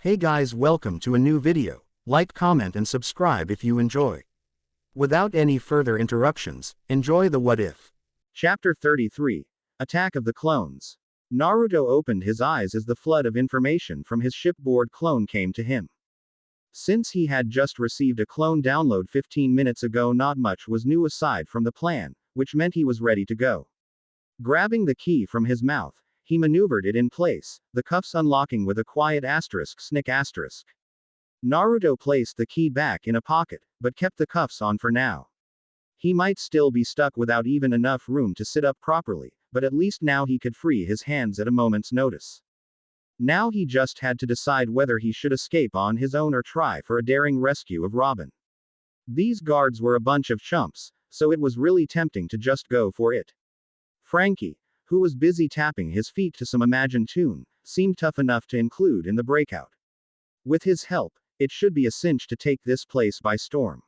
Hey guys, welcome to a new video. Like, comment and subscribe if you enjoy. Without any further interruptions, enjoy the what if. Chapter 33. Attack of the Clones. Naruto opened his eyes as the flood of information from his shipboard clone came to him. Since he had just received a clone download 15 minutes ago, not much was new aside from the plan, which meant he was ready to go. Grabbing the key from his mouth, he maneuvered it in place, the cuffs unlocking with a quiet asterisk snick asterisk. Naruto placed the key back in a pocket, but kept the cuffs on for now. He might still be stuck without even enough room to sit up properly, but at least now he could free his hands at a moment's notice. Now he just had to decide whether he should escape on his own or try for a daring rescue of Robin. These guards were a bunch of chumps, so it was really tempting to just go for it. Frankie, who was busy tapping his feet to some imagined tune, seemed tough enough to include in the breakout. With his help, it should be a cinch to take this place by storm.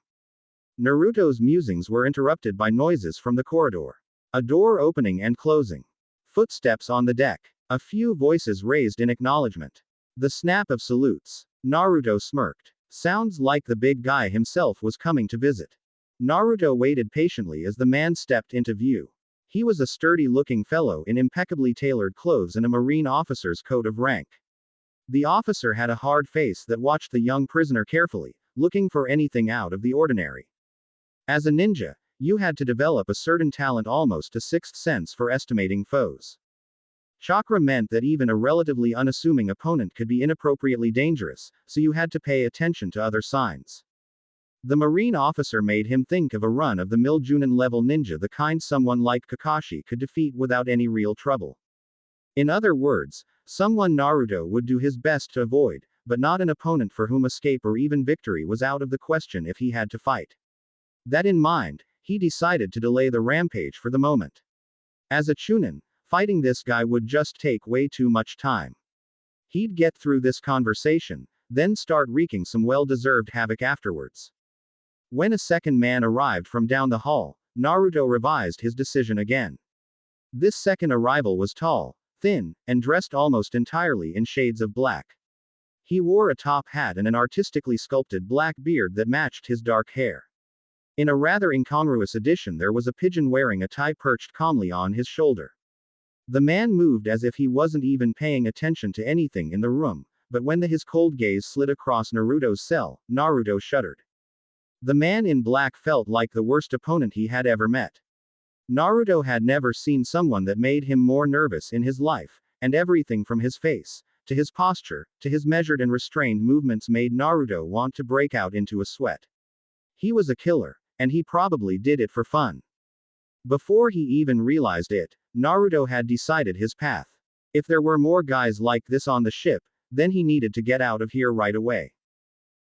Naruto's musings were interrupted by noises from the corridor. A door opening and closing. Footsteps on the deck. A few voices raised in acknowledgement. The snap of salutes. Naruto smirked. Sounds like the big guy himself was coming to visit. Naruto waited patiently as the man stepped into view. He was a sturdy-looking fellow in impeccably tailored clothes and a marine officer's coat of rank. The officer had a hard face that watched the young prisoner carefully, looking for anything out of the ordinary. As a ninja, you had to develop a certain talent, almost a sixth sense for estimating foes. Chakra meant that even a relatively unassuming opponent could be inappropriately dangerous, so you had to pay attention to other signs. The marine officer made him think of a run-of-the-mill Junin-level ninja, the kind someone like Kakashi could defeat without any real trouble. In other words, someone Naruto would do his best to avoid, but not an opponent for whom escape or even victory was out of the question if he had to fight. That in mind, he decided to delay the rampage for the moment. As a Chunin, fighting this guy would just take way too much time. He'd get through this conversation, then start wreaking some well-deserved havoc afterwards. When a second man arrived from down the hall, Naruto revised his decision again. This second arrival was tall, thin, and dressed almost entirely in shades of black. He wore a top hat and an artistically sculpted black beard that matched his dark hair. In a rather incongruous addition, there was a pigeon wearing a tie perched calmly on his shoulder. The man moved as if he wasn't even paying attention to anything in the room, but when his cold gaze slid across Naruto's cell, Naruto shuddered. The man in black felt like the worst opponent he had ever met. Naruto had never seen someone that made him more nervous in his life, and everything from his face, to his posture, to his measured and restrained movements made Naruto want to break out into a sweat. He was a killer, and he probably did it for fun. Before he even realized it, Naruto had decided his path. If there were more guys like this on the ship, then he needed to get out of here right away.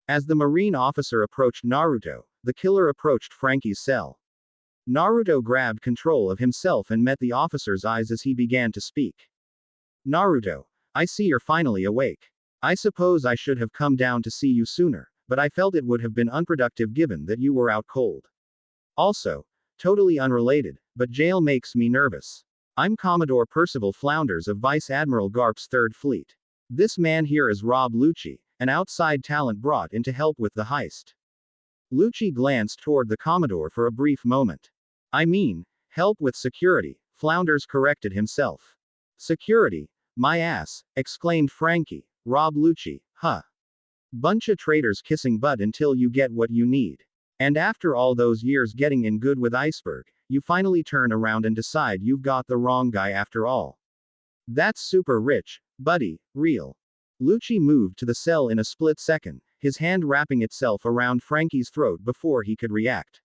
As the marine officer approached Naruto, the killer approached Frankie's cell. Naruto grabbed control of himself and met the officer's eyes as he began to speak. Naruto, I see you're finally awake. I suppose I should have come down to see you sooner, but I felt it would have been unproductive given that you were out cold. Also, totally unrelated, but jail makes me nervous. I'm Commodore Percival Flounders of Vice Admiral Garp's Third Fleet. This man here is Rob Lucci, an outside talent brought in to help with the heist. Lucci glanced toward the Commodore for a brief moment. I mean, help with security, Flounders corrected himself. Security? My ass, exclaimed Frankie. Rob Lucci, huh? Bunch of traitors kissing butt until you get what you need. And after all those years getting in good with Iceberg, you finally turn around and decide you've got the wrong guy after all. That's super rich, buddy, real. Lucci moved to the cell in a split second, his hand wrapping itself around Frankie's throat before he could react.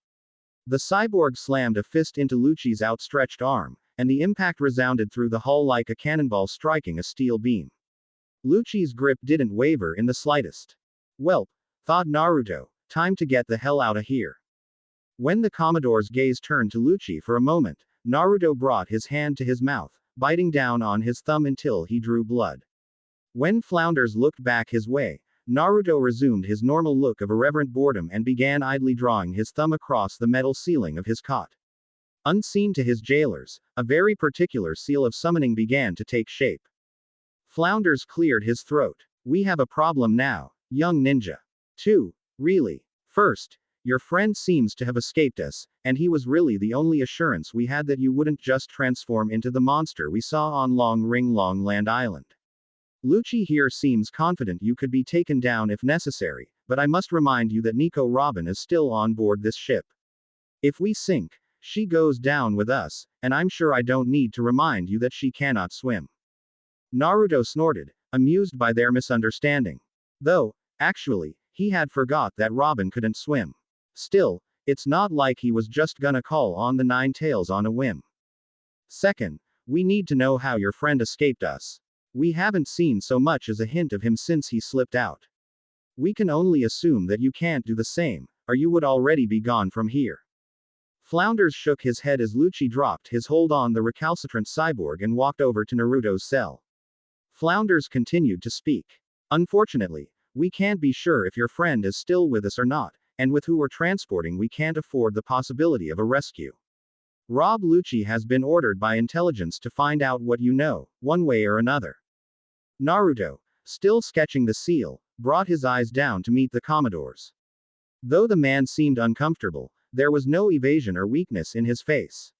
The cyborg slammed a fist into Lucci's outstretched arm, and the impact resounded through the hull like a cannonball striking a steel beam. Lucci's grip didn't waver in the slightest. Welp, thought Naruto, time to get the hell out of here. When the Commodore's gaze turned to Lucci for a moment, Naruto brought his hand to his mouth, biting down on his thumb until he drew blood. When Flounders looked back his way, Naruto resumed his normal look of irreverent boredom and began idly drawing his thumb across the metal ceiling of his cot. Unseen to his jailers, a very particular seal of summoning began to take shape. Flounders cleared his throat. We have a problem now, young ninja. 2. Really? First, your friend seems to have escaped us, and he was really the only assurance we had that you wouldn't just transform into the monster we saw on Long Ring Long Land Island. Lucci here seems confident you could be taken down if necessary, but I must remind you that Nico Robin is still on board this ship. If we sink, she goes down with us, and I'm sure I don't need to remind you that she cannot swim. Naruto snorted, amused by their misunderstanding. Though, actually, he had forgot that Robin couldn't swim. Still, it's not like he was just gonna call on the Nine Tails on a whim. Second, we need to know how your friend escaped us. We haven't seen so much as a hint of him since he slipped out. We can only assume that you can't do the same, or you would already be gone from here. Flounders shook his head as Lucci dropped his hold on the recalcitrant cyborg and walked over to Naruto's cell. Flounders continued to speak. Unfortunately, we can't be sure if your friend is still with us or not, and with who we're transporting we can't afford the possibility of a rescue. Rob Lucci has been ordered by intelligence to find out what you know, one way or another. Naruto, still sketching the seal, brought his eyes down to meet the Commodore's. Though the man seemed uncomfortable, there was no evasion or weakness in his face.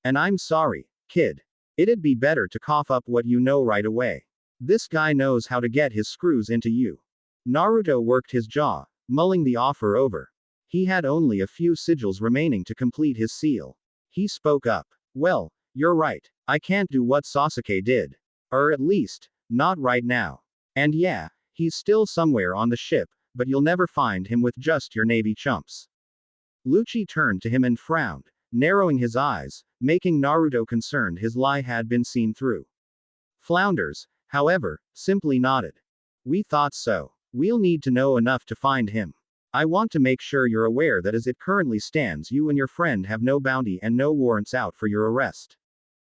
And I'm sorry, kid. It'd be better to cough up what you know right away. This guy knows how to get his screws into you. Naruto worked his jaw, mulling the offer over. He had only a few sigils remaining to complete his seal. He spoke up. Well, you're right. I can't do what Sasuke did. Or at least, not right now. And yeah, he's still somewhere on the ship, but you'll never find him with just your navy chumps. Lucci turned to him and frowned, narrowing his eyes, making Naruto concerned his lie had been seen through. Flounders, however, simply nodded. We thought so. We'll need to know enough to find him. I want to make sure you're aware that as it currently stands you and your friend have no bounty and no warrants out for your arrest.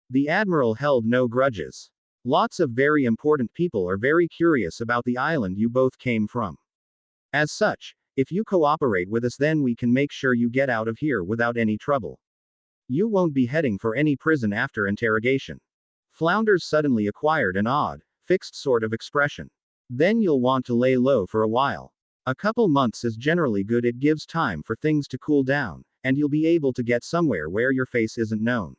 The Admiral held no grudges. Lots of very important people are very curious about the island you both came from. As such, if you cooperate with us then we can make sure you get out of here without any trouble. You won't be heading for any prison after interrogation. Flounders suddenly acquired an odd, fixed sort of expression. Then you'll want to lay low for a while. A couple months is generally good, it gives time for things to cool down, and you'll be able to get somewhere where your face isn't known.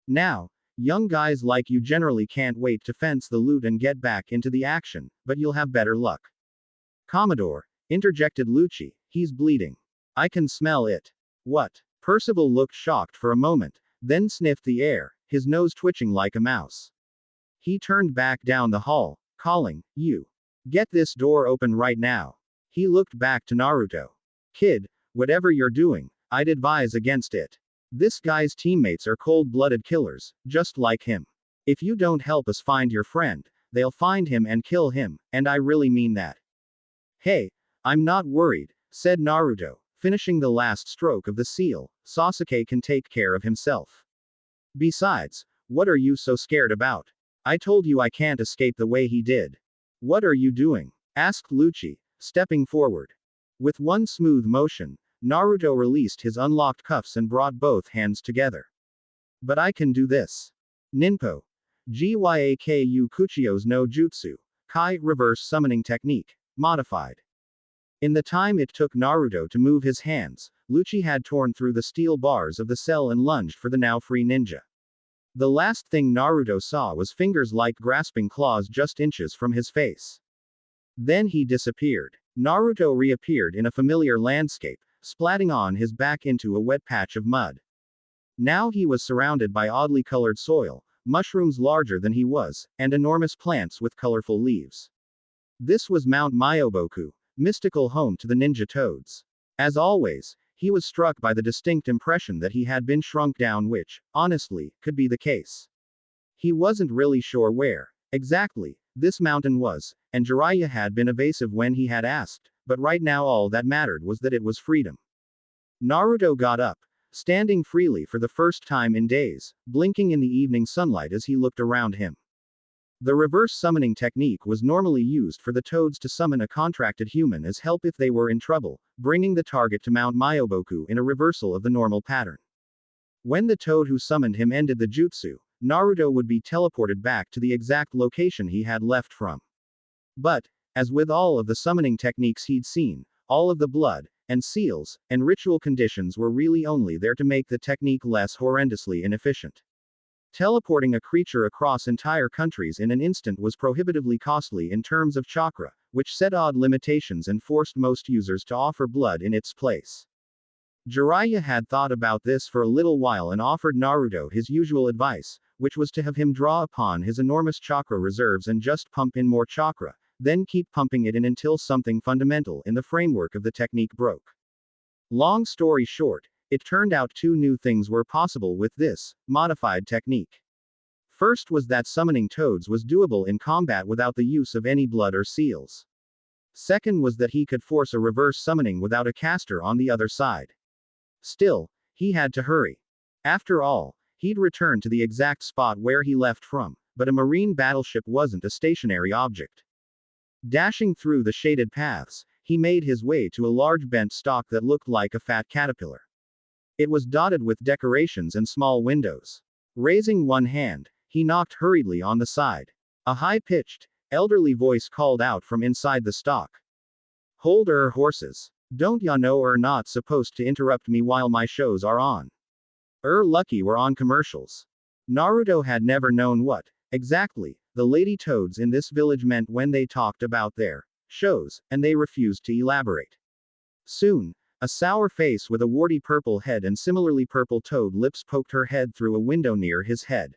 Now, young guys like you generally can't wait to fence the loot and get back into the action, but you'll have better luck. Commodore, interjected Lucci, he's bleeding. I can smell it. What? Percival looked shocked for a moment, then sniffed the air, his nose twitching like a mouse. He turned back down the hall, calling, you. Get this door open right now. He looked back to Naruto. Kid, whatever you're doing, I'd advise against it. This guy's teammates are cold-blooded killers, just like him. If you don't help us find your friend, they'll find him and kill him, and I really mean that. Hey, I'm not worried, said Naruto, finishing the last stroke of the seal. Sasuke can take care of himself. Besides, what are you so scared about? I told you I can't escape the way he did. What are you doing? Asked Lucci, stepping forward. With one smooth motion, Naruto released his unlocked cuffs and brought both hands together. But I can do this. Ninpo. Gyaku Kuchio's no Jutsu. Kai reverse summoning technique. Modified. In the time it took Naruto to move his hands, Lucci had torn through the steel bars of the cell and lunged for the now free ninja. The last thing Naruto saw was fingers like grasping claws just inches from his face. Then he disappeared. Naruto reappeared in a familiar landscape, splatting on his back into a wet patch of mud. Now he was surrounded by oddly colored soil, mushrooms larger than he was, and enormous plants with colorful leaves. This was Mount Myoboku, mystical home to the ninja toads. As always, he was struck by the distinct impression that he had been shrunk down, which, honestly, could be the case. He wasn't really sure where exactly this mountain was, and Jiraiya had been evasive when he had asked, but right now all that mattered was that it was freedom. Naruto got up, standing freely for the first time in days, blinking in the evening sunlight as he looked around him. The reverse summoning technique was normally used for the toads to summon a contracted human as help if they were in trouble, bringing the target to Mount Myoboku in a reversal of the normal pattern. When the toad who summoned him ended the jutsu, Naruto would be teleported back to the exact location he had left from. But, as with all of the summoning techniques he'd seen, all of the blood, and seals, and ritual conditions were really only there to make the technique less horrendously inefficient. Teleporting a creature across entire countries in an instant was prohibitively costly in terms of chakra, which set odd limitations and forced most users to offer blood in its place. Jiraiya had thought about this for a little while and offered Naruto his usual advice, which was to have him draw upon his enormous chakra reserves and just pump in more chakra, then keep pumping it in until something fundamental in the framework of the technique broke. Long story short, it turned out two new things were possible with this modified technique. First was that summoning toads was doable in combat without the use of any blood or seals. Second was that he could force a reverse summoning without a caster on the other side. Still, he had to hurry. After all, he'd return to the exact spot where he left from, but a marine battleship wasn't a stationary object. Dashing through the shaded paths, he made his way to a large bent stalk that looked like a fat caterpillar. It was dotted with decorations and small windows. Raising one hand, he knocked hurriedly on the side. A high-pitched, elderly voice called out from inside the stalk. "Hold horses. Don't ya know not supposed to interrupt me while my shows are on? Lucky we're on commercials." Naruto had never known what, exactly, the lady toads in this village meant when they talked about their shows, and they refused to elaborate. Soon, a sour face with a warty purple head and similarly purple toad lips poked her head through a window near his head.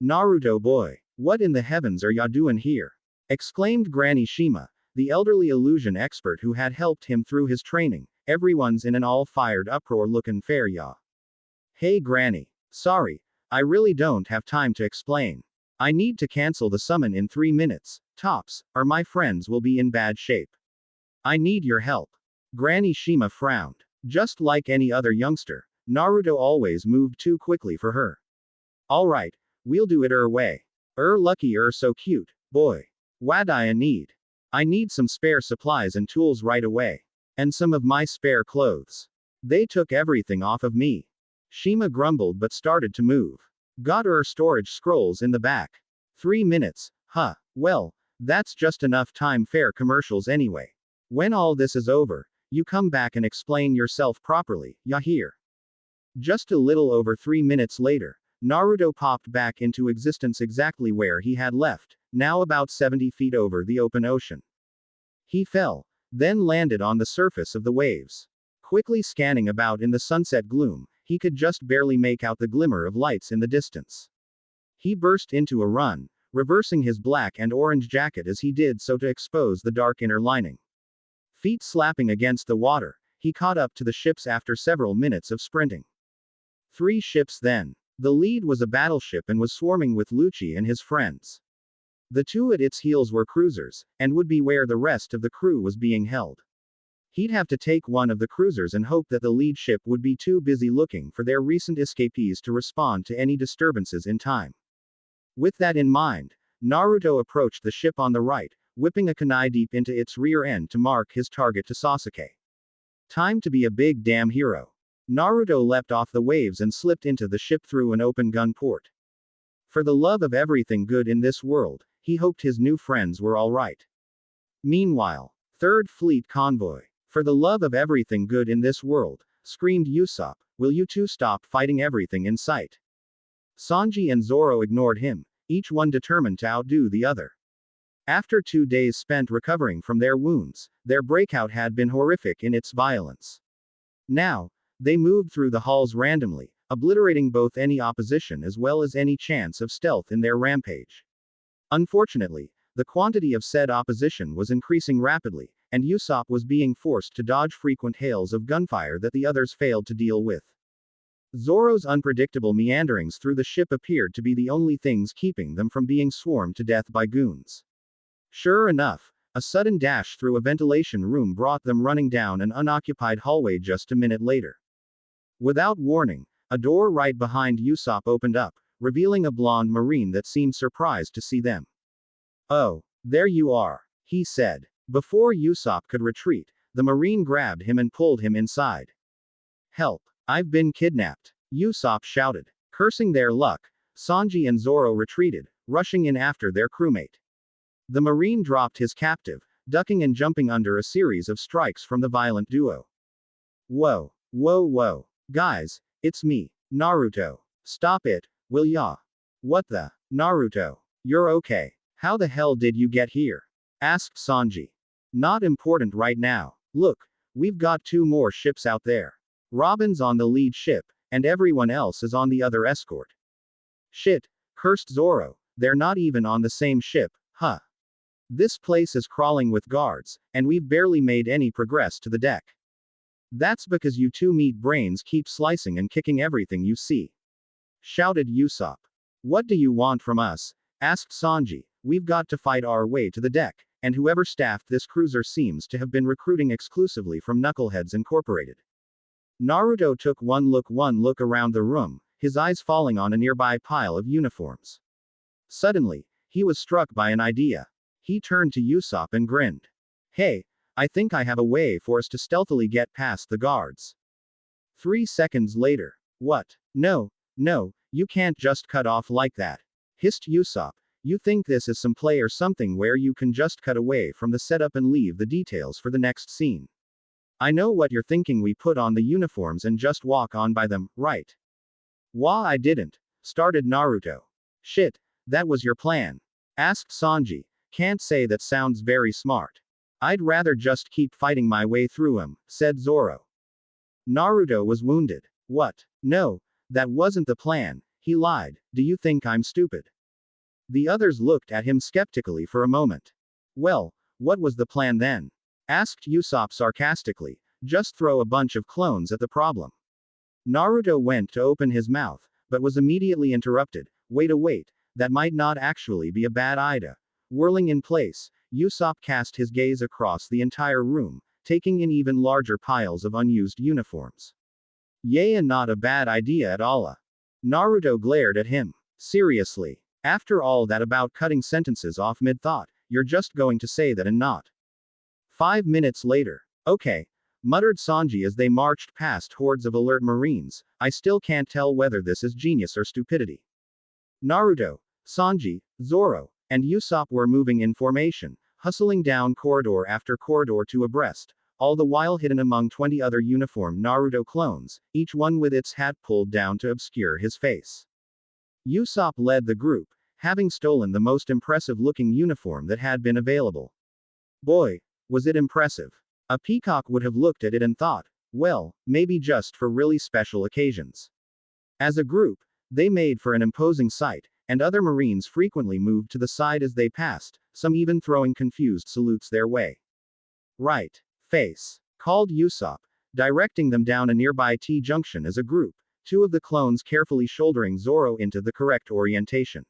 "Naruto boy, what in the heavens are ya doing here?" exclaimed Granny Shima, the elderly illusion expert who had helped him through his training. "Everyone's in an all-fired uproar looking fair ya." "Hey Granny. Sorry, I really don't have time to explain. I need to cancel the summon in 3 minutes, tops, or my friends will be in bad shape. I need your help." Granny Shima frowned. Just like any other youngster, Naruto always moved too quickly for her. "Alright, we'll do it way. Lucky so cute, boy. What I need? I need some spare supplies and tools right away. And some of my spare clothes. They took everything off of me." Shima grumbled but started to move. "Got storage scrolls in the back. 3 minutes, huh, well, that's just enough time fair commercials anyway. When all this is over, you come back and explain yourself properly, ya hear?" Just a little over 3 minutes later, Naruto popped back into existence exactly where he had left, now about 70 feet over the open ocean. He fell, then landed on the surface of the waves. Quickly scanning about in the sunset gloom, he could just barely make out the glimmer of lights in the distance. He burst into a run, reversing his black and orange jacket as he did so to expose the dark inner lining. Feet slapping against the water, he caught up to the ships after several minutes of sprinting. 3 ships then. The lead was a battleship and was swarming with Lucci and his friends. The 2 at its heels were cruisers, and would be where the rest of the crew was being held. He'd have to take one of the cruisers and hope that the lead ship would be too busy looking for their recent escapees to respond to any disturbances in time. With that in mind, Naruto approached the ship on the right, whipping a kunai deep into its rear end to mark his target to Sasuke. Time to be a big damn hero. Naruto leapt off the waves and slipped into the ship through an open gun port. For the love of everything good in this world, he hoped his new friends were alright. Meanwhile, Third Fleet Convoy. "For the love of everything good in this world," screamed Usopp, "will you two stop fighting everything in sight?" Sanji and Zoro ignored him, each one determined to outdo the other. After 2 days spent recovering from their wounds, their breakout had been horrific in its violence. Now, they moved through the halls randomly, obliterating both any opposition as well as any chance of stealth in their rampage. Unfortunately, the quantity of said opposition was increasing rapidly, and Usopp was being forced to dodge frequent hails of gunfire that the others failed to deal with. Zoro's unpredictable meanderings through the ship appeared to be the only things keeping them from being swarmed to death by goons. Sure enough, a sudden dash through a ventilation room brought them running down an unoccupied hallway just a minute later. Without warning, a door right behind Usopp opened up, revealing a blonde marine that seemed surprised to see them. "Oh, there you are," he said. Before Usopp could retreat, the marine grabbed him and pulled him inside. "Help, I've been kidnapped," Usopp shouted. Cursing their luck, Sanji and Zoro retreated, rushing in after their crewmate. The Marine dropped his captive, ducking and jumping under a series of strikes from the violent duo. Whoa. Whoa whoa. Guys, it's me, Naruto. Stop it, will ya? What the? Naruto. You're okay. How the hell did you get here? Asked Sanji. Not important right now. Look, we've got 2 more ships out there. Robin's on the lead ship, and everyone else is on the other escort. Shit, cursed Zoro, they're not even on the same ship, huh? This place is crawling with guards, and we've barely made any progress to the deck. That's because you 2 meat brains keep slicing and kicking everything you see. Shouted Usopp. What do you want from us? Asked Sanji. We've got to fight our way to the deck, and whoever staffed this cruiser seems to have been recruiting exclusively from Knuckleheads Incorporated. Naruto took one look around the room, his eyes falling on a nearby pile of uniforms. Suddenly, he was struck by an idea. He turned to Usopp and grinned. Hey, I think I have a way for us to stealthily get past the guards. 3 seconds later. What? No, you can't just cut off like that. Hissed Usopp. You think this is some play or something where you can just cut away from the setup and leave the details for the next scene. I know what you're thinking, we put on the uniforms and just walk on by them, right? Why I didn't, started Naruto. Shit, that was your plan? Asked Sanji. Can't say that sounds very smart. I'd rather just keep fighting my way through him, said Zoro. Naruto was wounded. What? No, that wasn't the plan, he lied. Do you think I'm stupid? The others looked at him skeptically for a moment. Well, what was the plan then? Asked Usopp sarcastically. Just throw a bunch of clones at the problem. Naruto went to open his mouth, but was immediately interrupted. Wait, that might not actually be a bad idea. Whirling in place, Usopp cast his gaze across the entire room, taking in even larger piles of unused uniforms. Yeah, not a bad idea at all. Naruto glared at him. Seriously? After all that about cutting sentences off mid-thought, you're just going to say that and not. 5 minutes later. Okay, muttered Sanji as they marched past hordes of alert Marines. I still can't tell whether this is genius or stupidity. Naruto, Sanji, Zoro, and Usopp were moving in formation, hustling down corridor after corridor to abreast, all the while hidden among 20 other uniformed Naruto clones, each one with its hat pulled down to obscure his face. Usopp led the group, having stolen the most impressive-looking uniform that had been available. Boy, was it impressive. A peacock would have looked at it and thought, well, maybe just for really special occasions. As a group, they made for an imposing sight, and other Marines frequently moved to the side as they passed, some even throwing confused salutes their way. Right. Face. Called Usopp, directing them down a nearby T-junction as a group, 2 of the clones carefully shouldering Zoro into the correct orientation.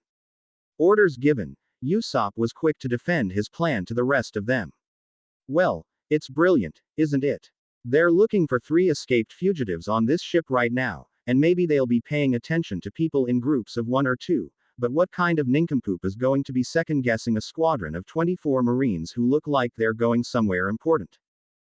Orders given, Usopp was quick to defend his plan to the rest of them. Well, it's brilliant, isn't it? They're looking for 3 escaped fugitives on this ship right now, and maybe they'll be paying attention to people in groups of 1 or 2, but what kind of nincompoop is going to be second-guessing a squadron of 24 Marines who look like they're going somewhere important?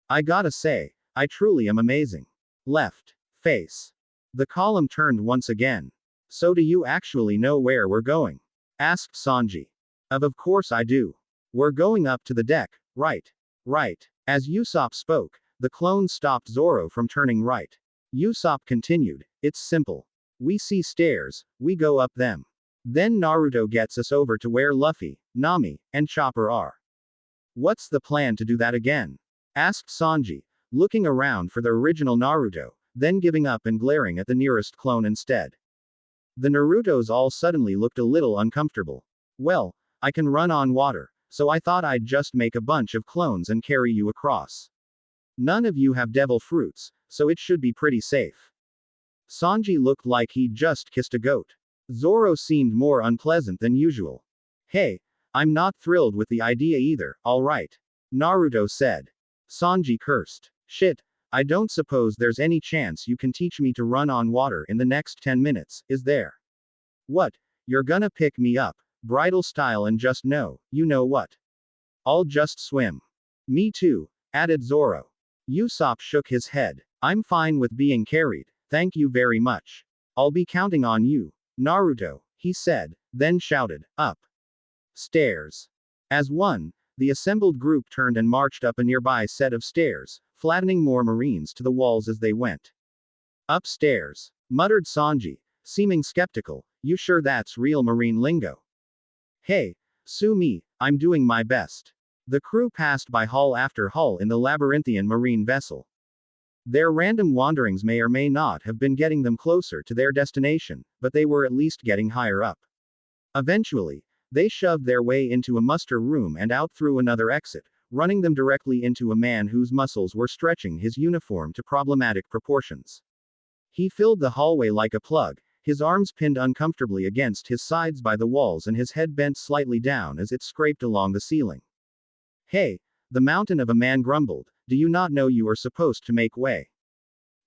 I gotta say, I truly am amazing. Left. Face. The column turned once again. So do you actually know where we're going? Asked Sanji. Of course I do. We're going up to the deck, right? Right. As Usopp spoke, the clones stopped Zoro from turning right. Usopp continued, it's simple. We see stairs, we go up them. Then Naruto gets us over to where Luffy, Nami, and Chopper are. What's the plan to do that again? Asked Sanji, looking around for the original Naruto, then giving up and glaring at the nearest clone instead. The Narutos all suddenly looked a little uncomfortable. Well, I can run on water, so I thought I'd just make a bunch of clones and carry you across. None of you have devil fruits, so it should be pretty safe. Sanji looked like he'd just kissed a goat. Zoro seemed more unpleasant than usual. Hey, I'm not thrilled with the idea either, alright. Naruto said. Sanji cursed. Shit, I don't suppose there's any chance you can teach me to run on water in the next 10 minutes, is there? What, you're gonna pick me up, bridal style and just you know what? I'll just swim. Me too, added Zoro. Usopp shook his head. I'm fine with being carried, thank you very much. I'll be counting on you, Naruto, he said, then shouted, up. Stairs. As one, the assembled group turned and marched up a nearby set of stairs, flattening more Marines to the walls as they went. Upstairs, muttered Sanji, seeming skeptical, you sure that's real Marine lingo? Hey, sue me, I'm doing my best. The crew passed by hull after hull in the labyrinthian marine vessel. Their random wanderings may or may not have been getting them closer to their destination, but they were at least getting higher up. Eventually, they shoved their way into a muster room and out through another exit, running them directly into a man whose muscles were stretching his uniform to problematic proportions. He filled the hallway like a plug, his arms pinned uncomfortably against his sides by the walls and his head bent slightly down as it scraped along the ceiling. Hey, the mountain of a man grumbled, do you not know you are supposed to make way?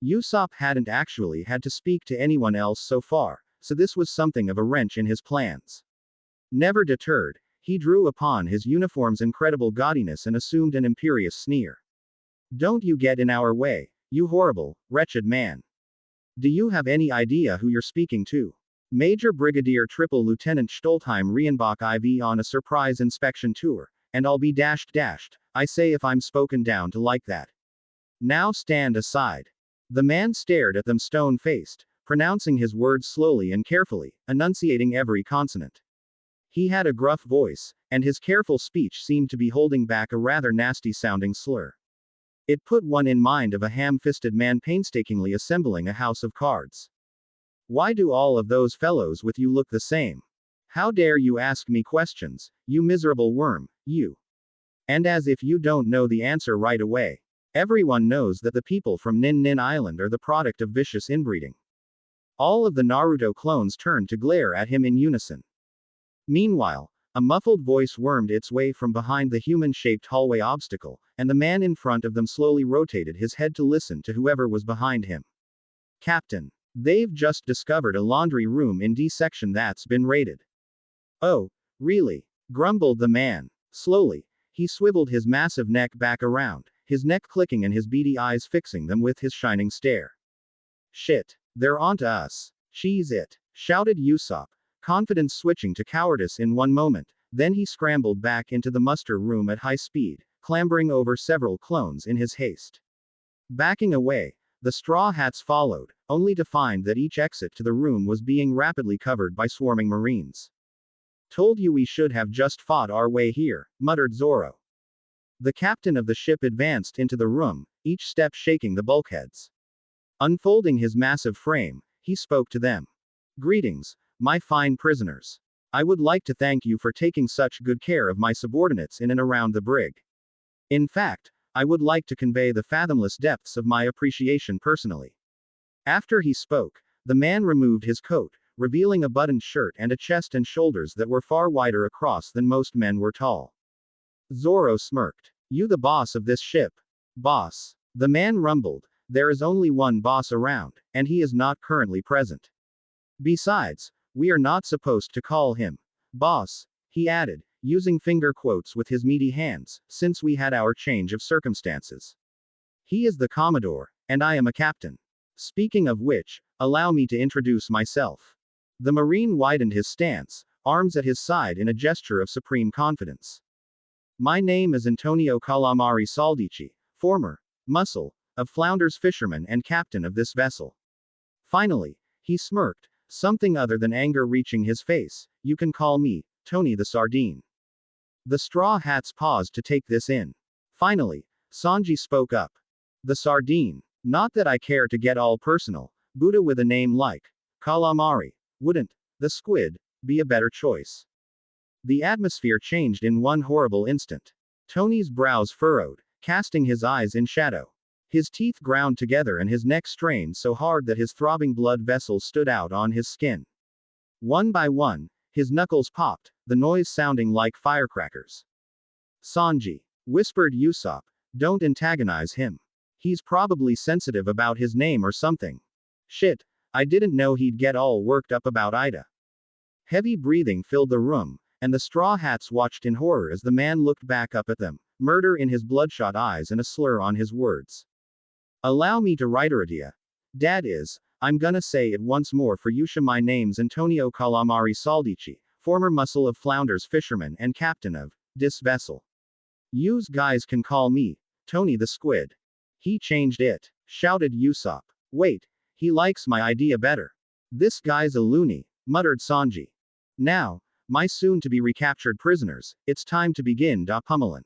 Usopp hadn't actually had to speak to anyone else so far, so this was something of a wrench in his plans. Never deterred, he drew upon his uniform's incredible gaudiness and assumed an imperious sneer. Don't you get in our way, you horrible, wretched man. Do you have any idea who you're speaking to? Major Brigadier Triple Lieutenant Stoltheim Rienbach IV on a surprise inspection tour, and I'll be dashed, I say if I'm spoken down to like that. Now stand aside. The man stared at them stone-faced, pronouncing his words slowly and carefully, enunciating every consonant. He had a gruff voice, and his careful speech seemed to be holding back a rather nasty-sounding slur. It put one in mind of a ham-fisted man painstakingly assembling a house of cards. Why do all of those fellows with you look the same? How dare you ask me questions, you miserable worm, you? And as if you don't know the answer right away. Everyone knows that the people from Nin Nin Island are the product of vicious inbreeding. All of the Naruto clones turned to glare at him in unison. Meanwhile, a muffled voice wormed its way from behind the human-shaped hallway obstacle, and the man in front of them slowly rotated his head to listen to whoever was behind him. Captain, they've just discovered a laundry room in D section that's been raided. Oh, really? Grumbled the man. Slowly, he swiveled his massive neck back around, his neck clicking and his beady eyes fixing them with his shining stare. Shit, they're onto us. Cheese it, shouted Usopp, confidence switching to cowardice in one moment, then he scrambled back into the muster room at high speed, clambering over several clones in his haste. Backing away, the Straw Hats followed, only to find that each exit to the room was being rapidly covered by swarming Marines. Told you we should have just fought our way here, muttered Zoro. The captain of the ship advanced into the room, each step shaking the bulkheads. Unfolding his massive frame, he spoke to them. Greetings, my fine prisoners. I would like to thank you for taking such good care of my subordinates in and around the brig. In fact, I would like to convey the fathomless depths of my appreciation personally. After he spoke, the man removed his coat, revealing a buttoned shirt and a chest and shoulders that were far wider across than most men were tall. Zoro smirked. You the boss of this ship? Boss. The man rumbled. There is only one boss around, and he is not currently present. Besides, we are not supposed to call him boss, he added, using finger quotes with his meaty hands, since we had our change of circumstances. He is the Commodore, and I am a captain. Speaking of which, allow me to introduce myself. The Marine widened his stance, arms at his side in a gesture of supreme confidence. My name is Antonio Calamari Saldici, former muscle of Flounders fisherman and captain of this vessel. Finally, he smirked, something other than anger reaching his face. You can call me Tony the Sardine. The Straw Hats paused to take this in. Finally, Sanji spoke up. The Sardine. Not that I care to get all personal, Buddha with a name like Calamari. Wouldn't the squid be a better choice? The atmosphere changed in one horrible instant. Tony's brows furrowed, casting his eyes in shadow. His teeth ground together and his neck strained so hard that his throbbing blood vessels stood out on his skin. One by one, his knuckles popped, the noise sounding like firecrackers. Sanji, whispered Usopp, don't antagonize him. He's probably sensitive about his name or something. Shit, I didn't know he'd get all worked up about Ida. Heavy breathing filled the room, and the Straw Hats watched in horror as the man looked back up at them, murder in his bloodshot eyes and a slur on his words. Allow me to reiterate. Dad is, I'm gonna say it once more for Yusha. My name's Antonio Calamari Saldici, former muscle of Flounders fisherman and captain of Dis vessel. Yous guys can call me Tony the Squid. He changed it, shouted Usopp. Wait, he likes my idea better. This guy's a loony, muttered Sanji. Now, my soon-to-be recaptured prisoners, it's time to begin da pummelin'.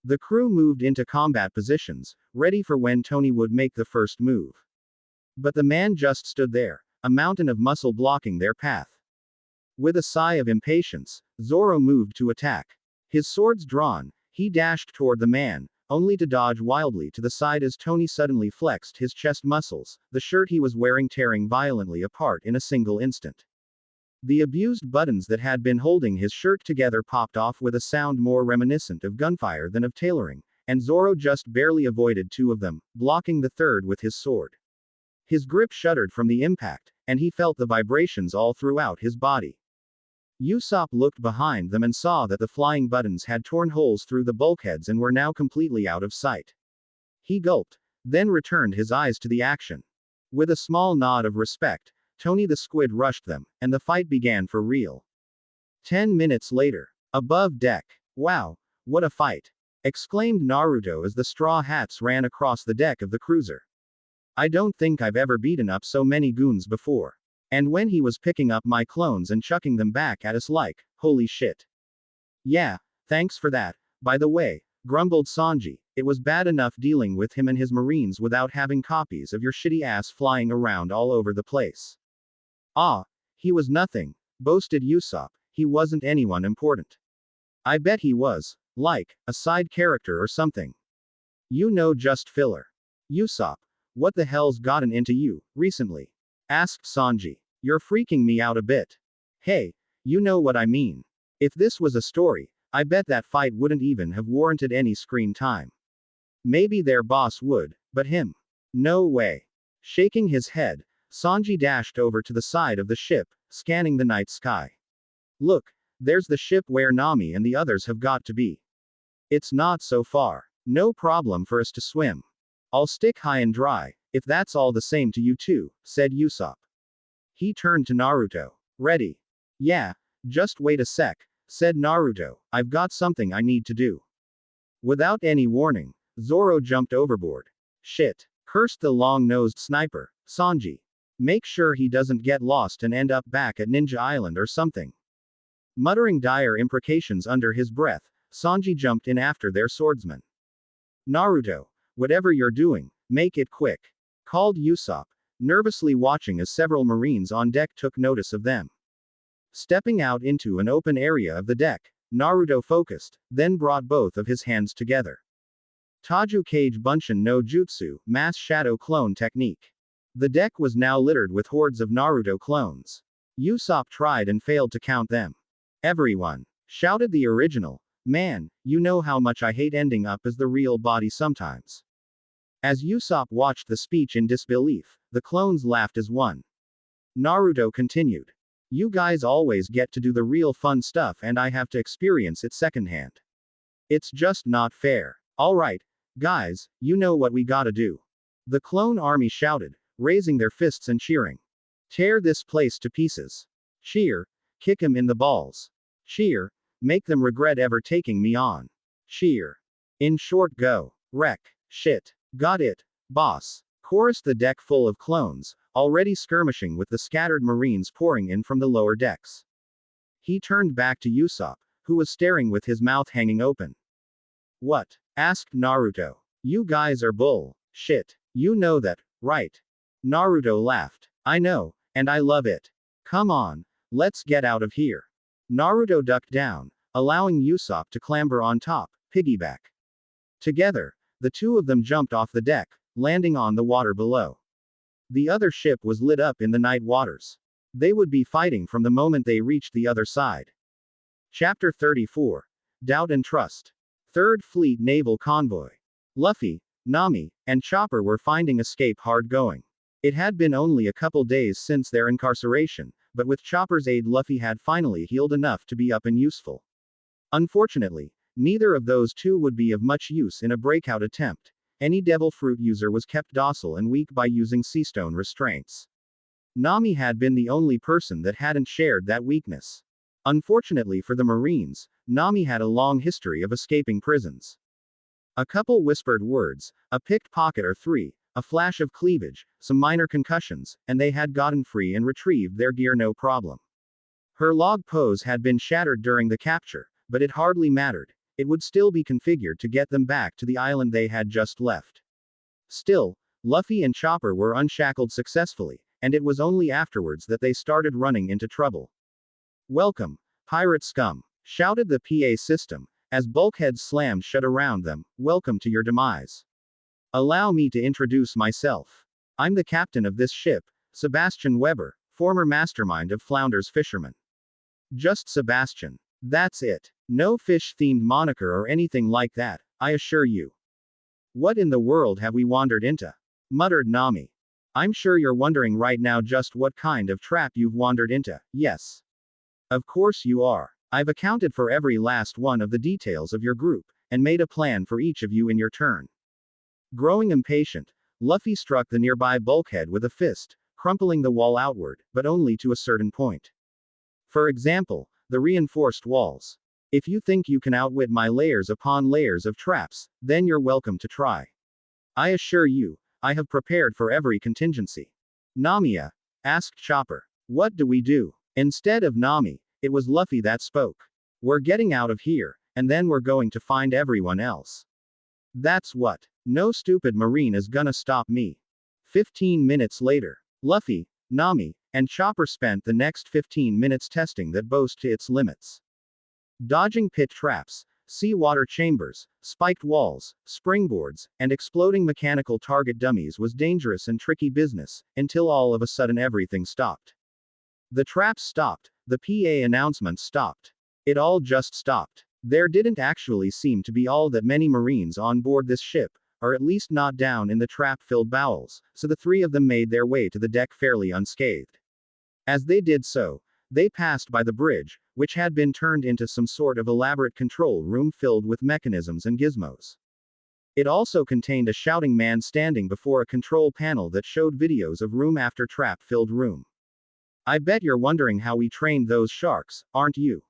The crew moved into combat positions, ready for when Tony would make the first move. But the man just stood there, a mountain of muscle blocking their path. With a sigh of impatience, Zoro moved to attack. His swords drawn, he dashed toward the man, only to dodge wildly to the side as Tony suddenly flexed his chest muscles, the shirt he was wearing tearing violently apart in a single instant. The abused buttons that had been holding his shirt together popped off with a sound more reminiscent of gunfire than of tailoring, and Zoro just barely avoided two of them, blocking the third with his sword. His grip shuddered from the impact, and he felt the vibrations all throughout his body. Usopp looked behind them and saw that the flying buttons had torn holes through the bulkheads and were now completely out of sight. He gulped, then returned his eyes to the action. With a small nod of respect, Tony the Squid rushed them, and the fight began for real. 10 minutes later. Above deck. Wow, what a fight! Exclaimed Naruto as the Straw Hats ran across the deck of the cruiser. I don't think I've ever beaten up so many goons before. And when he was picking up my clones and chucking them back at us like, holy shit. Yeah, thanks for that, by the way, grumbled Sanji. It was bad enough dealing with him and his marines without having copies of your shitty ass flying around all over the place. Ah, he was nothing, boasted Usopp, he wasn't anyone important. I bet he was, like, a side character or something. You know, just filler. Usopp, what the hell's gotten into you, recently? Asked Sanji. You're freaking me out a bit. Hey, you know what I mean. If this was a story, I bet that fight wouldn't even have warranted any screen time. Maybe their boss would, but him? No way. Shaking his head, Sanji dashed over to the side of the ship, scanning the night sky. Look, there's the ship where Nami and the others have got to be. It's not so far. No problem for us to swim. I'll stick high and dry, if that's all the same to you too, said Usopp. He turned to Naruto. Ready? Yeah, just wait a sec, said Naruto, I've got something I need to do. Without any warning, Zoro jumped overboard. Shit, cursed the long-nosed sniper, Sanji. Make sure he doesn't get lost and end up back at Ninja Island or something. Muttering dire imprecations under his breath, Sanji jumped in after their swordsman. Naruto, whatever you're doing, make it quick, called Usopp, nervously watching as several marines on deck took notice of them. Stepping out into an open area of the deck, Naruto focused, then brought both of his hands together. Taju Kage Bunshin no Jutsu, Mass Shadow Clone Technique. The deck was now littered with hordes of Naruto clones. Usopp tried and failed to count them. Everyone, shouted the original, man, you know how much I hate ending up as the real body sometimes. As Usopp watched the speech in disbelief, the clones laughed as one. Naruto continued. You guys always get to do the real fun stuff and I have to experience it secondhand. It's just not fair. Alright, guys, you know what we gotta do. The clone army shouted, raising their fists and cheering. Tear this place to pieces. Cheer, kick him in the balls. Cheer, make them regret ever taking me on. Cheer. In short, go. Wreck. Shit. Got it, boss. Chorused the deck full of clones, already skirmishing with the scattered marines pouring in from the lower decks. He turned back to Usopp, who was staring with his mouth hanging open. What? Asked Naruto. You guys are bull. Shit. You know that, right? Naruto laughed. I know, and I love it. Come on, let's get out of here. Naruto ducked down, allowing Usopp to clamber on top, piggyback. Together, the two of them jumped off the deck, landing on the water below. The other ship was lit up in the night waters. They would be fighting from the moment they reached the other side. Chapter 34. Doubt and Trust. Third Fleet Naval Convoy. Luffy, Nami, and Chopper were finding escape hard going. It had been only a couple days since their incarceration, but with Chopper's aid Luffy had finally healed enough to be up and useful. Unfortunately, neither of those two would be of much use in a breakout attempt. Any devil fruit user was kept docile and weak by using seastone restraints. Nami had been the only person that hadn't shared that weakness. Unfortunately for the Marines, Nami had a long history of escaping prisons. A couple whispered words, a picked pocket or three, a flash of cleavage, some minor concussions, and they had gotten free and retrieved their gear no problem. Her log pose had been shattered during the capture, but it hardly mattered. It would still be configured to get them back to the island they had just left. Still, Luffy and Chopper were unshackled successfully, and it was only afterwards that they started running into trouble. "Welcome, pirate scum," shouted the PA system, as bulkheads slammed shut around them. "Welcome to your demise. Allow me to introduce myself. I'm the captain of this ship, Sebastian Weber, former mastermind of Flounder's Fishermen." Just Sebastian. That's it. No fish-themed moniker or anything like that, I assure you. "What in the world have we wandered into?" muttered Nami. "I'm sure you're wondering right now just what kind of trap you've wandered into, yes. Of course you are. I've accounted for every last one of the details of your group, and made a plan for each of you in your turn." Growing impatient, Luffy struck the nearby bulkhead with a fist, crumpling the wall outward, but only to a certain point. "For example, the reinforced walls. If you think you can outwit my layers upon layers of traps, then you're welcome to try. I assure you, I have prepared for every contingency." "Namiya?" asked Chopper. "What do we do?" Instead of Nami, it was Luffy that spoke. "We're getting out of here, and then we're going to find everyone else. That's what. No stupid Marine is gonna stop me." 15 minutes later, Luffy, Nami, and Chopper spent the next 15 minutes testing that boast to its limits. Dodging pit traps, seawater chambers, spiked walls, springboards, and exploding mechanical target dummies was dangerous and tricky business, until all of a sudden everything stopped. The traps stopped, the PA announcements stopped. It all just stopped. There didn't actually seem to be all that many Marines on board this ship, or at least not down in the trap-filled bowels, so the three of them made their way to the deck fairly unscathed. As they did so, they passed by the bridge, which had been turned into some sort of elaborate control room filled with mechanisms and gizmos. It also contained a shouting man standing before a control panel that showed videos of room after trap-filled room. "I bet you're wondering how we trained those sharks, aren't you?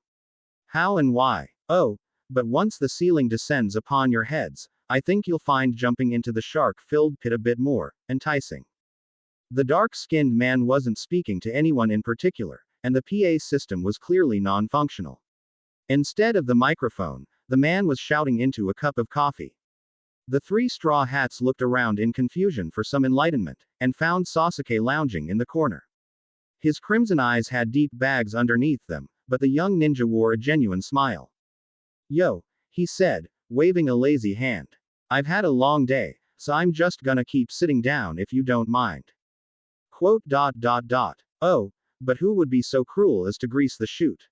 How and why? Oh, but once the ceiling descends upon your heads, I think you'll find jumping into the shark-filled pit a bit more enticing." The dark-skinned man wasn't speaking to anyone in particular, and the PA system was clearly non-functional. Instead of the microphone, the man was shouting into a cup of coffee. The three straw hats looked around in confusion for some enlightenment, and found Sasuke lounging in the corner. His crimson eyes had deep bags underneath them, but the young ninja wore a genuine smile. "Yo," he said, waving a lazy hand. "I've had a long day, so I'm just gonna keep sitting down if you don't mind." "Oh, but who would be so cruel as to grease the chute?"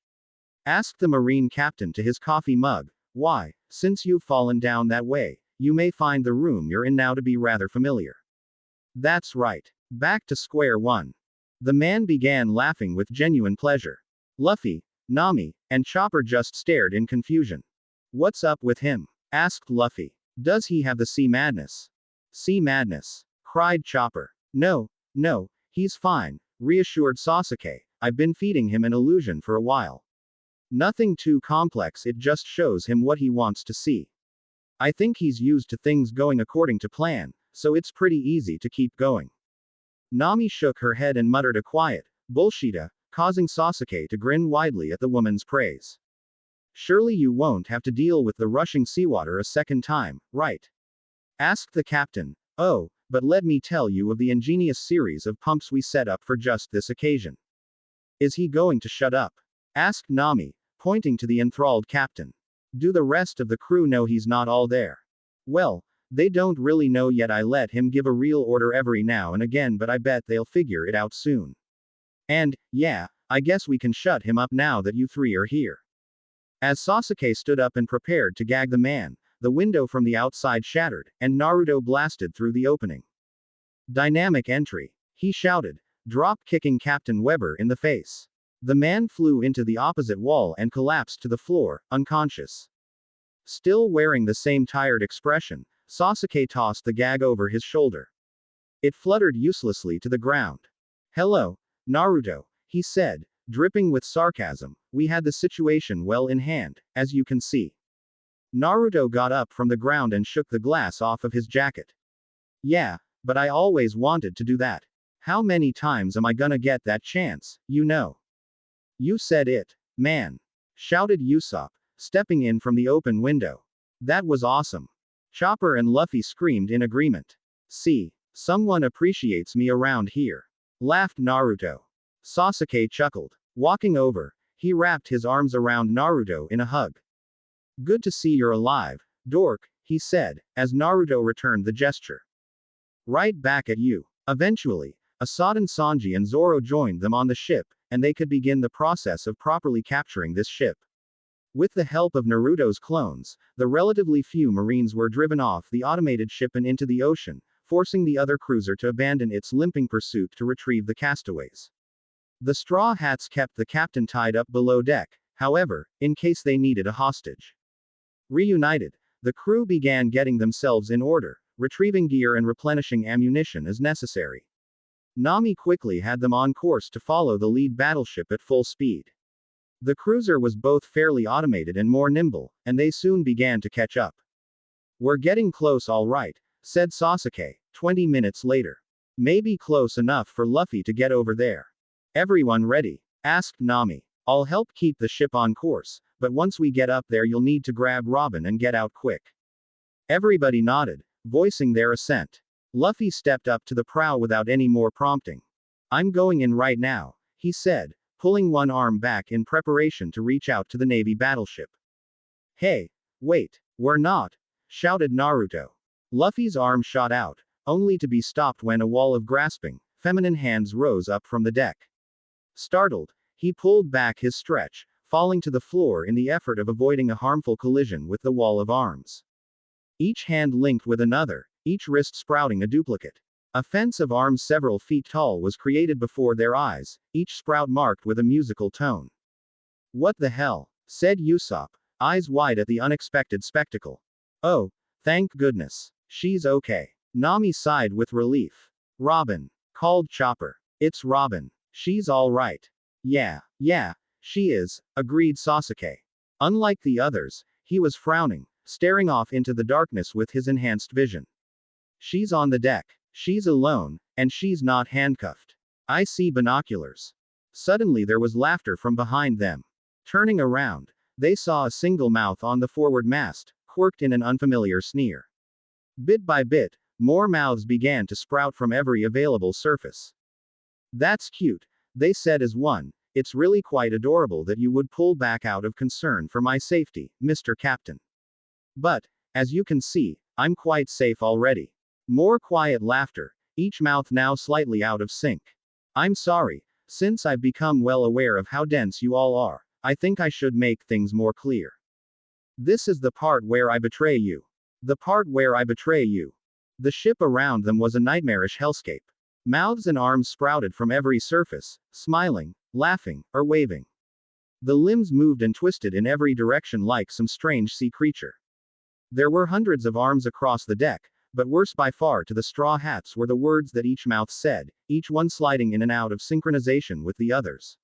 asked the Marine captain to his coffee mug. "Why, since you've fallen down that way, you may find the room you're in now to be rather familiar." "That's right. Back to square one." The man began laughing with genuine pleasure. Luffy, Nami, and Chopper just stared in confusion. "What's up with him?" asked Luffy. "Does he have the sea madness?" "Sea madness?" cried Chopper. No, he's fine," reassured Sasuke. "I've been feeding him an illusion for a while. Nothing too complex, it just shows him what he wants to see. I think he's used to things going according to plan, so it's pretty easy to keep going." Nami shook her head and muttered a quiet, "Bullshita," causing Sasuke to grin widely at the woman's praise. "Surely you won't have to deal with the rushing seawater a second time, right?" asked the captain. "Oh, but let me tell you of the ingenious series of pumps we set up for just this occasion." "Is he going to shut up?" asked Nami, pointing to the enthralled captain. "Do the rest of the crew know he's not all there?" "Well, they don't really know yet. I let him give a real order every now and again, but I bet they'll figure it out soon. And, yeah, I guess we can shut him up now that you three are here." As Sasuke stood up and prepared to gag the man, the window from the outside shattered, and Naruto blasted through the opening. "Dynamic entry," he shouted, drop-kicking Captain Weber in the face. The man flew into the opposite wall and collapsed to the floor, unconscious. Still wearing the same tired expression, Sasuke tossed the gag over his shoulder. It fluttered uselessly to the ground. "Hello, Naruto," he said, dripping with sarcasm. We had the situation well in hand, as you can see. Naruto got up from the ground and shook the glass off of his jacket. Yeah, but I always wanted to do that. How many times am I gonna get that chance, you know? You said it, man. Shouted Usopp, stepping in from the open window. That was awesome. Chopper and Luffy screamed in agreement. See, someone appreciates me around here. Laughed Naruto. Sasuke chuckled. Walking over, he wrapped his arms around Naruto in a hug. Good to see you're alive, dork, he said, as Naruto returned the gesture. Right back at you. Eventually, Asadan Sanji and Zoro joined them on the ship, and they could begin the process of properly capturing this ship. With the help of Naruto's clones, the relatively few Marines were driven off the automated ship and into the ocean, forcing the other cruiser to abandon its limping pursuit to retrieve the castaways. The Straw Hats kept the captain tied up below deck, however, in case they needed a hostage. Reunited, the crew began getting themselves in order, retrieving gear and replenishing ammunition as necessary. Nami quickly had them on course to follow the lead battleship at full speed. The cruiser was both fairly automated and more nimble, and they soon began to catch up. We're getting close all right, said Sasuke, 20 minutes later. Maybe close enough for Luffy to get over there. Everyone ready? Asked Nami. I'll help keep the ship on course, but once we get up there you'll need to grab Robin and get out quick. Everybody nodded, voicing their assent. Luffy stepped up to the prow without any more prompting. I'm going in right now, he said, pulling one arm back in preparation to reach out to the Navy battleship. Hey, wait, we're not, shouted Naruto. Luffy's arm shot out, only to be stopped when a wall of grasping, feminine hands rose up from the deck. Startled, he pulled back his stretch, falling to the floor in the effort of avoiding a harmful collision with the wall of arms. Each hand linked with another, each wrist sprouting a duplicate. A fence of arms several feet tall was created before their eyes, each sprout marked with a musical tone. What the hell? Said Usopp, eyes wide at the unexpected spectacle. Oh, thank goodness. She's okay. Nami sighed with relief. Robin, called Chopper. It's Robin. She's all right. Yeah, she is, agreed Sasuke. Unlike the others, he was frowning, staring off into the darkness with his enhanced vision. She's on the deck. She's alone, and she's not handcuffed. I see binoculars. Suddenly there was laughter from behind them. Turning around, they saw a single mouth on the forward mast, quirked in an unfamiliar sneer. Bit by bit, more mouths began to sprout from every available surface. That's cute, they said as one. It's really quite adorable that you would pull back out of concern for my safety, Mr. Captain. But, as you can see, I'm quite safe already. More quiet laughter, each mouth now slightly out of sync. I'm sorry, since I've become well aware of how dense you all are, I think I should make things more clear. This is the part where I betray you. The part where I betray you. The ship around them was a nightmarish hellscape. Mouths and arms sprouted from every surface, smiling, laughing, or waving. The limbs moved and twisted in every direction like some strange sea creature. There were hundreds of arms across the deck, but worse by far to the Straw Hats were the words that each mouth said, each one sliding in and out of synchronization with the others.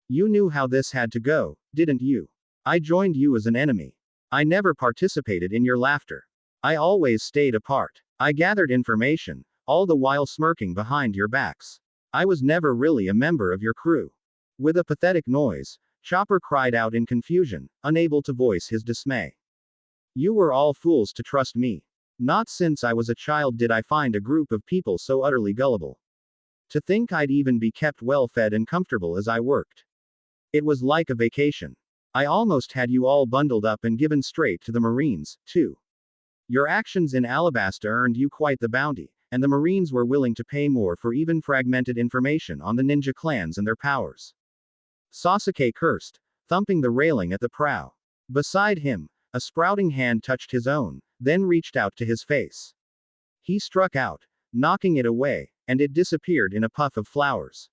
You knew how this had to go, didn't you? I joined you as an enemy. I never participated in your laughter. I always stayed apart. I gathered information, all the while smirking behind your backs. I was never really a member of your crew. With a pathetic noise, Chopper cried out in confusion, unable to voice his dismay. You were all fools to trust me. Not since I was a child did I find a group of people so utterly gullible. To think I'd even be kept well fed and comfortable as I worked. It was like a vacation. I almost had you all bundled up and given straight to the Marines, too. Your actions in Alabasta earned you quite the bounty, and the Marines were willing to pay more for even fragmented information on the ninja clans and their powers. Sasuke cursed, thumping the railing at the prow. Beside him, a sprouting hand touched his own, then reached out to his face. He struck out, knocking it away, and it disappeared in a puff of flowers.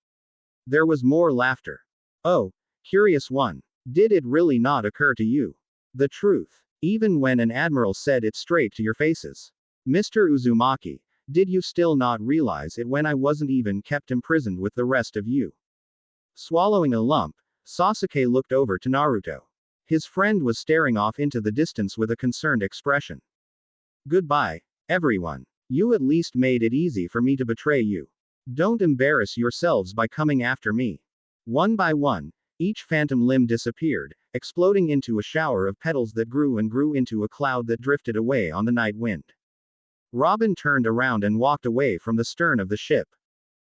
There was more laughter. Oh, curious one. Did it really not occur to you? The truth, even when an admiral said it straight to your faces. Mr. Uzumaki, did you still not realize it when I wasn't even kept imprisoned with the rest of you? Swallowing a lump, Sasuke looked over to Naruto. His friend was staring off into the distance with a concerned expression. Goodbye, everyone. You at least made it easy for me to betray you. Don't embarrass yourselves by coming after me. One by one, each phantom limb disappeared, exploding into a shower of petals that grew and grew into a cloud that drifted away on the night wind. Robin turned around and walked away from the stern of the ship.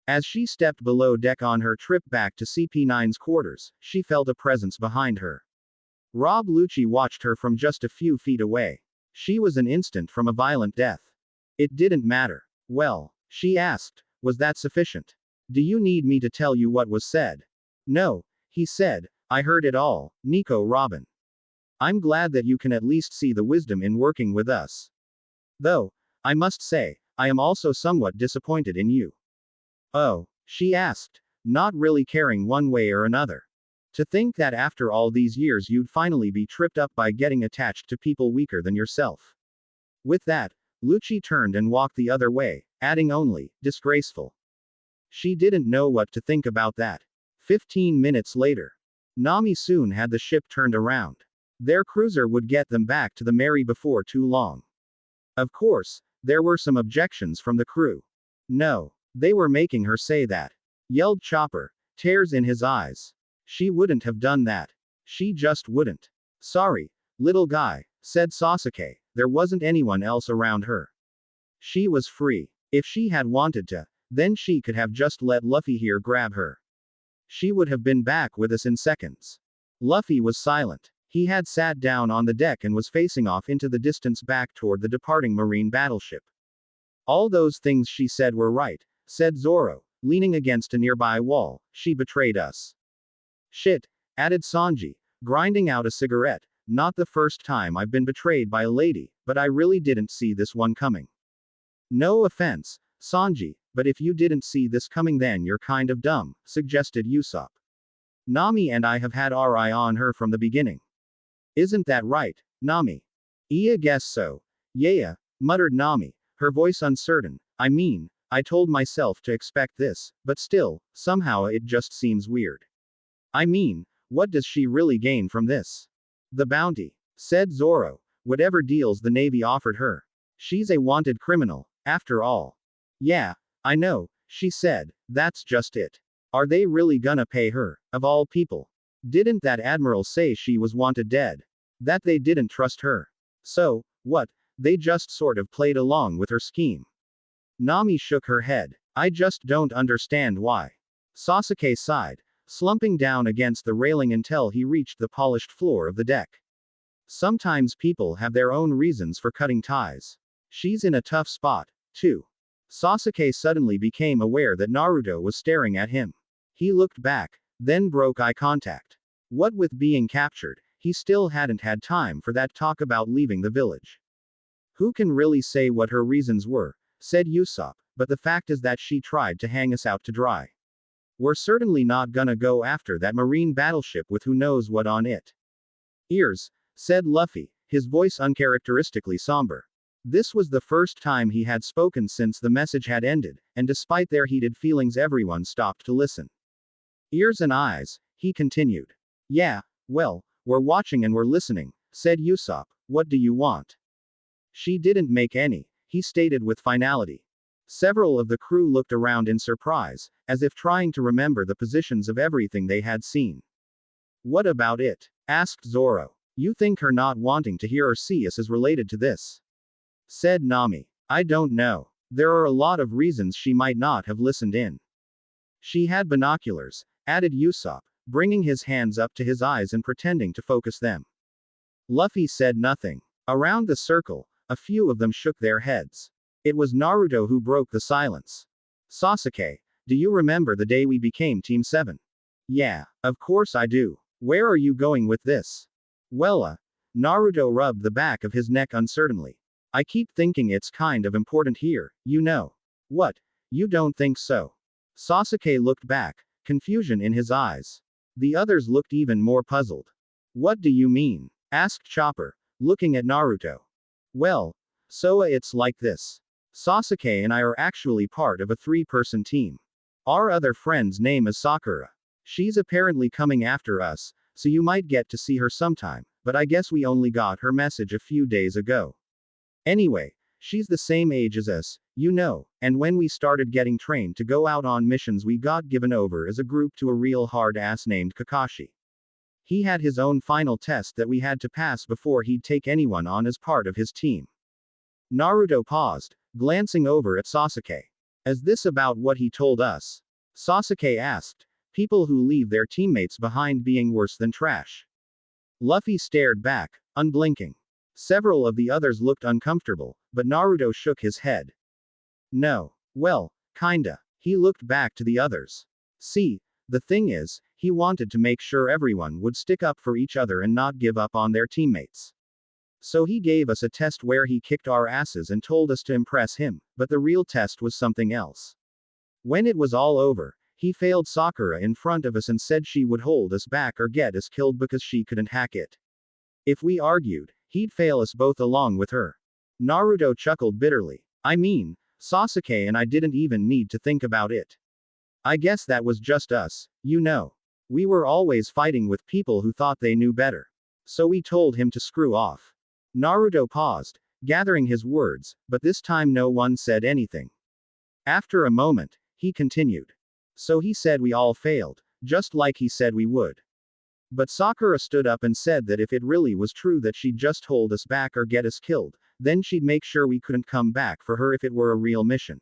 As she stepped below deck on her trip back to CP9's quarters, she felt a presence behind her. Rob Lucci watched her from just a few feet away. She was an instant from a violent death. It didn't matter. Well, she asked, was that sufficient? Do you need me to tell you what was said? No, he said, I heard it all, Nico Robin. I'm glad that you can at least see the wisdom in working with us. Though, I must say, I am also somewhat disappointed in you. Oh, she asked, not really caring one way or another. To think that after all these years you'd finally be tripped up by getting attached to people weaker than yourself. With that, Lucci turned and walked the other way, adding only, disgraceful. She didn't know what to think about that. 15 minutes later, Nami soon had the ship turned around. Their cruiser would get them back to the Mary before too long. Of course, there were some objections from the crew. No, they were making her say that. Yelled Chopper, tears in his eyes. She wouldn't have done that. She just wouldn't. Sorry, little guy, said Sasuke, there wasn't anyone else around her. She was free. If she had wanted to, then she could have just let Luffy here grab her. She would have been back with us in seconds. Luffy was silent. He had sat down on the deck and was facing off into the distance back toward the departing marine battleship. All those things she said were right, said Zoro, leaning against a nearby wall. She betrayed us. Shit, added Sanji, grinding out a cigarette. Not the first time I've been betrayed by a lady, but I really didn't see this one coming. No offense, Sanji, but if you didn't see this coming then you're kind of dumb, suggested Usopp. Nami and I have had our eye on her from the beginning. Isn't that right, Nami? I guess so. Yeah, muttered Nami, her voice uncertain. I mean, I told myself to expect this, but still, somehow it just seems weird. I mean, what does she really gain from this? The bounty, said Zoro, whatever deals the Navy offered her. She's a wanted criminal, after all. Yeah, I know, she said, that's just it. Are they really gonna pay her, of all people? Didn't that admiral say she was wanted dead? That they didn't trust her? So, what, they just sort of played along with her scheme? Nami shook her head. I just don't understand why. Sasuke sighed, slumping down against the railing until he reached the polished floor of the deck. Sometimes people have their own reasons for cutting ties. She's in a tough spot, too. Sasuke suddenly became aware that Naruto was staring at him. He looked back, then broke eye contact. What with being captured, he still hadn't had time for that talk about leaving the village. Who can really say what her reasons were, said Usopp, but the fact is that she tried to hang us out to dry. We're certainly not gonna go after that marine battleship with who knows what on it. Ears, said Luffy, his voice uncharacteristically somber. This was the first time he had spoken since the message had ended, and despite their heated feelings everyone stopped to listen. Ears and eyes, he continued. Yeah, well, we're watching and we're listening, said Usopp, what do you want? She didn't make any, he stated with finality. Several of the crew looked around in surprise, as if trying to remember the positions of everything they had seen. What about it? Asked Zoro. You think her not wanting to hear or see us is related to this? Said Nami. I don't know. There are a lot of reasons she might not have listened in. She had binoculars, added Usopp, bringing his hands up to his eyes and pretending to focus them. Luffy said nothing. Around the circle, a few of them shook their heads. It was Naruto who broke the silence. Sasuke, do you remember the day we became Team 7? Yeah, of course I do. Where are you going with this? Well, Naruto rubbed the back of his neck uncertainly. I keep thinking it's kind of important here, you know. What? You don't think so? Sasuke looked back, confusion in his eyes. The others looked even more puzzled. What do you mean? Asked Chopper, looking at Naruto. Well, Soa, it's like this. Sasuke and I are actually part of a 3-person team. Our other friend's name is Sakura. She's apparently coming after us, so you might get to see her sometime, but I guess we only got her message a few days ago. Anyway, she's the same age as us, you know, and when we started getting trained to go out on missions, we got given over as a group to a real hard ass named Kakashi. He had his own final test that we had to pass before he'd take anyone on as part of his team. Naruto paused, glancing over at Sasuke. Is this about what he told us? Sasuke asked. People who leave their teammates behind being worse than trash. Luffy stared back, unblinking. Several of the others looked uncomfortable, but Naruto shook his head. No. Well, kinda. He looked back to the others. See, the thing is, he wanted to make sure everyone would stick up for each other and not give up on their teammates. So he gave us a test where he kicked our asses and told us to impress him, but the real test was something else. When it was all over, he failed Sakura in front of us and said she would hold us back or get us killed because she couldn't hack it. If we argued, he'd fail us both along with her. Naruto chuckled bitterly. I mean, Sasuke and I didn't even need to think about it. I guess that was just us, you know. We were always fighting with people who thought they knew better. So we told him to screw off. Naruto paused, gathering his words, but this time no one said anything. After a moment, he continued. So he said we all failed, just like he said we would. But Sakura stood up and said that if it really was true that she'd just hold us back or get us killed, then she'd make sure we couldn't come back for her if it were a real mission.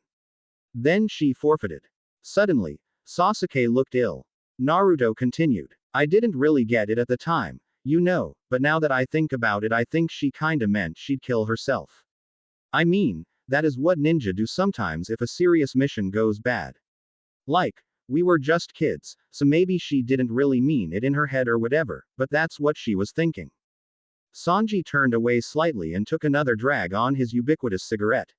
Then she forfeited. Suddenly, Sasuke looked ill. Naruto continued. I didn't really get it at the time, you know, but now that I think about it, I think she kinda meant she'd kill herself. I mean, that is what ninja do sometimes if a serious mission goes bad. Like, we were just kids, so maybe she didn't really mean it in her head or whatever, but that's what she was thinking. Sanji turned away slightly and took another drag on his ubiquitous cigarette.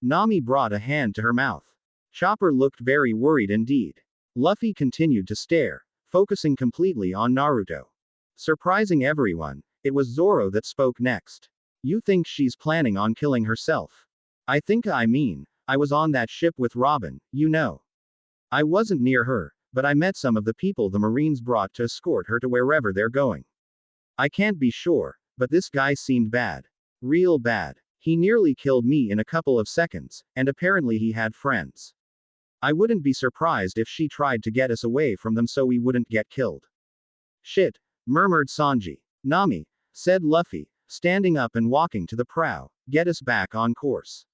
Nami brought a hand to her mouth. Chopper looked very worried indeed. Luffy continued to stare, focusing completely on Naruto. Surprising everyone, it was Zoro that spoke next. You think she's planning on killing herself? I was on that ship with Robin, you know. I wasn't near her, but I met some of the people the Marines brought to escort her to wherever they're going. I can't be sure, but this guy seemed bad. Real bad. He nearly killed me in a couple of seconds, and apparently he had friends. I wouldn't be surprised if she tried to get us away from them so we wouldn't get killed. Shit, murmured Sanji. Nami, said Luffy, standing up and walking to the prow, get us back on course.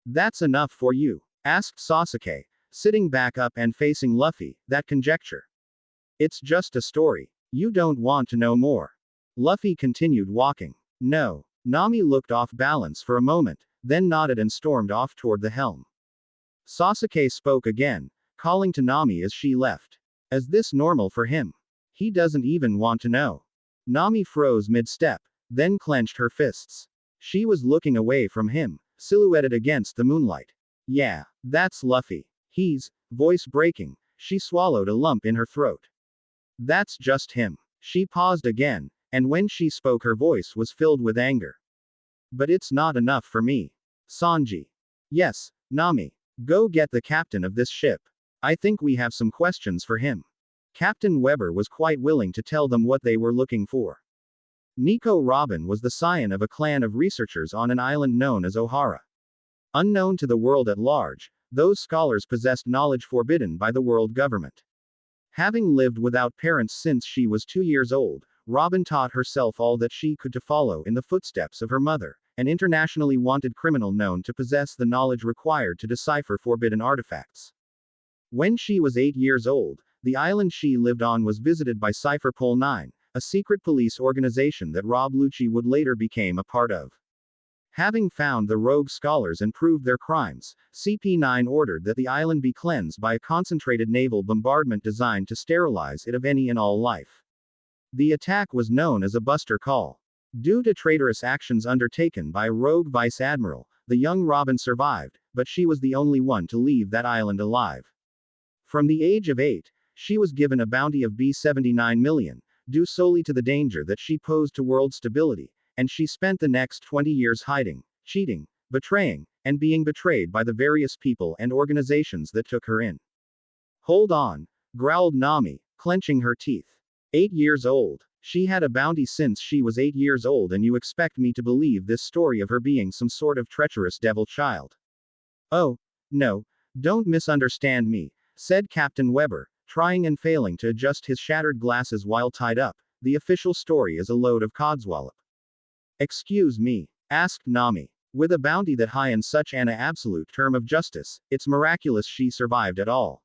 That's enough for you? Asked Sasuke, sitting back up and facing Luffy, that conjecture. It's just a story. You don't want to know more. Luffy continued walking. No. Nami looked off balance for a moment, then nodded and stormed off toward the helm. Sasuke spoke again, calling to Nami as she left. Is this normal for him? He doesn't even want to know. Nami froze mid-step, then clenched her fists. She was looking away from him, silhouetted against the moonlight. Yeah, that's Luffy. He's, voice breaking, she swallowed a lump in her throat. That's just him. She paused again, and when she spoke her voice was filled with anger. But it's not enough for me. Sanji. Yes, Nami. Go get the captain of this ship. I think we have some questions for him. Captain Weber was quite willing to tell them what they were looking for. Nico Robin was the scion of a clan of researchers on an island known as Ohara. Unknown to the world at large, those scholars possessed knowledge forbidden by the world government. Having lived without parents since she was 2 years old, Robin taught herself all that she could to follow in the footsteps of her mother, an internationally wanted criminal known to possess the knowledge required to decipher forbidden artifacts. When she was 8 years old, the island she lived on was visited by Cypherpole 9, a secret police organization that Rob Lucci would later become a part of. Having found the rogue scholars and proved their crimes, CP9 ordered that the island be cleansed by a concentrated naval bombardment designed to sterilize it of any and all life. The attack was known as a Buster Call. Due to traitorous actions undertaken by a rogue vice admiral, the young Robin survived, but she was the only one to leave that island alive. From the age of 8, she was given a bounty of B-79 million, due solely to the danger that she posed to world stability, and she spent the next 20 years hiding, cheating, betraying, and being betrayed by the various people and organizations that took her in. Hold on, growled Nami, clenching her teeth. 8 years old. She had a bounty since she was 8 years old, and you expect me to believe this story of her being some sort of treacherous devil child? Oh, no, don't misunderstand me, said Captain Weber, trying and failing to adjust his shattered glasses while tied up. The official story is a load of codswallop. Excuse me, asked Nami. With a bounty that high and such an absolute term of justice, it's miraculous she survived at all.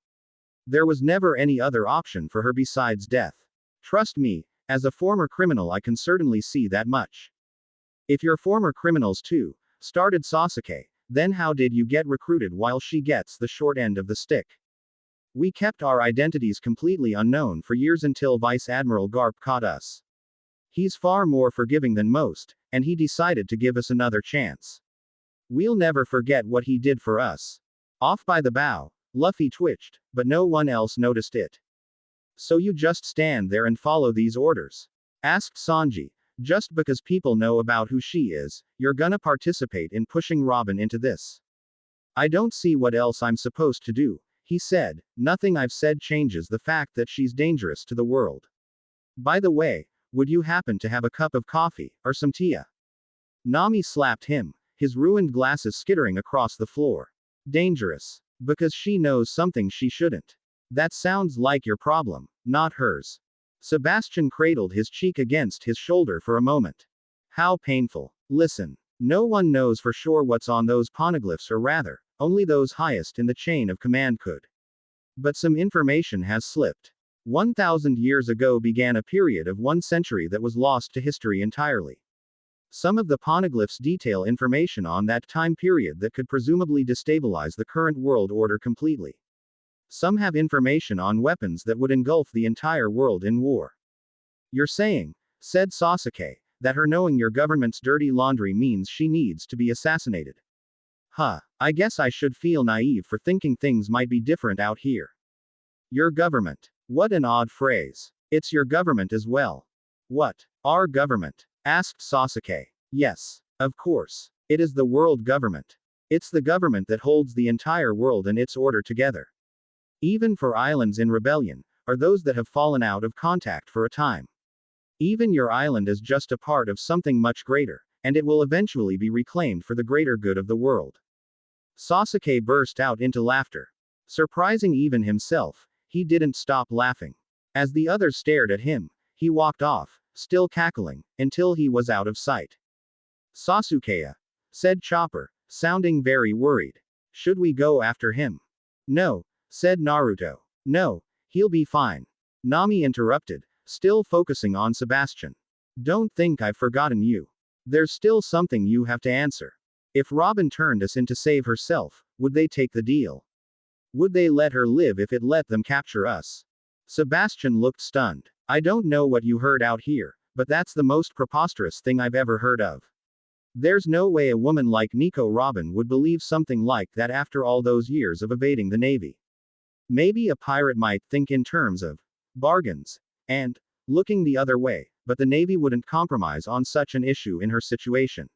There was never any other option for her besides death. Trust me, as a former criminal I can certainly see that much. If you're former criminals too, started Sasuke, then how did you get recruited while she gets the short end of the stick? We kept our identities completely unknown for years until Vice Admiral Garp caught us. He's far more forgiving than most, and he decided to give us another chance. We'll never forget what he did for us. Off by the bow, Luffy twitched, but no one else noticed it. So you just stand there and follow these orders? Asked Sanji. Just because people know about who she is, you're gonna participate in pushing Robin into this? I don't see what else I'm supposed to do, he said. Nothing I've said changes the fact that she's dangerous to the world. By the way, would you happen to have a cup of coffee, or some tea? Nami slapped him, his ruined glasses skittering across the floor. Dangerous. Because she knows something she shouldn't. That sounds like your problem, not hers. Sebastian cradled his cheek against his shoulder for a moment. How painful. Listen. No one knows for sure what's on those poneglyphs, or rather, only those highest in the chain of command could. But some information has slipped. 1,000 years ago began a period of 1 century that was lost to history entirely. Some of the poneglyphs detail information on that time period that could presumably destabilize the current world order completely. Some have information on weapons that would engulf the entire world in war. You're saying, said Sasuke, that her knowing your government's dirty laundry means she needs to be assassinated? Huh, I guess I should feel naive for thinking things might be different out here. Your government. What an odd phrase. It's your government as well. What? Our government? Asked Sasuke. Yes, of course. It is the world government. It's the government that holds the entire world and its order together. Even for islands in rebellion, or those that have fallen out of contact for a time. Even your island is just a part of something much greater, and it will eventually be reclaimed for the greater good of the world. Sasuke burst out into laughter. Surprising even himself, he didn't stop laughing. As the others stared at him, he walked off, still cackling, until he was out of sight. Sasuke, said Chopper, sounding very worried. Should we go after him? No, said Naruto. No, he'll be fine. Nami interrupted, still focusing on Sebastian. Don't think I've forgotten you. There's still something you have to answer. If Robin turned us in to save herself, would they take the deal? Would they let her live if it let them capture us? Sebastian looked stunned. I don't know what you heard out here, but that's the most preposterous thing I've ever heard of. There's no way a woman like Nico Robin would believe something like that after all those years of evading the Navy. Maybe a pirate might think in terms of bargains and looking the other way, but the Navy wouldn't compromise on such an issue in her situation.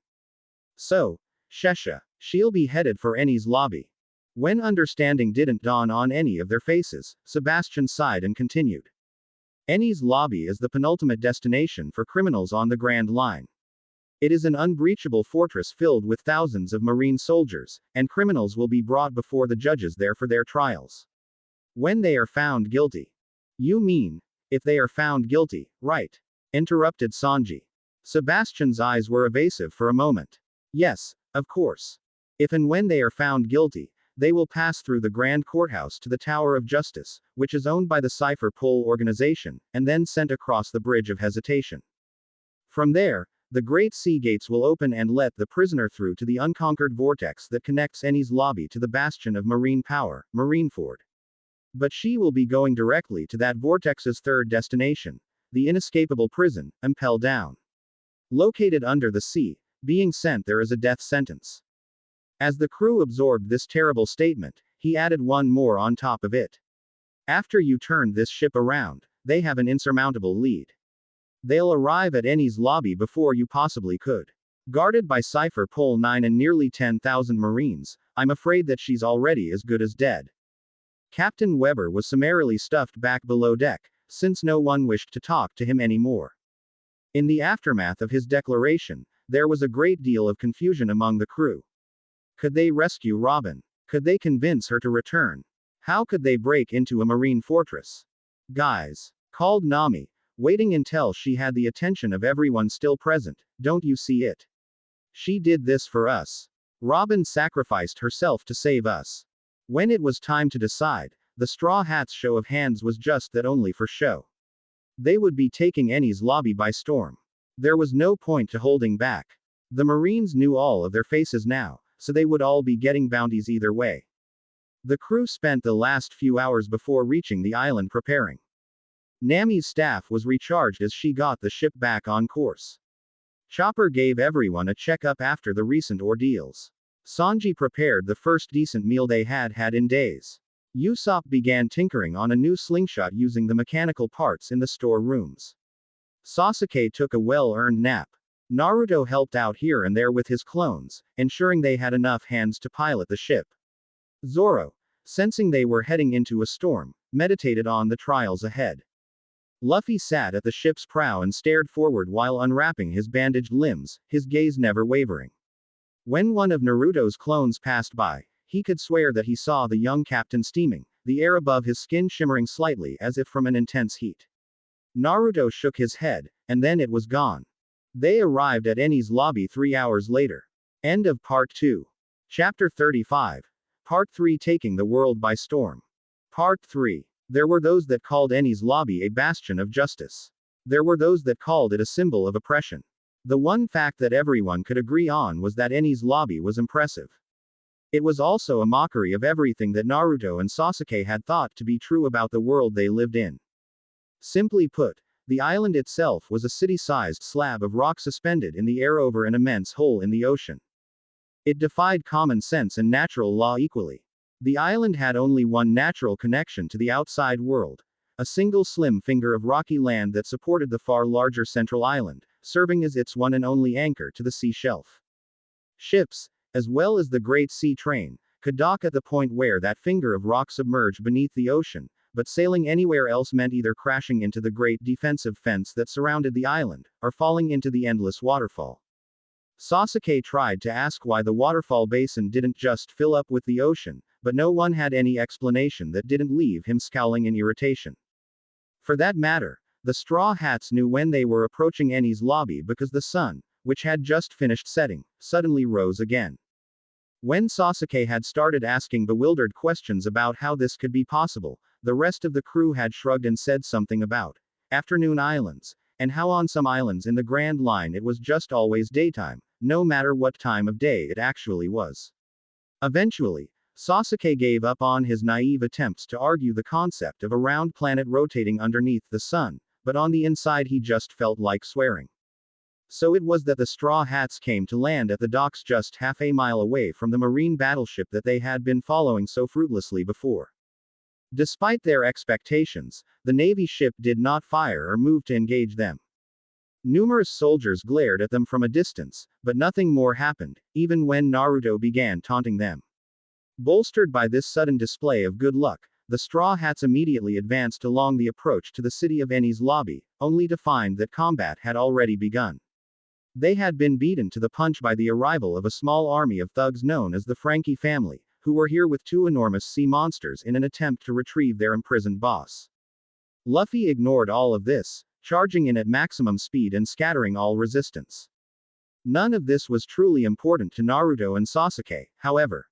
So, she'll be headed for Enies lobby. When understanding didn't dawn on any of their faces, Sebastian sighed and continued. Enies lobby is the penultimate destination for criminals on the Grand Line. It is an unbreachable fortress filled with thousands of Marine soldiers, and criminals will be brought before the judges there for their trials. When they are found guilty. You mean, if they are found guilty, right? Interrupted Sanji. Sebastian's eyes were evasive for a moment. Yes, of course. If and when they are found guilty, they will pass through the Grand Courthouse to the Tower of Justice, which is owned by the Cipher Pol organization, and then sent across the Bridge of Hesitation. From there, the Great Sea Gates will open and let the prisoner through to the unconquered vortex that connects Enies lobby to the bastion of marine power, Marineford. But she will be going directly to that vortex's third destination, the inescapable prison, Impel Down. Located under the sea, being sent there is a death sentence. As the crew absorbed this terrible statement, he added one more on top of it. After you turn this ship around, they have an insurmountable lead. They'll arrive at Enies lobby before you possibly could. Guarded by Cipher Pol 9 and nearly 10,000 Marines, I'm afraid that she's already as good as dead. Captain Weber was summarily stuffed back below deck, since no one wished to talk to him anymore. In the aftermath of his declaration, there was a great deal of confusion among the crew. Could they rescue Robin? Could they convince her to return? How could they break into a marine fortress? Guys, called Nami, waiting until she had the attention of everyone still present, don't you see it? She did this for us. Robin sacrificed herself to save us. When it was time to decide, the Straw Hats' show of hands was just that, only for show. They would be taking Enies lobby by storm. There was no point to holding back. The Marines knew all of their faces now, so they would all be getting bounties either way. The crew spent the last few hours before reaching the island preparing. Nami's staff was recharged as she got the ship back on course. Chopper gave everyone a checkup after the recent ordeals. Sanji prepared the first decent meal they had had in days. Usopp began tinkering on a new slingshot using the mechanical parts in the store rooms. Sasuke took a well-earned nap. Naruto helped out here and there with his clones, ensuring they had enough hands to pilot the ship. Zoro, sensing they were heading into a storm, meditated on the trials ahead. Luffy sat at the ship's prow and stared forward while unwrapping his bandaged limbs, his gaze never wavering. When one of Naruto's clones passed by, he could swear that he saw the young captain steaming, the air above his skin shimmering slightly as if from an intense heat. Naruto shook his head, and then it was gone. They arrived at Enies lobby 3 hours later. End of Part 2. Chapter 35. Part 3, Taking the World by Storm. Part 3. There were those that called Enies lobby a bastion of justice. There were those that called it a symbol of oppression. The one fact that everyone could agree on was that Enies lobby was impressive. It was also a mockery of everything that Naruto and Sasuke had thought to be true about the world they lived in. Simply put, the island itself was a city-sized slab of rock suspended in the air over an immense hole in the ocean. It defied common sense and natural law equally. The island had only one natural connection to the outside world, a single slim finger of rocky land that supported the far larger central island, serving as its one and only anchor to the sea shelf. Ships, as well as the Great Sea Train, could dock at the point where that finger of rock submerged beneath the ocean, but sailing anywhere else meant either crashing into the great defensive fence that surrounded the island, or falling into the endless waterfall. Sasuke tried to ask why the waterfall basin didn't just fill up with the ocean, but no one had any explanation that didn't leave him scowling in irritation. For that matter, the Straw Hats knew when they were approaching Enies lobby because the sun, which had just finished setting, suddenly rose again. When Sasuke had started asking bewildered questions about how this could be possible, the rest of the crew had shrugged and said something about afternoon islands, and how on some islands in the Grand Line it was just always daytime, no matter what time of day it actually was. Eventually, Sasuke gave up on his naive attempts to argue the concept of a round planet rotating underneath the sun, but on the inside he just felt like swearing. So it was that the Straw Hats came to land at the docks just half a mile away from the marine battleship that they had been following so fruitlessly before. Despite their expectations, the Navy ship did not fire or move to engage them. Numerous soldiers glared at them from a distance, but nothing more happened, even when Naruto began taunting them. Bolstered by this sudden display of good luck, the Straw Hats immediately advanced along the approach to the city of Enies lobby, only to find that combat had already begun. They had been beaten to the punch by the arrival of a small army of thugs known as the Frankie family, who were here with 2 enormous sea monsters in an attempt to retrieve their imprisoned boss. Luffy ignored all of this, charging in at maximum speed and scattering all resistance. None of this was truly important to Naruto and Sasuke, however.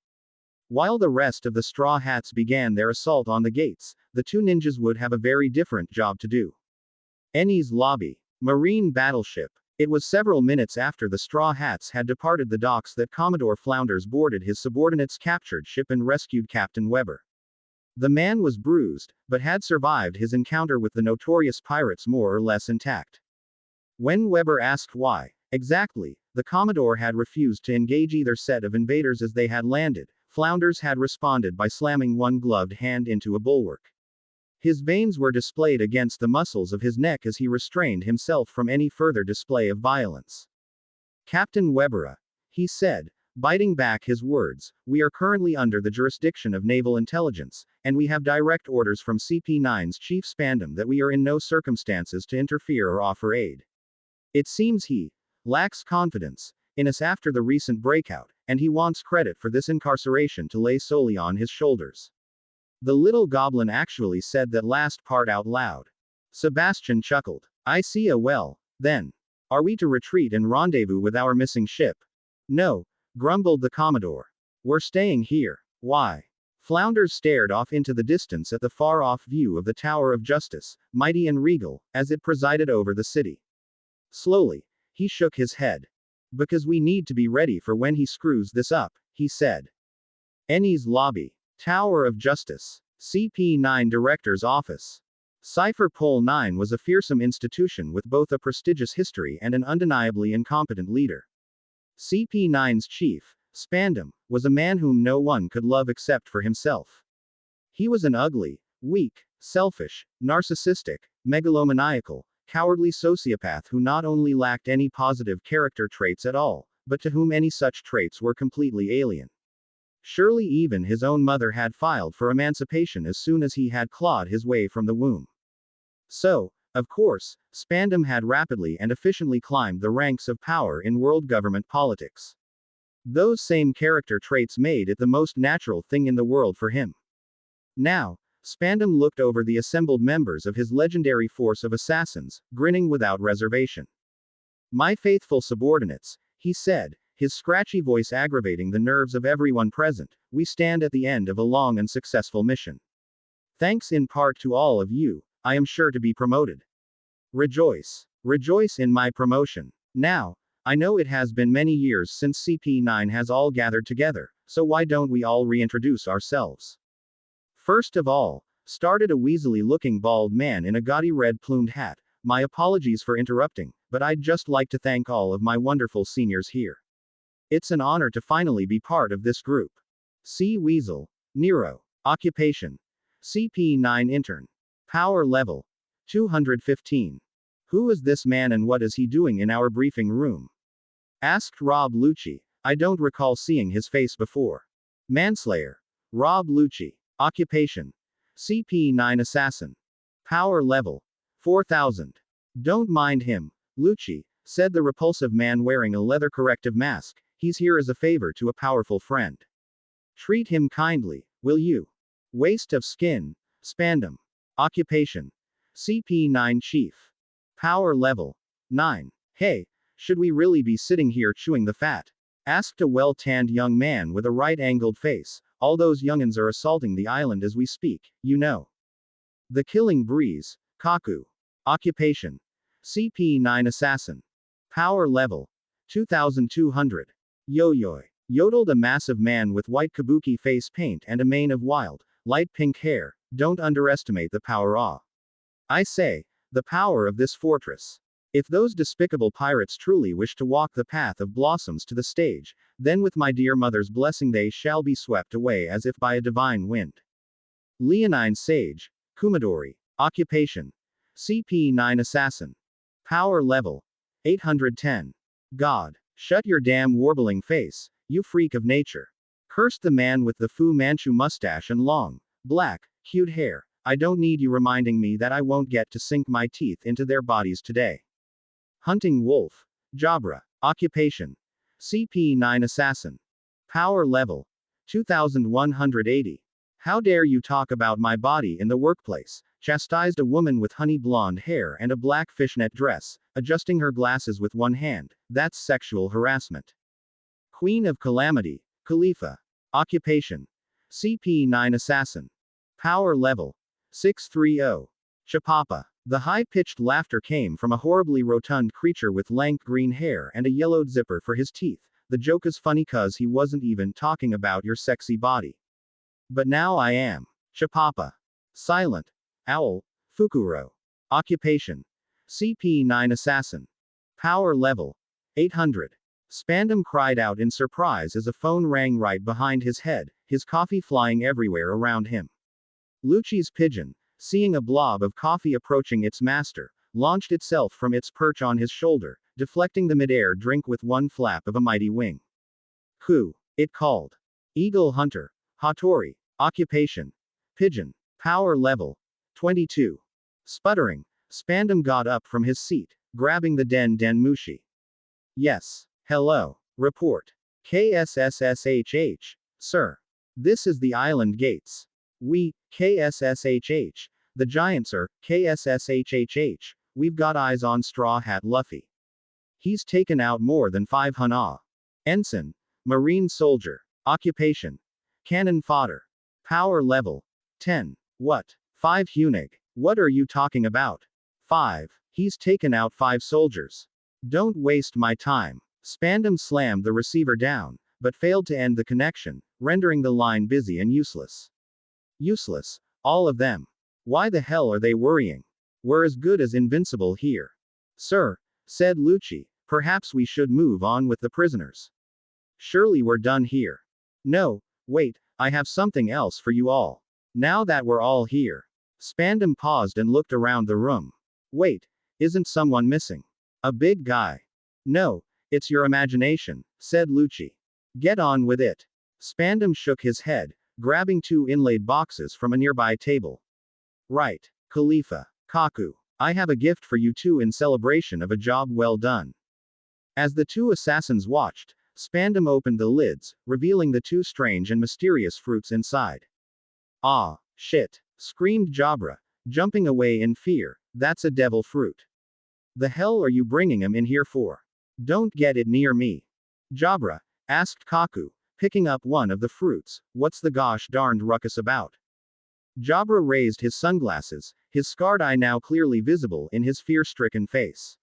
While the rest of the Straw Hats began their assault on the gates, the 2 ninjas would have a very different job to do. Enies lobby. Marine battleship. It was several minutes after the Straw Hats had departed the docks that Commodore Flounders boarded his subordinate's captured ship and rescued Captain Weber. The man was bruised, but had survived his encounter with the notorious pirates more or less intact. When Weber asked why, exactly, the Commodore had refused to engage either set of invaders as they had landed, Flounders had responded by slamming one gloved hand into a bulwark. His veins were displayed against the muscles of his neck as he restrained himself from any further display of violence. Captain Weber, he said, Biting back his words, we are currently under the jurisdiction of naval intelligence, and we have direct orders from CP9's chief Spandam that we are in no circumstances to interfere or offer aid. It seems he lacks confidence in us after the recent breakout, and he wants credit for this incarceration to lay solely on his shoulders. The little goblin actually said that last part out loud. Sebastian chuckled. I see. Well, then. Are we to retreat and rendezvous with our missing ship? No, grumbled the Commodore. We're staying here. Why? Flounders stared off into the distance at the far-off view of the Tower of Justice, mighty and regal, as it presided over the city. Slowly, he shook his head. Because we need to be ready for when he screws this up, he said. Ennie's lobby. Tower of Justice. CP9 Director's Office. Cipher Pol 9 was a fearsome institution with both a prestigious history and an undeniably incompetent leader. CP9's chief, Spandam, was a man whom no one could love except for himself. He was an ugly, weak, selfish, narcissistic, megalomaniacal, cowardly sociopath who not only lacked any positive character traits at all, but to whom any such traits were completely alien. Surely even his own mother had filed for emancipation as soon as he had clawed his way from the womb. So, of course, Spandam had rapidly and efficiently climbed the ranks of power in world government politics. Those same character traits made it the most natural thing in the world for him. Now, Spandam looked over the assembled members of his legendary force of assassins, grinning without reservation. My faithful subordinates, he said, his scratchy voice aggravating the nerves of everyone present, we stand at the end of a long and successful mission. Thanks in part to all of you, I am sure to be promoted. Rejoice. Rejoice in my promotion. Now, I know it has been many years since CP9 has all gathered together, so why don't we all reintroduce ourselves? First of all, started a weaselly-looking bald man in a gaudy red plumed hat. My apologies for interrupting, but I'd just like to thank all of my wonderful seniors here. It's an honor to finally be part of this group. C. Weasel. Nero. Occupation. CP9 Intern. Power level. 215. Who is this man and what is he doing in our briefing room? Asked Rob Lucci. I don't recall seeing his face before. Manslayer. Rob Lucci. Occupation. CP9 Assassin. Power level. 4000. Don't mind him, Lucci, said the repulsive man wearing a leather corrective mask. He's here as a favor to a powerful friend. Treat him kindly, will you? Waste of skin. Spandam. Occupation. CP9 Chief. Power level. 9. Hey, should we really be sitting here chewing the fat? Asked a well-tanned young man with a right-angled face. All those young'uns are assaulting the island as we speak, you know. The Killing Breeze. Kaku. Occupation. CP9 Assassin. Power level. 2200. Yo-yo. Yodeled a massive man with white kabuki face paint and a mane of wild, light pink hair. Don't underestimate the power of. I say, the power of this fortress. If those despicable pirates truly wish to walk the path of blossoms to the stage, then with my dear mother's blessing they shall be swept away as if by a divine wind. Leonine Sage. Kumadori. Occupation. CP9 Assassin. Power level. 810. God. Shut your damn warbling face, you freak of nature. Cursed the man with the Fu Manchu mustache and long, black, cute hair. I don't need you reminding me that I won't get to sink my teeth into their bodies today. Hunting Wolf. Jabra. Occupation. CP9 Assassin. Power level. 2180. How dare you talk about my body in the workplace, chastised a woman with honey blonde hair and a black fishnet dress, adjusting her glasses with one hand. That's sexual harassment. Queen of Calamity. Khalifa. Occupation. CP9 Assassin. Power level. 630. Chapapa. The high-pitched laughter came from a horribly rotund creature with lank green hair and a yellowed zipper for his teeth. The joke is funny cuz he wasn't even talking about your sexy body. But now I am. Chapapa. Silent. Owl. Fukuro. Occupation. CP9 Assassin. Power level. 800. Spandam cried out in surprise as a phone rang right behind his head, his coffee flying everywhere around him. Lucci's pigeon, seeing a blob of coffee approaching its master, launched itself from its perch on his shoulder, deflecting the midair drink with one flap of a mighty wing. Who? It called. Eagle Hunter. Hattori. Occupation. Pigeon. Power level. 22. Sputtering, Spandam got up from his seat, grabbing the Den Mushi. Yes. Hello. Report. KSSSHH. Sir. This is the island gates. We, KSSHH. The giant sir, KSSHHH. We've got eyes on Straw Hat Luffy. He's taken out more than 5 Hana. Ensign. Marine soldier. Occupation. Cannon fodder. Power level. 10. What? 5 Hunig. What are you talking about? 5. He's taken out 5 soldiers. Don't waste my time. Spandam slammed the receiver down, but failed to end the connection, rendering the line busy and useless. Useless, all of them. Why the hell are they worrying? We're as good as invincible here. Sir, said Lucci, perhaps we should move on with the prisoners. Surely we're done here. No, wait, I have something else for you all. Now that we're all here. Spandam paused and looked around the room. Wait, isn't someone missing? A big guy. No, it's your imagination, said Lucci. Get on with it. Spandam shook his head, grabbing 2 inlaid boxes from a nearby table. Right, Khalifa. Kaku. I have a gift for you two in celebration of a job well done. As the 2 assassins watched, Spandam opened the lids, revealing the 2 strange and mysterious fruits inside. Ah, shit, screamed Jabra, jumping away in fear. That's a devil fruit. The hell are you bringing him in here for? Don't get it near me. Jabra, asked Kaku, picking up one of the fruits. What's the gosh darned ruckus about? Jabra raised his sunglasses, his scarred eye now clearly visible in his fear-stricken face.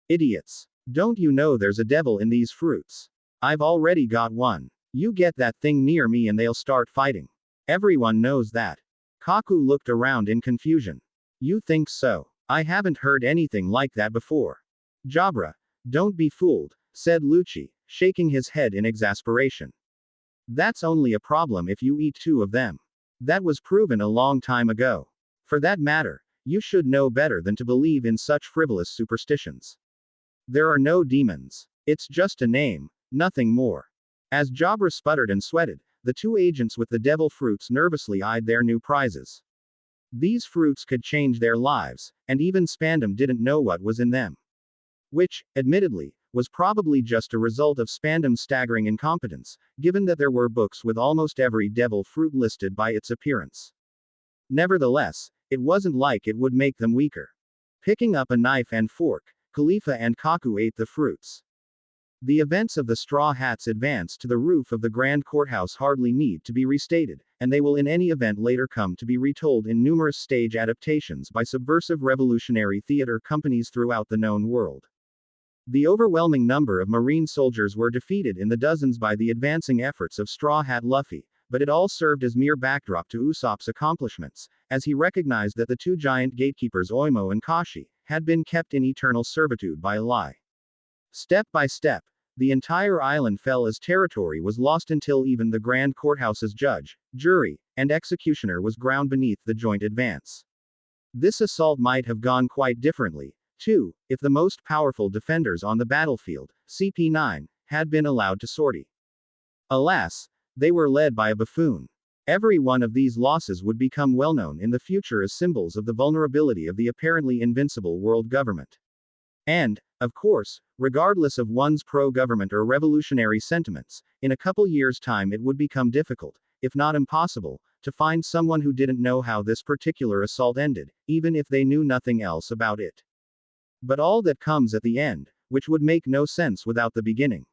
Idiots. Don't you know there's a devil in these fruits? I've already got one. You get that thing near me and they'll start fighting. Everyone knows that. Kaku looked around in confusion. You think so? I haven't heard anything like that before. Jabra, don't be fooled, said Lucci, shaking his head in exasperation. That's only a problem if you eat 2 of them. That was proven a long time ago. For that matter, you should know better than to believe in such frivolous superstitions. There are no demons. It's just a name, nothing more. As Jabra sputtered and sweated, the 2 agents with the devil fruits nervously eyed their new prizes. These fruits could change their lives, and even Spandam didn't know what was in them. Which, admittedly, was probably just a result of Spandam's staggering incompetence, given that there were books with almost every devil fruit listed by its appearance. Nevertheless, it wasn't like it would make them weaker. Picking up a knife and fork, Khalifa and Kaku ate the fruits. The events of the Straw Hats' advance to the roof of the Grand Courthouse hardly need to be restated, and they will in any event later come to be retold in numerous stage adaptations by subversive revolutionary theater companies throughout the known world. The overwhelming number of Marine soldiers were defeated in the dozens by the advancing efforts of Straw Hat Luffy, but it all served as mere backdrop to Usopp's accomplishments, as he recognized that the 2 giant gatekeepers Oimo and Kashi had been kept in eternal servitude by a lie. Step by step, the entire island fell as territory was lost until even the Grand Courthouse's judge, jury, and executioner was ground beneath the joint advance. This assault might have gone quite differently, too, if the most powerful defenders on the battlefield, CP9, had been allowed to sortie. Alas, they were led by a buffoon. Every one of these losses would become well known in the future as symbols of the vulnerability of the apparently invincible world government. And, of course, regardless of one's pro-government or revolutionary sentiments, in a couple years' time it would become difficult, if not impossible, to find someone who didn't know how this particular assault ended, even if they knew nothing else about it. But all that comes at the end, which would make no sense without the beginning.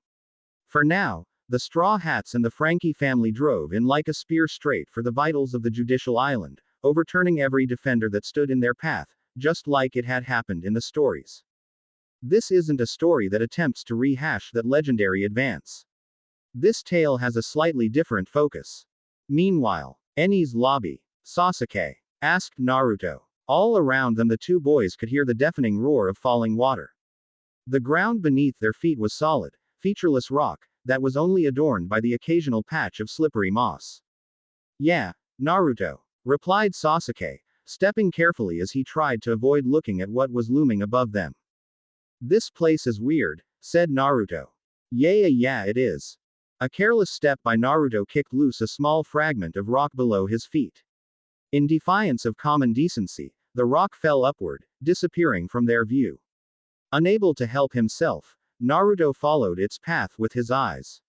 For now, the Straw Hats and the Frankie family drove in like a spear straight for the vitals of the judicial island, overturning every defender that stood in their path, just like it had happened in the stories. This isn't a story that attempts to rehash that legendary advance. This tale has a slightly different focus. Meanwhile, Eni's lobby. Sasuke asked Naruto. All around them the 2 boys could hear the deafening roar of falling water. The ground beneath their feet was solid, featureless rock, that was only adorned by the occasional patch of slippery moss. Yeah, Naruto, replied Sasuke, stepping carefully as he tried to avoid looking at what was looming above them. This place is weird, said Naruto. Yeah, it is. A careless step by Naruto kicked loose a small fragment of rock below his feet. In defiance of common decency, the rock fell upward, disappearing from their view. Unable to help himself, Naruto followed its path with his eyes.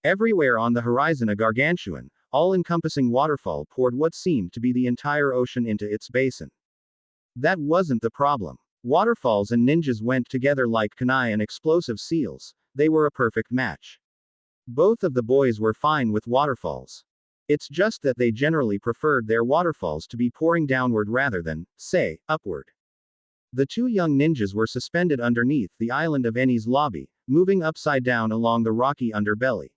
Everywhere on the horizon a gargantuan, all-encompassing waterfall poured what seemed to be the entire ocean into its basin. That wasn't the problem. Waterfalls and ninjas went together like kunai and explosive seals. They were a perfect match. Both of the boys were fine with waterfalls. It's just that they generally preferred their waterfalls to be pouring downward rather than, say, upward. The two young ninjas were suspended underneath the island of Eni's lobby, moving upside down along the rocky underbelly.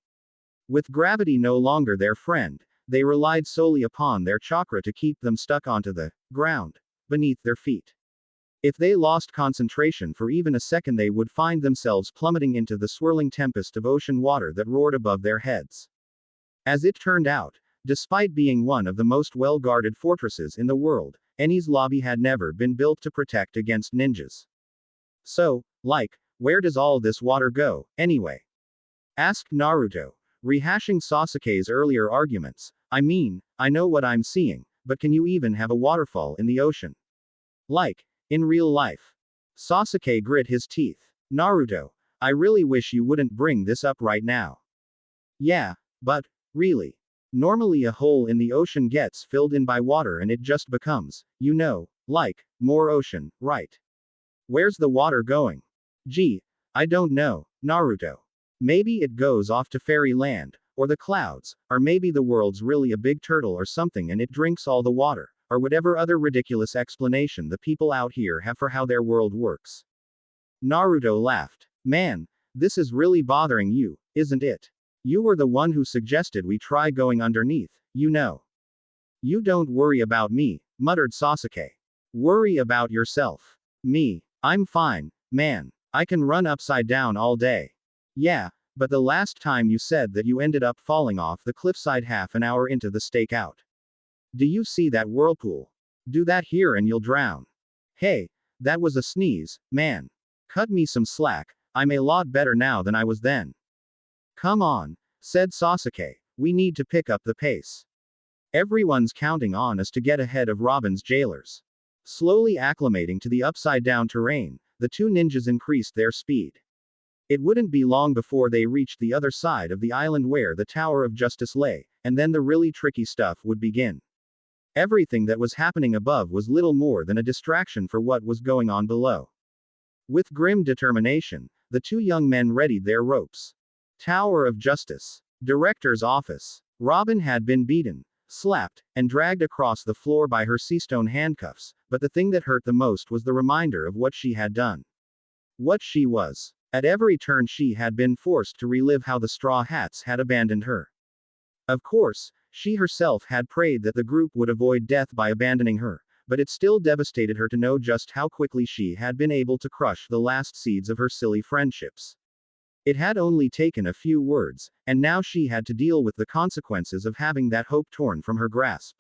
With gravity no longer their friend, they relied solely upon their chakra to keep them stuck onto the ground beneath their feet. If they lost concentration for even a second, they would find themselves plummeting into the swirling tempest of ocean water that roared above their heads. As it turned out, despite being one of the most well-guarded fortresses in the world, Eni's lobby had never been built to protect against ninjas. So, where does all this water go, anyway? Asked Naruto, rehashing Sasuke's earlier arguments. I mean, I know what I'm seeing, but can you even have a waterfall in the ocean? In real life. Sasuke grit his teeth. Naruto, I really wish you wouldn't bring this up right now. Yeah, but, really. Normally a hole in the ocean gets filled in by water and it just becomes, more ocean, right? Where's the water going? Gee, I don't know, Naruto. Maybe it goes off to fairyland, or the clouds, or maybe the world's really a big turtle or something and it drinks all the water, or whatever other ridiculous explanation the people out here have for how their world works. Naruto laughed. Man, this is really bothering you, isn't it? You were the one who suggested we try going underneath, you know. You don't worry about me, muttered Sasuke. Worry about yourself. Me, I'm fine, man. I can run upside down all day. Yeah, but the last time you said that you ended up falling off the cliffside half an hour into the stakeout. Do you see that whirlpool? Do that here and you'll drown. Hey, that was a sneeze, man. Cut me some slack, I'm a lot better now than I was then. Come on, said Sasuke, we need to pick up the pace. Everyone's counting on us to get ahead of Robin's jailers. Slowly acclimating to the upside-down terrain, the two ninjas increased their speed. It wouldn't be long before they reached the other side of the island where the Tower of Justice lay, and then the really tricky stuff would begin. Everything that was happening above was little more than a distraction for what was going on below. With grim determination, the two young men readied their ropes. Tower of Justice. Director's office. Robin had been beaten, slapped, and dragged across the floor by her seastone handcuffs, but the thing that hurt the most was the reminder of what she had done. What she was. At every turn she had been forced to relive how the Straw Hats had abandoned her. Of course, she herself had prayed that the group would avoid death by abandoning her, but it still devastated her to know just how quickly she had been able to crush the last seeds of her silly friendships. It had only taken a few words, and now she had to deal with the consequences of having that hope torn from her grasp.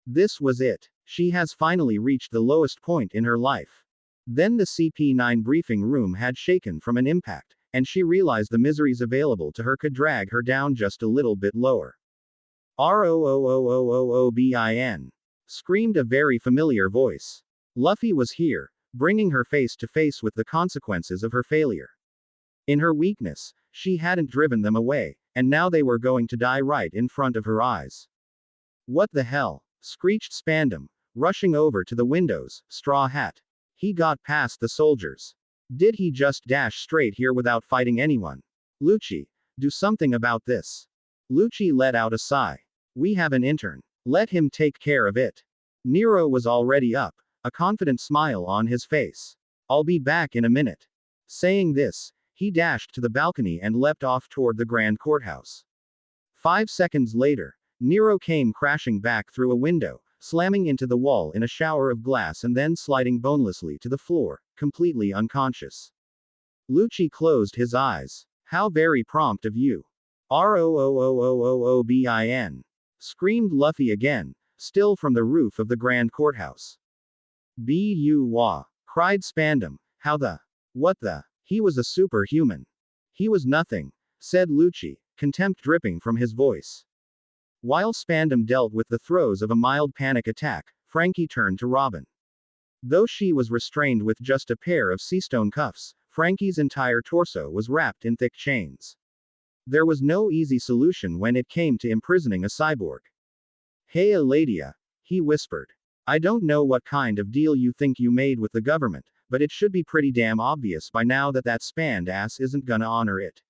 This was it. She has finally reached the lowest point in her life. Then the CP9 briefing room had shaken from an impact, and she realized the miseries available to her could drag her down just a little bit lower. ROOOOOOOBIN. Screamed a very familiar voice. Luffy was here, bringing her face to face with the consequences of her failure. In her weakness, she hadn't driven them away, and now they were going to die right in front of her eyes. What the hell? Screeched Spandam, rushing over to the windows. Straw Hat. He got past the soldiers. Did he just dash straight here without fighting anyone? Lucci, do something about this. Lucci let out a sigh. We have an intern. Let him take care of it. Nero was already up, a confident smile on his face. I'll be back in a minute. Saying this, he dashed to the balcony and leapt off toward the grand courthouse. 5 seconds later, Nero came crashing back through a window, slamming into the wall in a shower of glass and then sliding bonelessly to the floor, completely unconscious. Lucci closed his eyes. How very prompt of you. ROOOOOOBIN. Screamed Luffy again, still from the roof of the grand courthouse. Bu-wah, cried Spandam. How the? What the? He was a superhuman. He was nothing, said Lucci, contempt dripping from his voice. While Spandam dealt with the throes of a mild panic attack, Frankie turned to Robin. Though she was restrained with just a pair of seastone cuffs, Frankie's entire torso was wrapped in thick chains. There was no easy solution when it came to imprisoning a cyborg. "Hey Eladia," he whispered. "I don't know what kind of deal you think you made with the government, but it should be pretty damn obvious by now that that spanned ass isn't gonna honor it."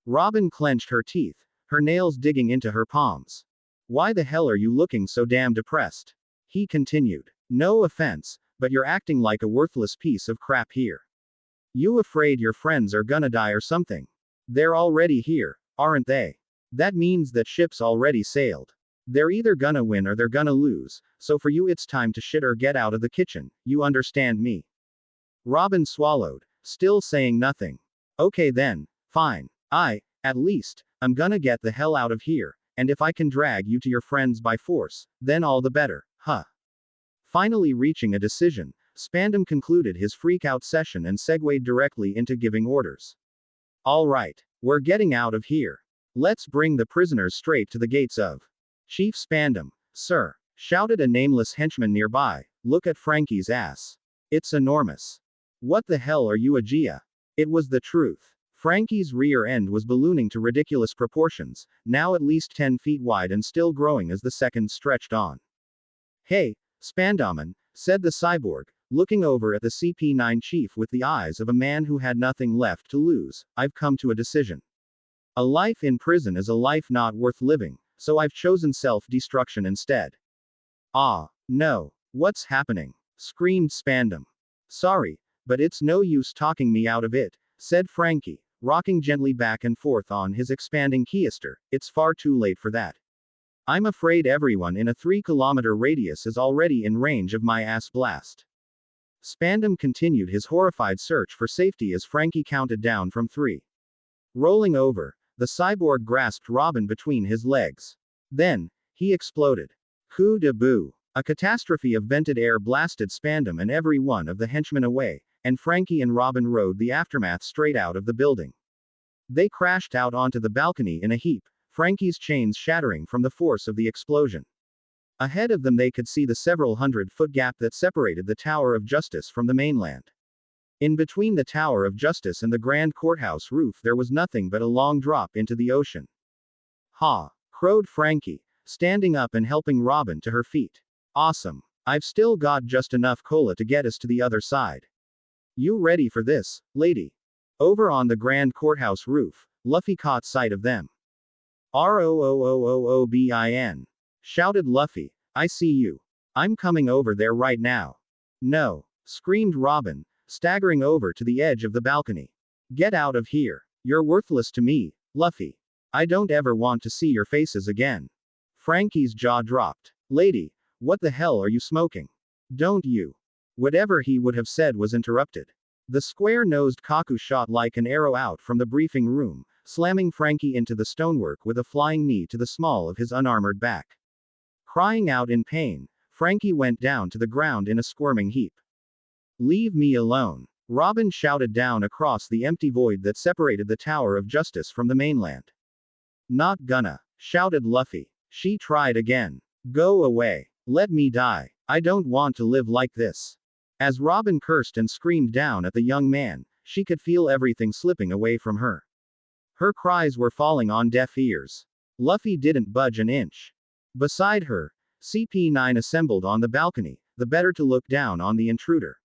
Robin clenched her teeth, her nails digging into her palms. "Why the hell are you looking so damn depressed?" he continued. "No offense, but you're acting like a worthless piece of crap here. You afraid your friends are gonna die or something? They're already here, aren't they? That means that ship's already sailed. They're either gonna win or they're gonna lose, so for you it's time to shit or get out of the kitchen, you understand me?" Robin swallowed, still saying nothing. "Okay then, fine. At least, I'm gonna get the hell out of here, and if I can drag you to your friends by force, then all the better, huh?" Finally reaching a decision, Spandam concluded his freak-out session and segued directly into giving orders. "All right, we're getting out of here. Let's bring the prisoners straight to the gates of Chief Spandam, sir," shouted a nameless henchman nearby. "Look at Frankie's ass. It's enormous. What the hell are you, a Gia?" It was the truth. Frankie's rear end was ballooning to ridiculous proportions, now at least 10 feet wide and still growing as the seconds stretched on. "Hey, Spandaman," said the cyborg, looking over at the CP9 chief with the eyes of a man who had nothing left to lose. "I've come to a decision. A life in prison is a life not worth living, so I've chosen self-destruction instead." "Ah, no. What's happening?" screamed Spandam. "Sorry, but it's no use talking me out of it," said Frankie, rocking gently back and forth on his expanding keister. "It's far too late for that. I'm afraid everyone in a 3-kilometer radius is already in range of my ass blast." Spandam continued his horrified search for safety as Frankie counted down from 3. Rolling over, the cyborg grasped Robin between his legs. Then, he exploded. Coup de bout. A catastrophe of vented air blasted Spandam and every one of the henchmen away, and Frankie and Robin rode the aftermath straight out of the building. They crashed out onto the balcony in a heap, Frankie's chains shattering from the force of the explosion. Ahead of them they could see the several hundred-foot gap that separated the Tower of Justice from the mainland. In between the Tower of Justice and the Grand Courthouse roof there was nothing but a long drop into the ocean. "Ha!" crowed Frankie, standing up and helping Robin to her feet. "Awesome. I've still got just enough cola to get us to the other side. You ready for this, lady?" Over on the Grand Courthouse roof, Luffy caught sight of them. "Roobin," shouted Luffy. "I see you. I'm coming over there right now." "No," screamed Robin, staggering over to the edge of the balcony. "Get out of here. You're worthless to me, Luffy. I don't ever want to see your faces again." Frankie's jaw dropped. "Lady, what the hell are you smoking? Don't you?" Whatever he would have said was interrupted. The square-nosed Kaku shot like an arrow out from the briefing room, slamming Frankie into the stonework with a flying knee to the small of his unarmored back. Crying out in pain, Frankie went down to the ground in a squirming heap. "Leave me alone," Robin shouted down across the empty void that separated the Tower of Justice from the mainland. "Not gonna," shouted Luffy. She tried again. "Go away. Let me die. I don't want to live like this." As Robin cursed and screamed down at the young man, she could feel everything slipping away from her. Her cries were falling on deaf ears. Luffy didn't budge an inch. Beside her, CP9 assembled on the balcony, the better to look down on the intruder.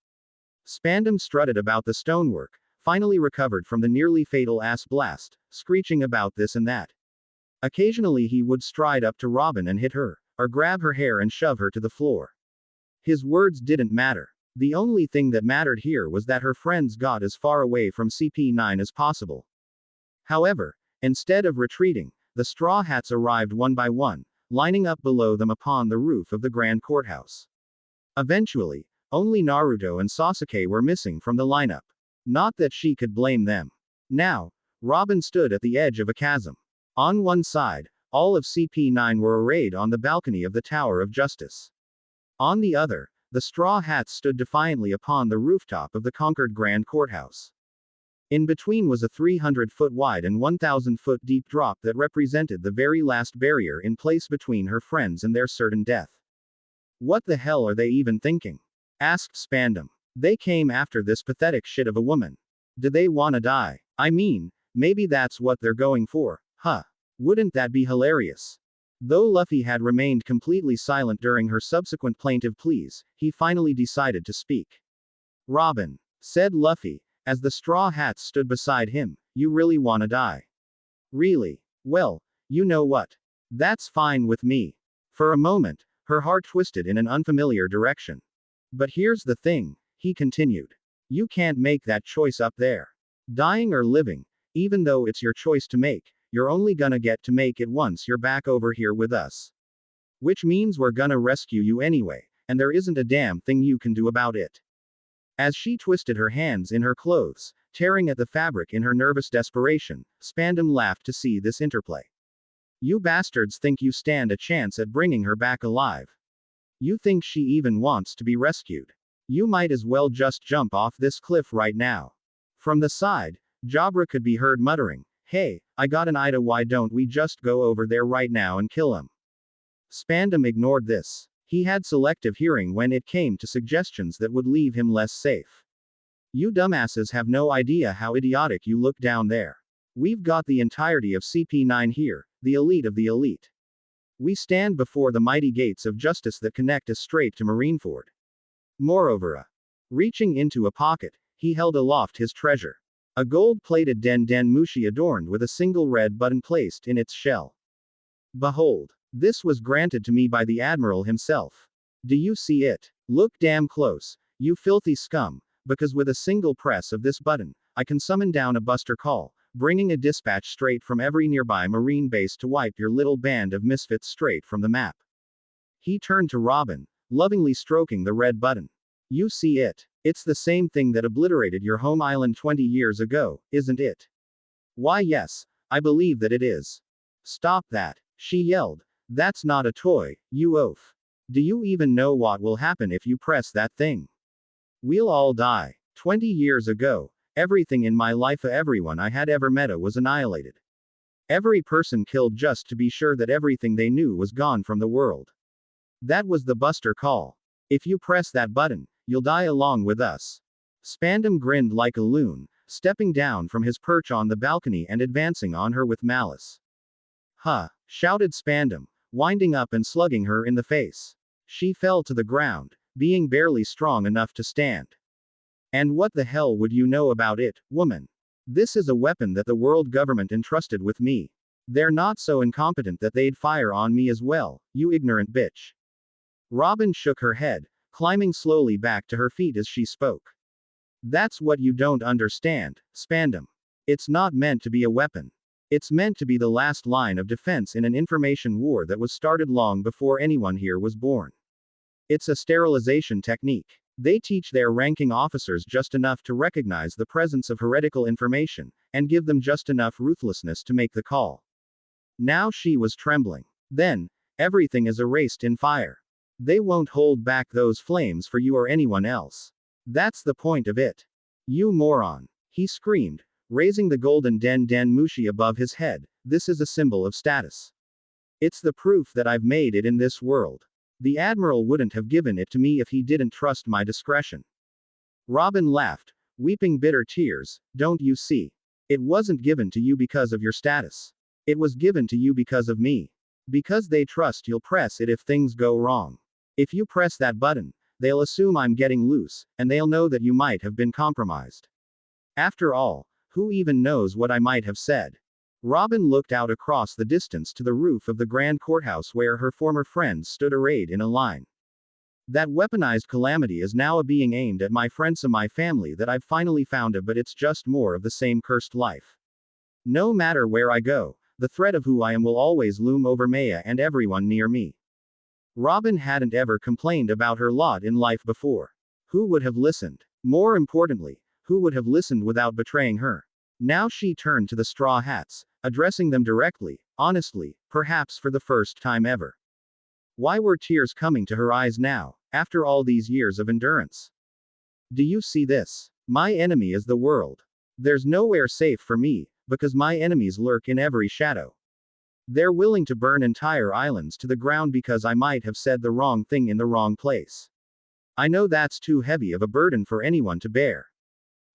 Spandam strutted about the stonework, finally recovered from the nearly fatal ass blast, screeching about this and that. Occasionally he would stride up to Robin and hit her, or grab her hair and shove her to the floor. His words didn't matter. The only thing that mattered here was that her friends got as far away from CP9 as possible. However, instead of retreating, the Straw Hats arrived one by one, lining up below them upon the roof of the Grand Courthouse. Eventually, only Naruto and Sasuke were missing from the lineup. Not that she could blame them. Now, Robin stood at the edge of a chasm. On one side, all of CP9 were arrayed on the balcony of the Tower of Justice. On the other, the Straw Hats stood defiantly upon the rooftop of the conquered Grand Courthouse. In between was a 300-foot wide and 1,000-foot deep drop that represented the very last barrier in place between her friends and their certain death. What the hell are they even thinking? Asked Spandam. They came after this pathetic shit of a woman. Do they wanna die? I mean, maybe that's what they're going for, huh? Wouldn't that be hilarious? Though Luffy had remained completely silent during her subsequent plaintive pleas, he finally decided to speak. Robin, said Luffy, as the Straw Hats stood beside him, you really wanna die? Really? Well, you know what? That's fine with me. For a moment, her heart twisted in an unfamiliar direction. But here's the thing, he continued. You can't make that choice up there. Dying or living, even though it's your choice to make, you're only gonna get to make it once you're back over here with us. Which means we're gonna rescue you anyway, and there isn't a damn thing you can do about it. As she twisted her hands in her clothes, tearing at the fabric in her nervous desperation, Spandam laughed to see this interplay. You bastards think you stand a chance at bringing her back alive. You think she even wants to be rescued. You might as well just jump off this cliff right now. From the side, Jabra could be heard muttering, hey, I got an idea, why don't we just go over there right now and kill him? Spandam ignored this. He had selective hearing when it came to suggestions that would leave him less safe. You dumbasses have no idea how idiotic you look down there. We've got the entirety of CP9 here, the elite of the elite. We stand before the mighty gates of justice that connect us straight to Marineford. Moreover, reaching into a pocket, he held aloft his treasure. A gold-plated Den Den Mushi adorned with a single red button placed in its shell. Behold, this was granted to me by the Admiral himself. Do you see it? Look damn close, you filthy scum, because with a single press of this button, I can summon down a buster call, bringing a dispatch straight from every nearby Marine base to wipe your little band of misfits straight from the map. He turned to Robin, lovingly stroking the red button. You see it? It's the same thing that obliterated your home island 20 years ago, isn't it? Why yes, I believe that it is. Stop that, she yelled. That's not a toy, you oaf. Do you even know what will happen if you press that thing? We'll all die. 20 years ago, everything in my life, everyone I had ever met was annihilated. Every person killed just to be sure that everything they knew was gone from the world. That was the buster call. If you press that button, you'll die along with us. Spandam grinned like a loon, stepping down from his perch on the balcony and advancing on her with malice. Huh, shouted Spandam, winding up and slugging her in the face. She fell to the ground, being barely strong enough to stand. And what the hell would you know about it, woman? This is a weapon that the world government entrusted with me. They're not so incompetent that they'd fire on me as well, you ignorant bitch. Robin shook her head, climbing slowly back to her feet as she spoke. That's what you don't understand, Spandam. It's not meant to be a weapon. It's meant to be the last line of defense in an information war that was started long before anyone here was born. It's a sterilization technique. They teach their ranking officers just enough to recognize the presence of heretical information, and give them just enough ruthlessness to make the call. Now she was trembling. Then, everything is erased in fire. They won't hold back those flames for you or anyone else. That's the point of it. You moron. He screamed, raising the golden Den Den Mushi above his head. This is a symbol of status. It's the proof that I've made it in this world. The Admiral wouldn't have given it to me if he didn't trust my discretion. Robin laughed, weeping bitter tears. Don't you see? It wasn't given to you because of your status. It was given to you because of me. Because they trust you'll press it if things go wrong. If you press that button, they'll assume I'm getting loose, and they'll know that you might have been compromised. After all, who even knows what I might have said? Robin looked out across the distance to the roof of the grand courthouse where her former friends stood arrayed in a line. That weaponized calamity is now being aimed at my friends and my family that I've finally found but it's just more of the same cursed life. No matter where I go, the threat of who I am will always loom over Maya and everyone near me. Robin hadn't ever complained about her lot in life before. Who would have listened? More importantly, who would have listened without betraying her? Now she turned to the Straw Hats, addressing them directly, honestly, perhaps for the first time ever. Why were tears coming to her eyes now, after all these years of endurance? Do you see this? My enemy is the world. There's nowhere safe for me, because my enemies lurk in every shadow. They're willing to burn entire islands to the ground because I might have said the wrong thing in the wrong place. I know that's too heavy of a burden for anyone to bear.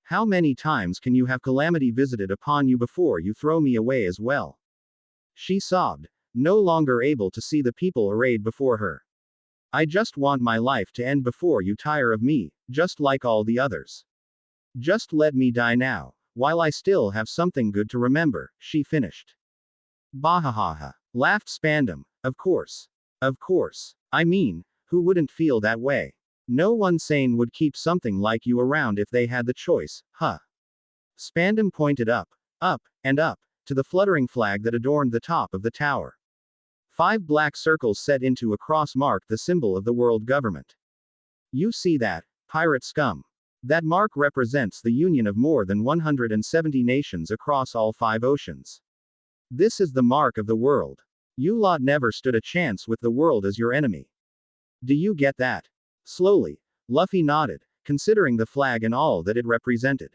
How many times can you have calamity visited upon you before you throw me away as well? She sobbed, no longer able to see the people arrayed before her. I just want my life to end before you tire of me, just like all the others. Just let me die now, while I still have something good to remember, she finished. Bahahaha, laughed Spandam. Of course. Of course. I mean, who wouldn't feel that way? No one sane would keep something like you around if they had the choice, huh? Spandam pointed up, and up, to the fluttering flag that adorned the top of the tower. 5 black circles set into a cross marked the symbol of the world government. You see that, pirate scum? That mark represents the union of more than 170 nations across all 5 oceans. This is the mark of the world. You lot never stood a chance with the world as your enemy. Do you get that? Slowly, Luffy nodded, considering the flag and all that it represented.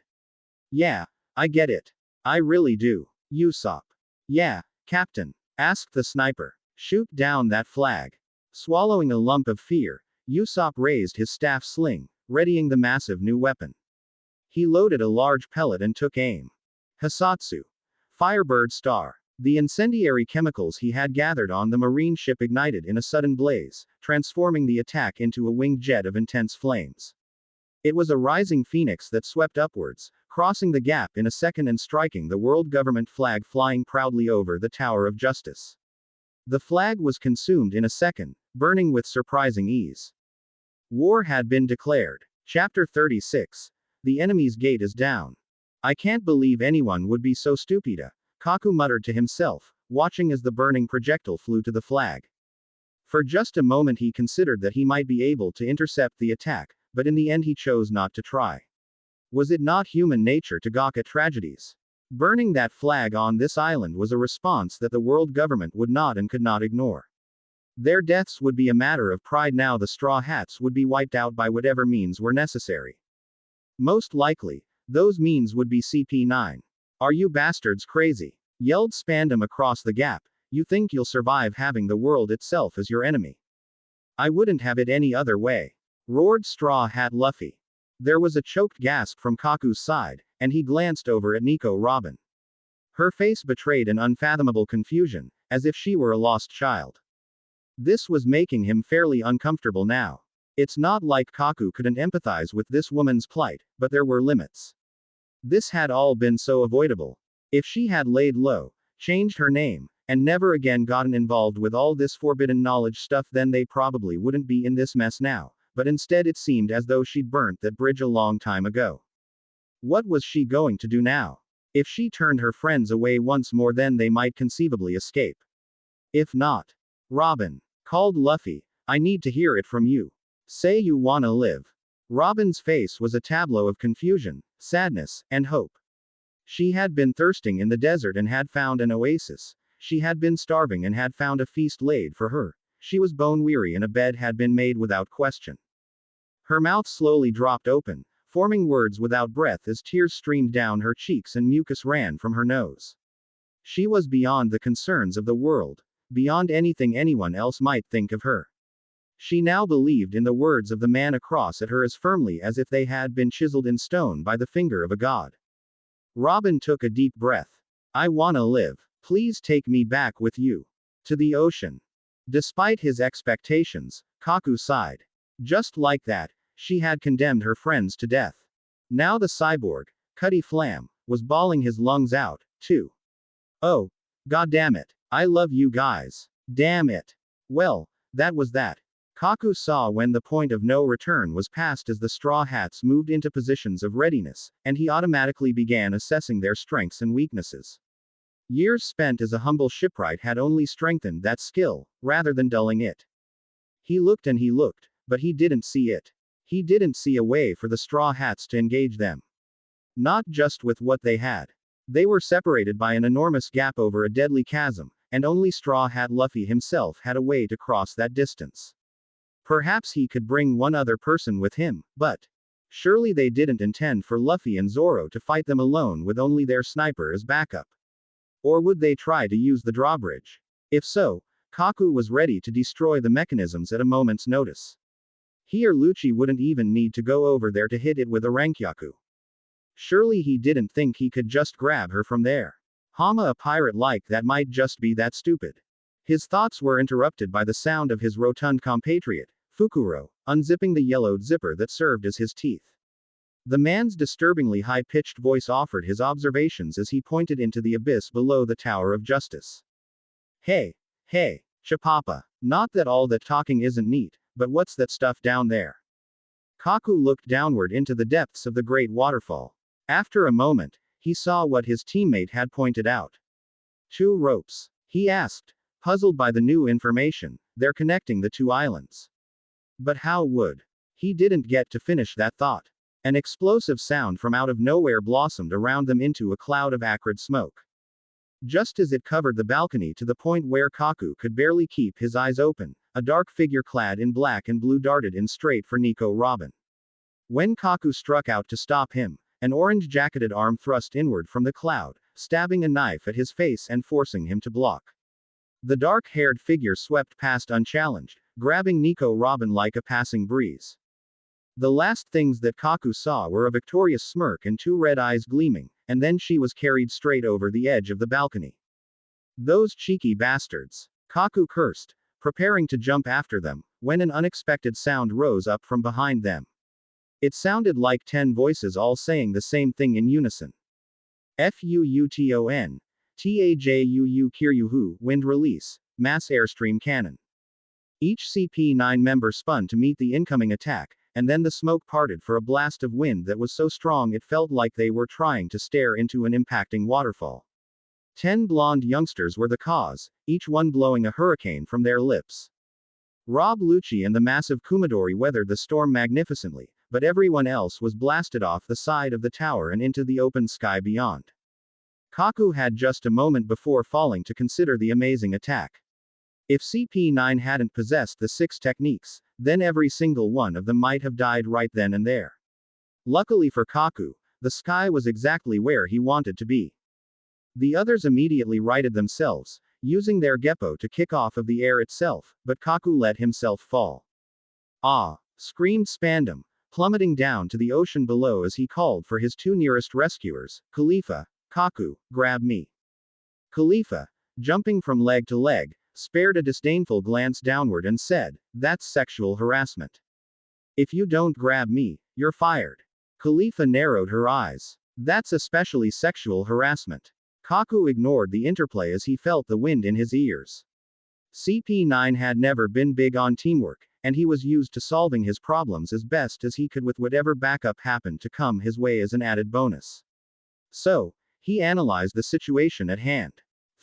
Yeah, I get it. I really do. Usopp. Yeah, Captain, asked the sniper. Shoot down that flag. Swallowing a lump of fear, Usopp raised his staff sling, readying the massive new weapon. He loaded a large pellet and took aim. Hisatsu. Firebird star. The incendiary chemicals he had gathered on the marine ship ignited in a sudden blaze, transforming the attack into a winged jet of intense flames. It was a rising phoenix that swept upwards, crossing the gap in a second and striking the world government flag flying proudly over the Tower of Justice. The flag was consumed in a second, burning with surprising ease. War had been declared. Chapter 36. The enemy's gate is down. I can't believe anyone would be so stupid. Kaku muttered to himself, watching as the burning projectile flew to the flag. For just a moment he considered that he might be able to intercept the attack, but in the end he chose not to try. Was it not human nature to gawk at tragedies? Burning that flag on this island was a response that the world government would not and could not ignore. Their deaths would be a matter of pride. Now the Straw Hats would be wiped out by whatever means were necessary. Most likely, those means would be CP9. Are you bastards crazy? Yelled Spandam across the gap. You think you'll survive having the world itself as your enemy? I wouldn't have it any other way. Roared Straw Hat Luffy. There was a choked gasp from Kaku's side, and he glanced over at Nico Robin. Her face betrayed an unfathomable confusion, as if she were a lost child. This was making him fairly uncomfortable now. It's not like Kaku couldn't empathize with this woman's plight, but there were limits. This had all been so avoidable. If she had laid low, changed her name, and never again gotten involved with all this forbidden knowledge stuff, then they probably wouldn't be in this mess now, but instead it seemed as though she'd burnt that bridge a long time ago. What was she going to do now? If she turned her friends away once more, then they might conceivably escape. If not, Robin, called Luffy, I need to hear it from you. Say you wanna live. Robin's face was a tableau of confusion, sadness, and hope. She had been thirsting in the desert and had found an oasis. She had been starving and had found a feast laid for her. She was bone weary and a bed had been made without question. Her mouth slowly dropped open, forming words without breath as tears streamed down her cheeks and mucus ran from her nose. She was beyond the concerns of the world, beyond anything anyone else might think of her. She now believed in the words of the man across at her as firmly as if they had been chiseled in stone by the finger of a god. Robin took a deep breath. I wanna live. Please take me back with you. To the ocean. Despite his expectations, Kaku sighed. Just like that, she had condemned her friends to death. Now the cyborg, Cutty Flam, was bawling his lungs out, too. Oh, goddammit. I love you guys. Damn it. Well, that was that. Kaku saw when the point of no return was passed as the Straw Hats moved into positions of readiness, and he automatically began assessing their strengths and weaknesses. Years spent as a humble shipwright had only strengthened that skill, rather than dulling it. He looked and he looked, but he didn't see it. He didn't see a way for the Straw Hats to engage them. Not just with what they had. They were separated by an enormous gap over a deadly chasm, and only Straw Hat Luffy himself had a way to cross that distance. Perhaps he could bring one other person with him, but Surely they didn't intend for Luffy and Zoro to fight them alone with only their sniper as backup. Or would they try to use the drawbridge? If so, Kaku was ready to destroy the mechanisms at a moment's notice. He or Lucci wouldn't even need to go over there to hit it with a Rankyaku. Surely he didn't think he could just grab her from there. Hama, a pirate like that might just be that stupid. His thoughts were interrupted by the sound of his rotund compatriot, Fukuro, unzipping the yellowed zipper that served as his teeth. The man's disturbingly high-pitched voice offered his observations as he pointed into the abyss below the Tower of Justice. Hey, Chapapa. Not that all that talking isn't neat, but what's that stuff down there? Kaku looked downward into the depths of the great waterfall. After a moment, he saw what his teammate had pointed out. 2 ropes. He asked, puzzled by the new information. They're connecting the 2 islands. But how would? He didn't get to finish that thought. An explosive sound from out of nowhere blossomed around them into a cloud of acrid smoke. Just as it covered the balcony to the point where Kaku could barely keep his eyes open, a dark figure clad in black and blue darted in straight for Nico Robin. When Kaku struck out to stop him, an orange-jacketed arm thrust inward from the cloud, stabbing a knife at his face and forcing him to block. The dark-haired figure swept past unchallenged, grabbing Nico Robin like a passing breeze. The last things that Kaku saw were a victorious smirk and 2 red eyes gleaming, and then she was carried straight over the edge of the balcony. Those cheeky bastards! Kaku cursed, preparing to jump after them, when an unexpected sound rose up from behind them. It sounded like 10 voices all saying the same thing in unison. Fuuton. Tajuu Kiryuhu, wind release, mass airstream cannon. Each CP9 member spun to meet the incoming attack, and then the smoke parted for a blast of wind that was so strong it felt like they were trying to stare into an impacting waterfall. 10 blonde youngsters were the cause, each one blowing a hurricane from their lips. Rob Lucci and the massive Kumadori weathered the storm magnificently, but everyone else was blasted off the side of the tower and into the open sky beyond. Kaku had just a moment before falling to consider the amazing attack. If CP9 hadn't possessed the 6 techniques, then every single one of them might have died right then and there. Luckily for Kaku, the sky was exactly where he wanted to be. The others immediately righted themselves, using their Geppo to kick off of the air itself, but Kaku let himself fall. Ah! Screamed Spandam, plummeting down to the ocean below as he called for his 2 nearest rescuers, Khalifa, Kaku, grab me. Khalifa, jumping from leg to leg, spared a disdainful glance downward and said, that's sexual harassment. If you don't grab me, you're fired. Khalifa narrowed her eyes. That's especially sexual harassment. Kaku ignored the interplay as he felt the wind in his ears. CP9 had never been big on teamwork, and he was used to solving his problems as best as he could with whatever backup happened to come his way as an added bonus. So, he analyzed the situation at hand.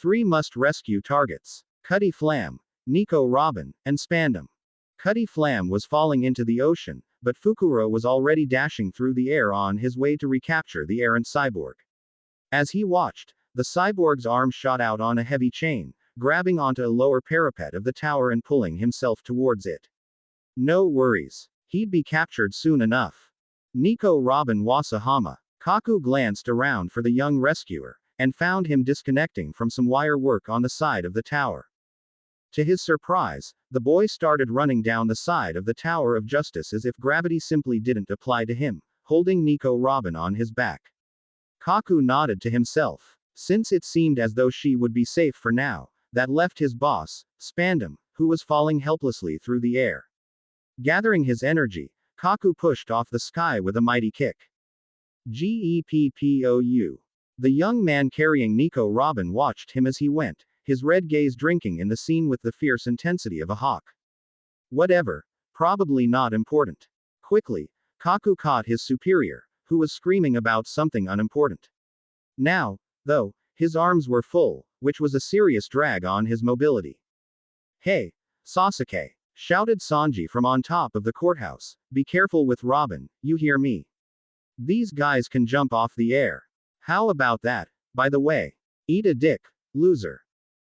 3 must-rescue targets. Cutty Flam, Nico Robin, and Spandam. Cutty Flam was falling into the ocean, but Fukuro was already dashing through the air on his way to recapture the errant cyborg. As he watched, the cyborg's arm shot out on a heavy chain, grabbing onto a lower parapet of the tower and pulling himself towards it. No worries. He'd be captured soon enough. Nico Robin Wasahama. Kaku glanced around for the young rescuer, and found him disconnecting from some wire work on the side of the tower. To his surprise, the boy started running down the side of the Tower of Justice as if gravity simply didn't apply to him, holding Nico Robin on his back. Kaku nodded to himself. Since it seemed as though she would be safe for now, that left his boss, Spandam, who was falling helplessly through the air. Gathering his energy, Kaku pushed off the sky with a mighty kick. Geppou. The young man carrying Nico Robin watched him as he went, his red gaze drinking in the scene with the fierce intensity of a hawk. Whatever. Probably not important. Quickly, Kaku caught his superior, who was screaming about something unimportant. Now, though, his arms were full, which was a serious drag on his mobility. Hey, Sasuke! Shouted Sanji from on top of the courthouse, be careful with Robin, you hear me? These guys can jump off the air. How about that, by the way? Eat a dick, loser.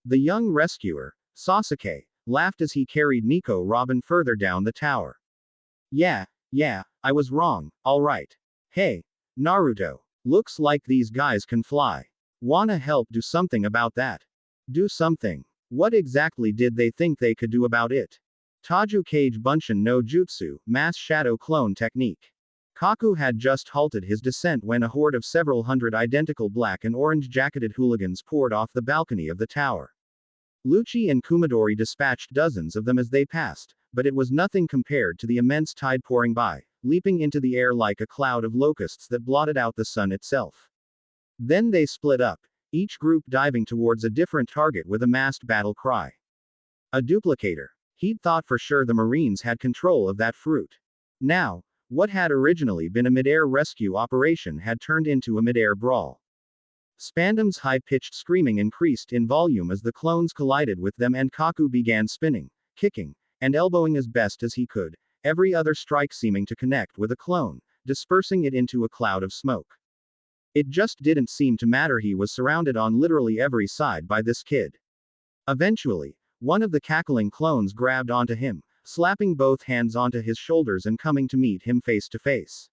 The young rescuer, Sasuke, laughed as he carried Nico Robin further down the tower. Yeah, Yeah, I was wrong, alright. Hey, Naruto. Looks like these guys can fly. Wanna help do something about that? Do something. What exactly did they think they could do about it? Taju Kage Bunshin no Jutsu, Mass Shadow Clone Technique. Kaku had just halted his descent when a horde of several hundred identical black and orange jacketed hooligans poured off the balcony of the tower. Lucci and Kumadori dispatched dozens of them as they passed, but it was nothing compared to the immense tide pouring by, leaping into the air like a cloud of locusts that blotted out the sun itself. Then they split up, each group diving towards a different target with a massed battle cry. A duplicator. He'd thought for sure the Marines had control of that fruit. Now, what had originally been a midair rescue operation had turned into a midair brawl. Spandam's high-pitched screaming increased in volume as the clones collided with them and Kaku began spinning, kicking, and elbowing as best as he could, every other strike seeming to connect with a clone, dispersing it into a cloud of smoke. It just didn't seem to matter, he was surrounded on literally every side by this kid. Eventually, one of the cackling clones grabbed onto him, slapping both hands onto his shoulders and coming to meet him face to face.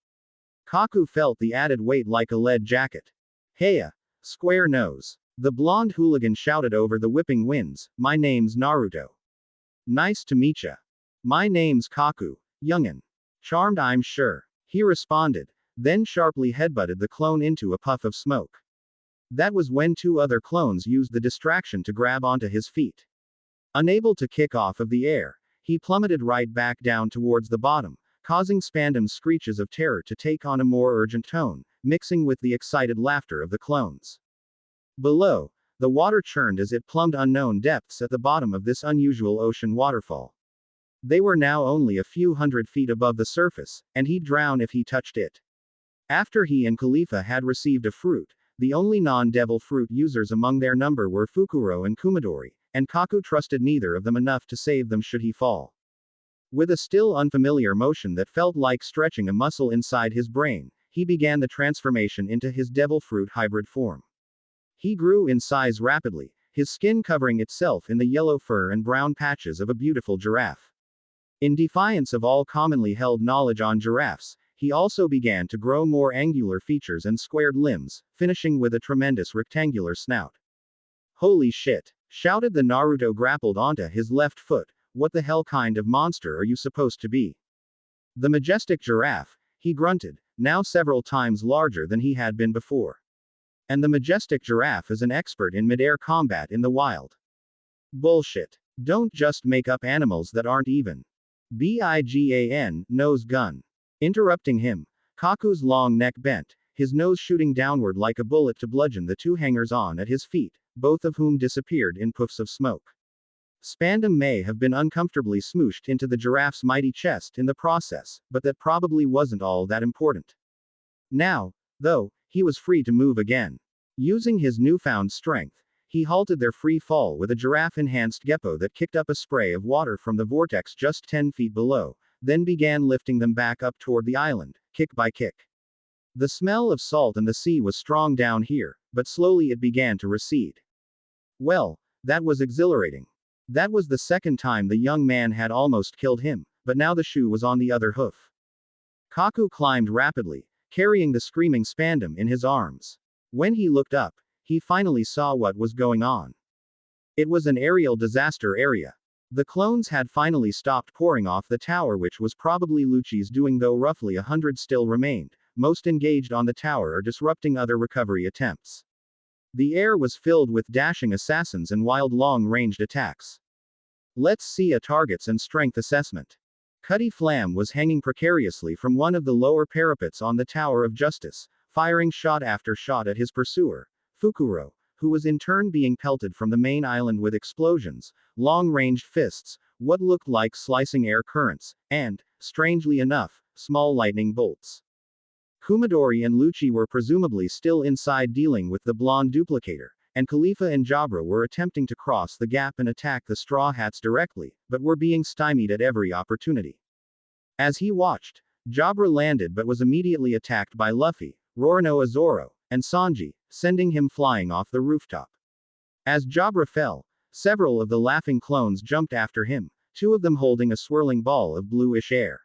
Kaku felt the added weight like a lead jacket. Heya! Square nose. The blonde hooligan shouted over the whipping winds, "My name's Naruto." "Nice to meetcha." "My name's Kaku, youngin'." "Charmed, I'm sure," he responded, then sharply headbutted the clone into a puff of smoke. That was when two other clones used the distraction to grab onto his feet. Unable to kick off of the air, he plummeted right back down towards the bottom, causing Spandam's screeches of terror to take on a more urgent tone, mixing with the excited laughter of the clones. Below, the water churned as it plumbed unknown depths at the bottom of this unusual ocean waterfall. They were now only a few hundred feet above the surface, and he'd drown if he touched it. After he and Khalifa had received a fruit, the only non-devil fruit users among their number were Fukuro and Kumadori, and Kaku trusted neither of them enough to save them should he fall. With a still unfamiliar motion that felt like stretching a muscle inside his brain, he began the transformation into his devil fruit hybrid form. He grew in size rapidly, his skin covering itself in the yellow fur and brown patches of a beautiful giraffe. In defiance of all commonly held knowledge on giraffes, he also began to grow more angular features and squared limbs, finishing with a tremendous rectangular snout. "Holy shit!" shouted the Naruto, grappled onto his left foot. "What the hell kind of monster are you supposed to be?" "The majestic giraffe," he grunted, now several times larger than he had been before. "And the majestic giraffe is an expert in midair combat in the wild." "Bullshit. Don't just make up animals that aren't even." "Bigan, nose gun." Interrupting him, Kaku's long neck bent, his nose shooting downward like a bullet to bludgeon the two hangers-on at his feet, both of whom disappeared in puffs of smoke. Spandam may have been uncomfortably smooshed into the giraffe's mighty chest in the process, but that probably wasn't all that important. Now, though, he was free to move again. Using his newfound strength, he halted their free fall with a giraffe-enhanced geppo that kicked up a spray of water from the vortex just 10 feet below, then began lifting them back up toward the island, kick by kick. The smell of salt and the sea was strong down here, but slowly it began to recede. Well, that was exhilarating. That was the second time the young man had almost killed him, but now the shoe was on the other hoof. Kaku climbed rapidly, carrying the screaming Spandam in his arms. When he looked up, he finally saw what was going on. It was an aerial disaster area. The clones had finally stopped pouring off the tower, which was probably Lucci's doing, though roughly 100 still remained, most engaged on the tower or disrupting other recovery attempts. The air was filled with dashing assassins and wild long-ranged attacks. "Let's see a targets and strength assessment." Cutty Flam was hanging precariously from one of the lower parapets on the Tower of Justice, firing shot after shot at his pursuer, Fukuro, who was in turn being pelted from the main island with explosions, long-ranged fists, what looked like slicing air currents, and, strangely enough, small lightning bolts. Kumadori and Lucci were presumably still inside dealing with the blonde duplicator, and Khalifa and Jabra were attempting to cross the gap and attack the Straw Hats directly, but were being stymied at every opportunity. As he watched, Jabra landed but was immediately attacked by Luffy, Roronoa Zoro, and Sanji, sending him flying off the rooftop. As Jabra fell, several of the laughing clones jumped after him, two of them holding a swirling ball of bluish air.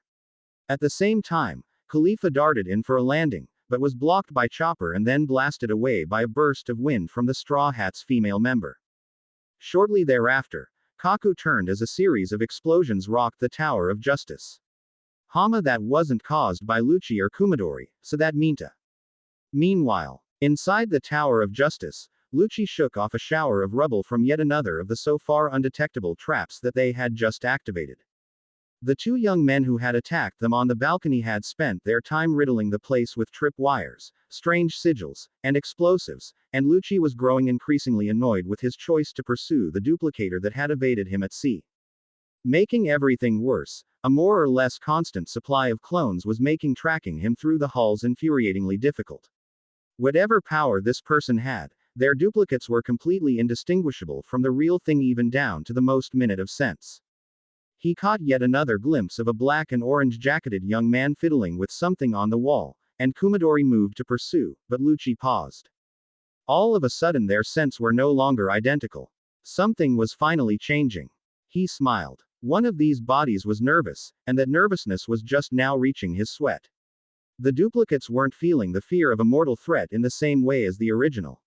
At the same time, Khalifa darted in for a landing, but was blocked by Chopper and then blasted away by a burst of wind from the Straw Hat's female member. Shortly thereafter, Kaku turned as a series of explosions rocked the Tower of Justice. Hama that wasn't caused by Lucci or Kumadori, so that Minta. Meanwhile, inside the Tower of Justice, Lucci shook off a shower of rubble from yet another of the so far undetectable traps that they had just activated. The two young men who had attacked them on the balcony had spent their time riddling the place with trip wires, strange sigils, and explosives, and Lucci was growing increasingly annoyed with his choice to pursue the duplicator that had evaded him at sea. Making everything worse, a more or less constant supply of clones was making tracking him through the halls infuriatingly difficult. Whatever power this person had, their duplicates were completely indistinguishable from the real thing even down to the most minute of sense. He caught yet another glimpse of a black and orange-jacketed young man fiddling with something on the wall, and Kumadori moved to pursue, but Lucci paused. All of a sudden their scents were no longer identical. Something was finally changing. He smiled. One of these bodies was nervous, and that nervousness was just now reaching his sweat. The duplicates weren't feeling the fear of a mortal threat in the same way as the original.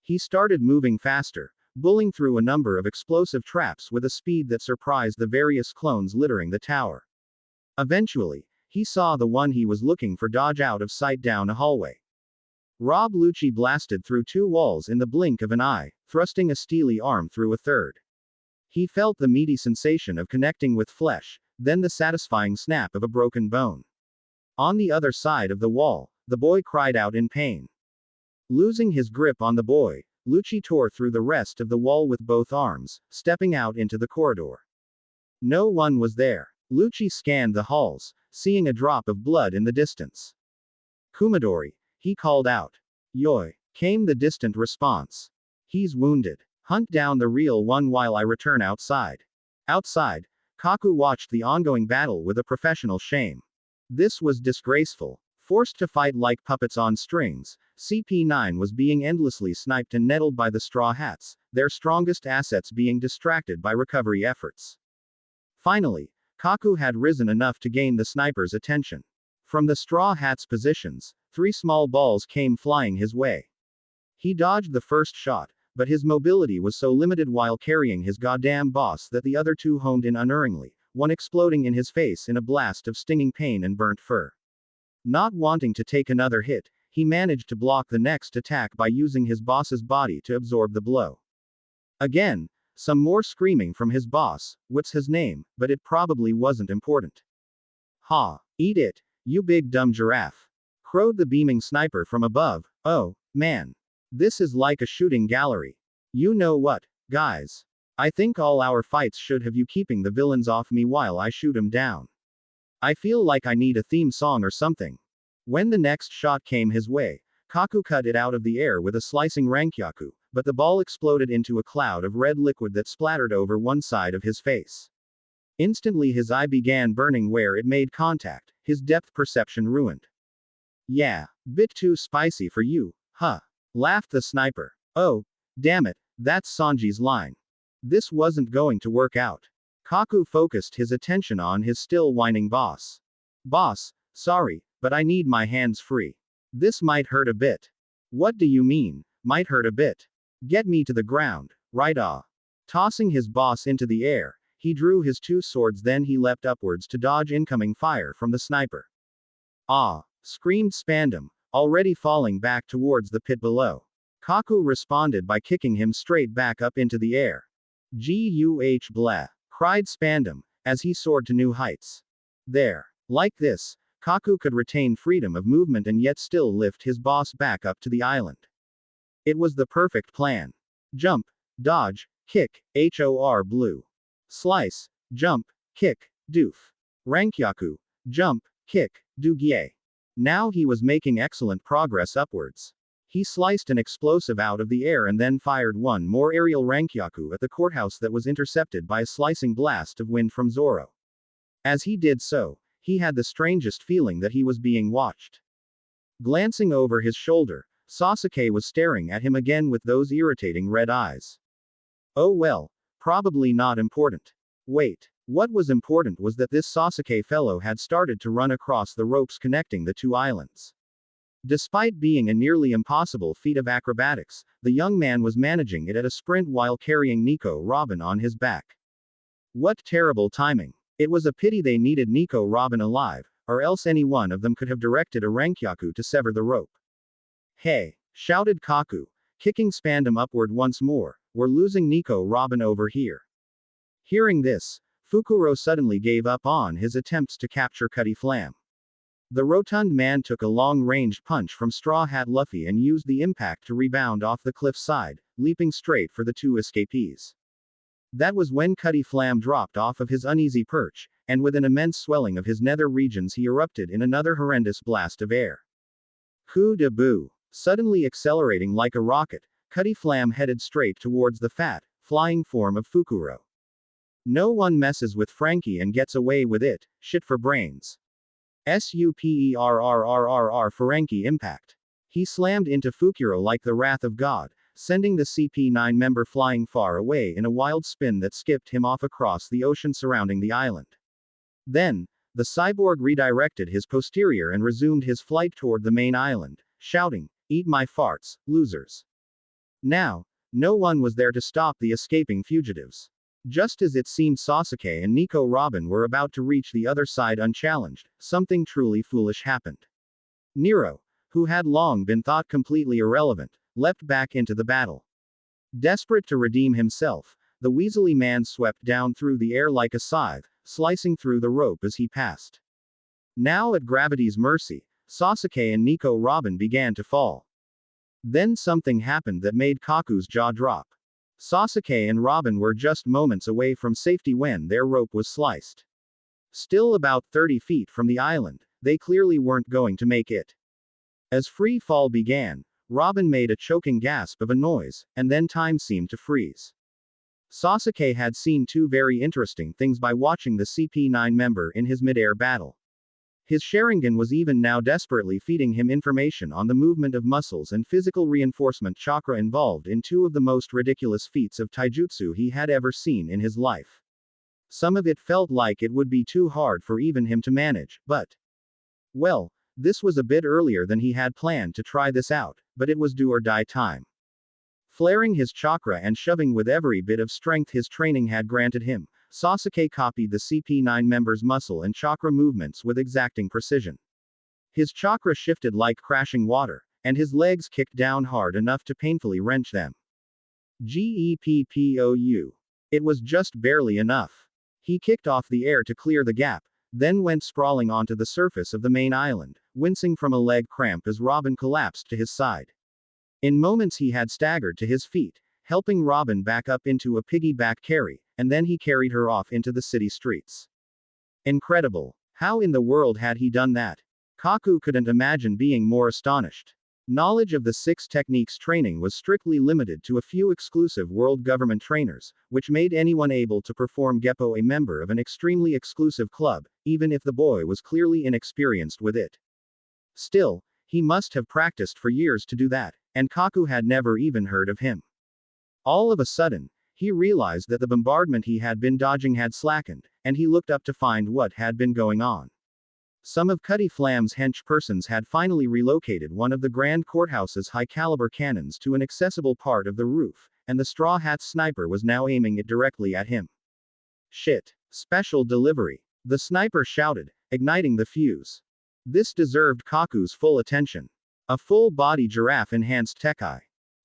He started moving faster, bulling through a number of explosive traps with a speed that surprised the various clones littering the tower. Eventually, he saw the one he was looking for dodge out of sight down a hallway. Rob Lucci blasted through two walls in the blink of an eye, thrusting a steely arm through a third. He felt the meaty sensation of connecting with flesh, then the satisfying snap of a broken bone. On the other side of the wall, the boy cried out in pain. Losing his grip on the boy, Lucci tore through the rest of the wall with both arms, stepping out into the corridor. No one was there. Lucci scanned the halls, seeing a drop of blood in the distance. Kumadori, he called out. Yoi, came the distant response. He's wounded. Hunt down the real one while I return outside. Outside, Kaku watched the ongoing battle with a professional shame. This was disgraceful. Forced to fight like puppets on strings, CP9 was being endlessly sniped and nettled by the Straw Hats, their strongest assets being distracted by recovery efforts. Finally, Kaku had risen enough to gain the sniper's attention. From the Straw Hats' positions, 3 small balls came flying his way. He dodged the first shot, but his mobility was so limited while carrying his goddamn boss that the other 2 honed in unerringly, one exploding in his face in a blast of stinging pain and burnt fur. Not wanting to take another hit, he managed to block the next attack by using his boss's body to absorb the blow. Again, some more screaming from his boss, what's his name, but it probably wasn't important. Ha! Eat it, you big dumb giraffe! Crowed the beaming sniper from above. Oh, man. This is like a shooting gallery. You know what, guys? I think all our fights should have you keeping the villains off me while I shoot 'em down. I feel like I need a theme song or something. When the next shot came his way, Kaku cut it out of the air with a slicing rankyaku, but the ball exploded into a cloud of red liquid that splattered over one side of his face. Instantly his eye began burning where it made contact, his depth perception ruined. Yeah, bit too spicy for you, huh? Laughed the sniper. Oh, damn it, that's Sanji's line. This wasn't going to work out. Kaku focused his attention on his still whining boss. Boss, sorry, but I need my hands free. This might hurt a bit. What do you mean, might hurt a bit? Get me to the ground, right ah. Tossing his boss into the air, he drew his 2 swords, then he leapt upwards to dodge incoming fire from the sniper. Ah! Screamed Spandam, already falling back towards the pit below. Kaku responded by kicking him straight back up into the air. Guh blah! Cried Spandam, as he soared to new heights. There. Like this, Kaku could retain freedom of movement and yet still lift his boss back up to the island. It was the perfect plan. Jump, dodge, kick, HOR blue. Slice, jump, kick, doof. Rankyaku, jump, kick, dugye. Now he was making excellent progress upwards. He sliced an explosive out of the air and then fired one more aerial rankyaku at the courthouse that was intercepted by a slicing blast of wind from Zoro. As he did so, he had the strangest feeling that he was being watched. Glancing over his shoulder, Sasuke was staring at him again with those irritating red eyes. Oh well, probably not important. Wait, What was important was that this Sasuke fellow had started to run across the ropes connecting the two islands. Despite being a nearly impossible feat of acrobatics, the young man was managing it at a sprint while carrying Nico Robin on his back. What terrible timing. It was a pity they needed Nico Robin alive, or else any one of them could have directed a Rankyaku to sever the rope. Hey! Shouted Kaku, kicking Spandam upward once more, we're losing Nico Robin over here. Hearing this, Fukuro suddenly gave up on his attempts to capture Cutty Flam. The rotund man took a long-ranged punch from Straw Hat Luffy and used the impact to rebound off the cliff side, leaping straight for the two escapees. That was when Cutty Flam dropped off of his uneasy perch, and with an immense swelling of his nether regions he erupted in another horrendous blast of air. Coup de boo! Suddenly accelerating like a rocket, Cutty Flam headed straight towards the fat, flying form of Fukuro. No one messes with Frankie and gets away with it, shit for brains. Superrrrrrr Ferengi impact. He slammed into Fukuro like the wrath of God, sending the CP9 member flying far away in a wild spin that skipped him off across the ocean surrounding the island. Then, the cyborg redirected his posterior and resumed his flight toward the main island, shouting, "Eat my farts, losers." Now, no one was there to stop the escaping fugitives. Just as it seemed Sasuke and Nico Robin were about to reach the other side unchallenged, something truly foolish happened. Nero, who had long been thought completely irrelevant, leapt back into the battle. Desperate to redeem himself, the weaselly man swept down through the air like a scythe, slicing through the rope as he passed. Now at gravity's mercy, Sasuke and Nico Robin began to fall. Then something happened that made Kaku's jaw drop. Sasuke and Robin were just moments away from safety when their rope was sliced. Still about 30 feet from the island, they clearly weren't going to make it. As free fall began, Robin made a choking gasp of a noise, and then time seemed to freeze. Sasuke had seen two very interesting things by watching the CP9 member in his mid-air battle. His Sharingan was even now desperately feeding him information on the movement of muscles and physical reinforcement chakra involved in two of the most ridiculous feats of taijutsu he had ever seen in his life. Some of it felt like it would be too hard for even him to manage, but... well, this was a bit earlier than he had planned to try this out, but it was do or die time. Flaring his chakra and shoving with every bit of strength his training had granted him, Sasuke copied the CP9 member's muscle and chakra movements with exacting precision. His chakra shifted like crashing water, and his legs kicked down hard enough to painfully wrench them. Geppou. It was just barely enough. He kicked off the air to clear the gap, then went sprawling onto the surface of the main island, wincing from a leg cramp as Robin collapsed to his side. In moments he had staggered to his feet, helping Robin back up into a piggyback carry, and then he carried her off into the city streets. Incredible. How in the world had he done that? Kaku couldn't imagine being more astonished. Knowledge of the six techniques training was strictly limited to a few exclusive world government trainers, which made anyone able to perform Geppou a member of an extremely exclusive club, even if the boy was clearly inexperienced with it. Still, he must have practiced for years to do that, and Kaku had never even heard of him. All of a sudden, he realized that the bombardment he had been dodging had slackened, and he looked up to find what had been going on. Some of Cutty Flam's hench persons had finally relocated one of the Grand Courthouse's high-caliber cannons to an accessible part of the roof, and the Straw Hat sniper was now aiming it directly at him. Shit. Special delivery. The sniper shouted, igniting the fuse. This deserved Kaku's full attention. A full-body giraffe-enhanced Tekai.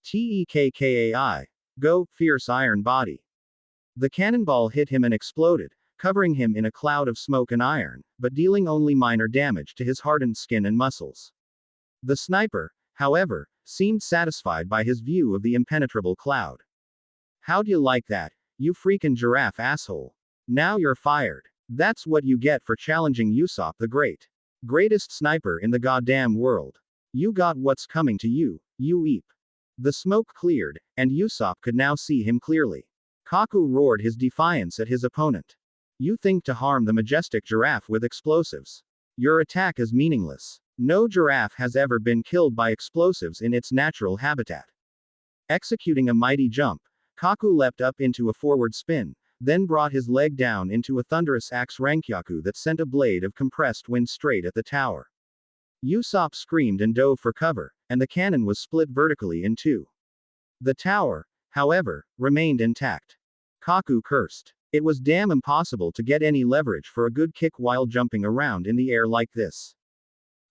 Tekkai. Go, fierce iron body. The cannonball hit him and exploded, covering him in a cloud of smoke and iron, but dealing only minor damage to his hardened skin and muscles. The sniper, however, seemed satisfied by his view of the impenetrable cloud. How'd you like that, you freakin' giraffe asshole? Now you're fired. That's what you get for challenging Usopp the Great. Greatest sniper in the goddamn world. You got what's coming to you, you eep. The smoke cleared, and Usopp could now see him clearly. Kaku roared his defiance at his opponent. You think to harm the majestic giraffe with explosives. Your attack is meaningless. No giraffe has ever been killed by explosives in its natural habitat. Executing a mighty jump, Kaku leapt up into a forward spin, then brought his leg down into a thunderous axe rankyaku that sent a blade of compressed wind straight at the tower. Usopp screamed and dove for cover, and the cannon was split vertically in two. The tower, however, remained intact. Kaku cursed. It was damn impossible to get any leverage for a good kick while jumping around in the air like this.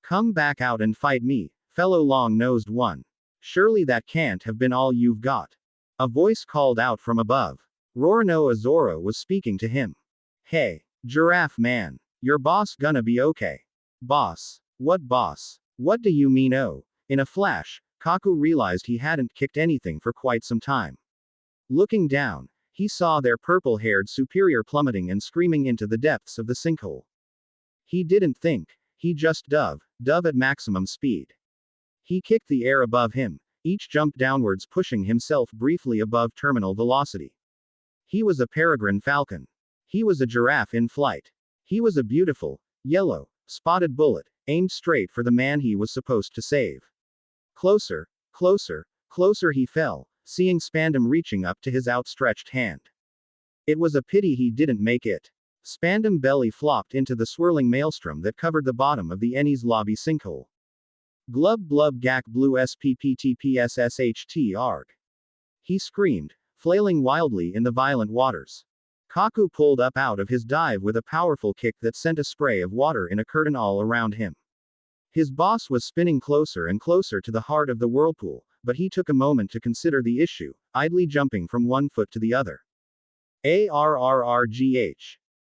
Come back out and fight me, fellow long-nosed one. Surely that can't have been all you've got. A voice called out from above. Roronoa Zoro was speaking to him. Hey, giraffe man. Your boss gonna be okay. Boss. What boss? What do you mean oh? In a flash, Kaku realized he hadn't kicked anything for quite some time. Looking down, he saw their purple-haired superior plummeting and screaming into the depths of the sinkhole. He didn't think, he just dove at maximum speed. He kicked the air above him, each jump downwards pushing himself briefly above terminal velocity. He was a peregrine falcon. He was a giraffe in flight. He was a beautiful, yellow, spotted bullet, aimed straight for the man he was supposed to save. Closer, closer, closer he fell, seeing Spandam reaching up to his outstretched hand. It was a pity he didn't make it. Spandam belly flopped into the swirling maelstrom that covered the bottom of the Enies lobby sinkhole. Glub blub gak blue spptpssht arg. He screamed, flailing wildly in the violent waters. Kaku pulled up out of his dive with a powerful kick that sent a spray of water in a curtain all around him. His boss was spinning closer and closer to the heart of the whirlpool, but he took a moment to consider the issue, idly jumping from one foot to the other. Arrrgh.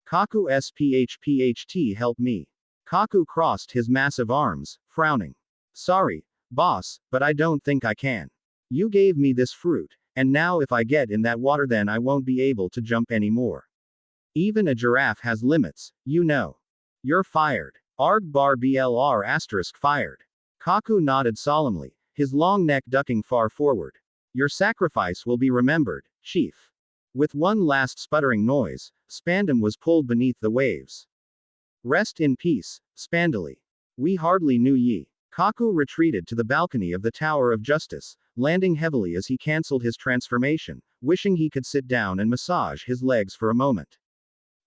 Kaku sphpht help me. Kaku crossed his massive arms, frowning. Sorry, boss, but I don't think I can. You gave me this fruit, and now if I get in that water then I won't be able to jump anymore. Even a giraffe has limits, you know. You're fired. Arg bar blr asterisk fired. Kaku nodded solemnly, his long neck ducking far forward. Your sacrifice will be remembered, chief. With one last sputtering noise, Spandam was pulled beneath the waves. Rest in peace, Spandally. We hardly knew ye. Kaku retreated to the balcony of the Tower of Justice, landing heavily as he cancelled his transformation, wishing he could sit down and massage his legs for a moment.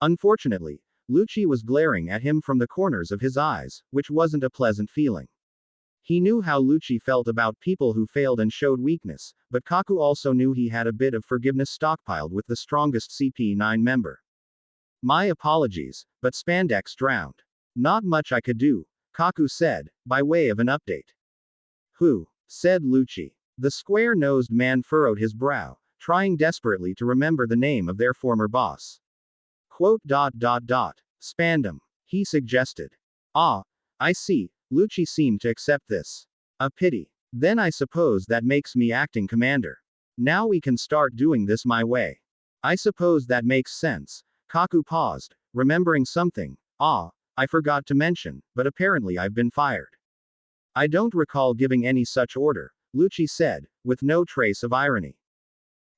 Unfortunately, Lucci was glaring at him from the corners of his eyes, which wasn't a pleasant feeling. He knew how Lucci felt about people who failed and showed weakness, but Kaku also knew he had a bit of forgiveness stockpiled with the strongest CP9 member. My apologies, but Spandex drowned. Not much I could do, Kaku said, by way of an update. Who? Said Lucci. The square-nosed man furrowed his brow, trying desperately to remember the name of their former boss. Spandam. He suggested. Ah, I see, Lucci seemed to accept this. A pity. Then I suppose that makes me acting commander. Now we can start doing this my way. I suppose that makes sense. Kaku paused, remembering something. Ah, I forgot to mention, but apparently I've been fired. I don't recall giving any such order, Lucci said, with no trace of irony.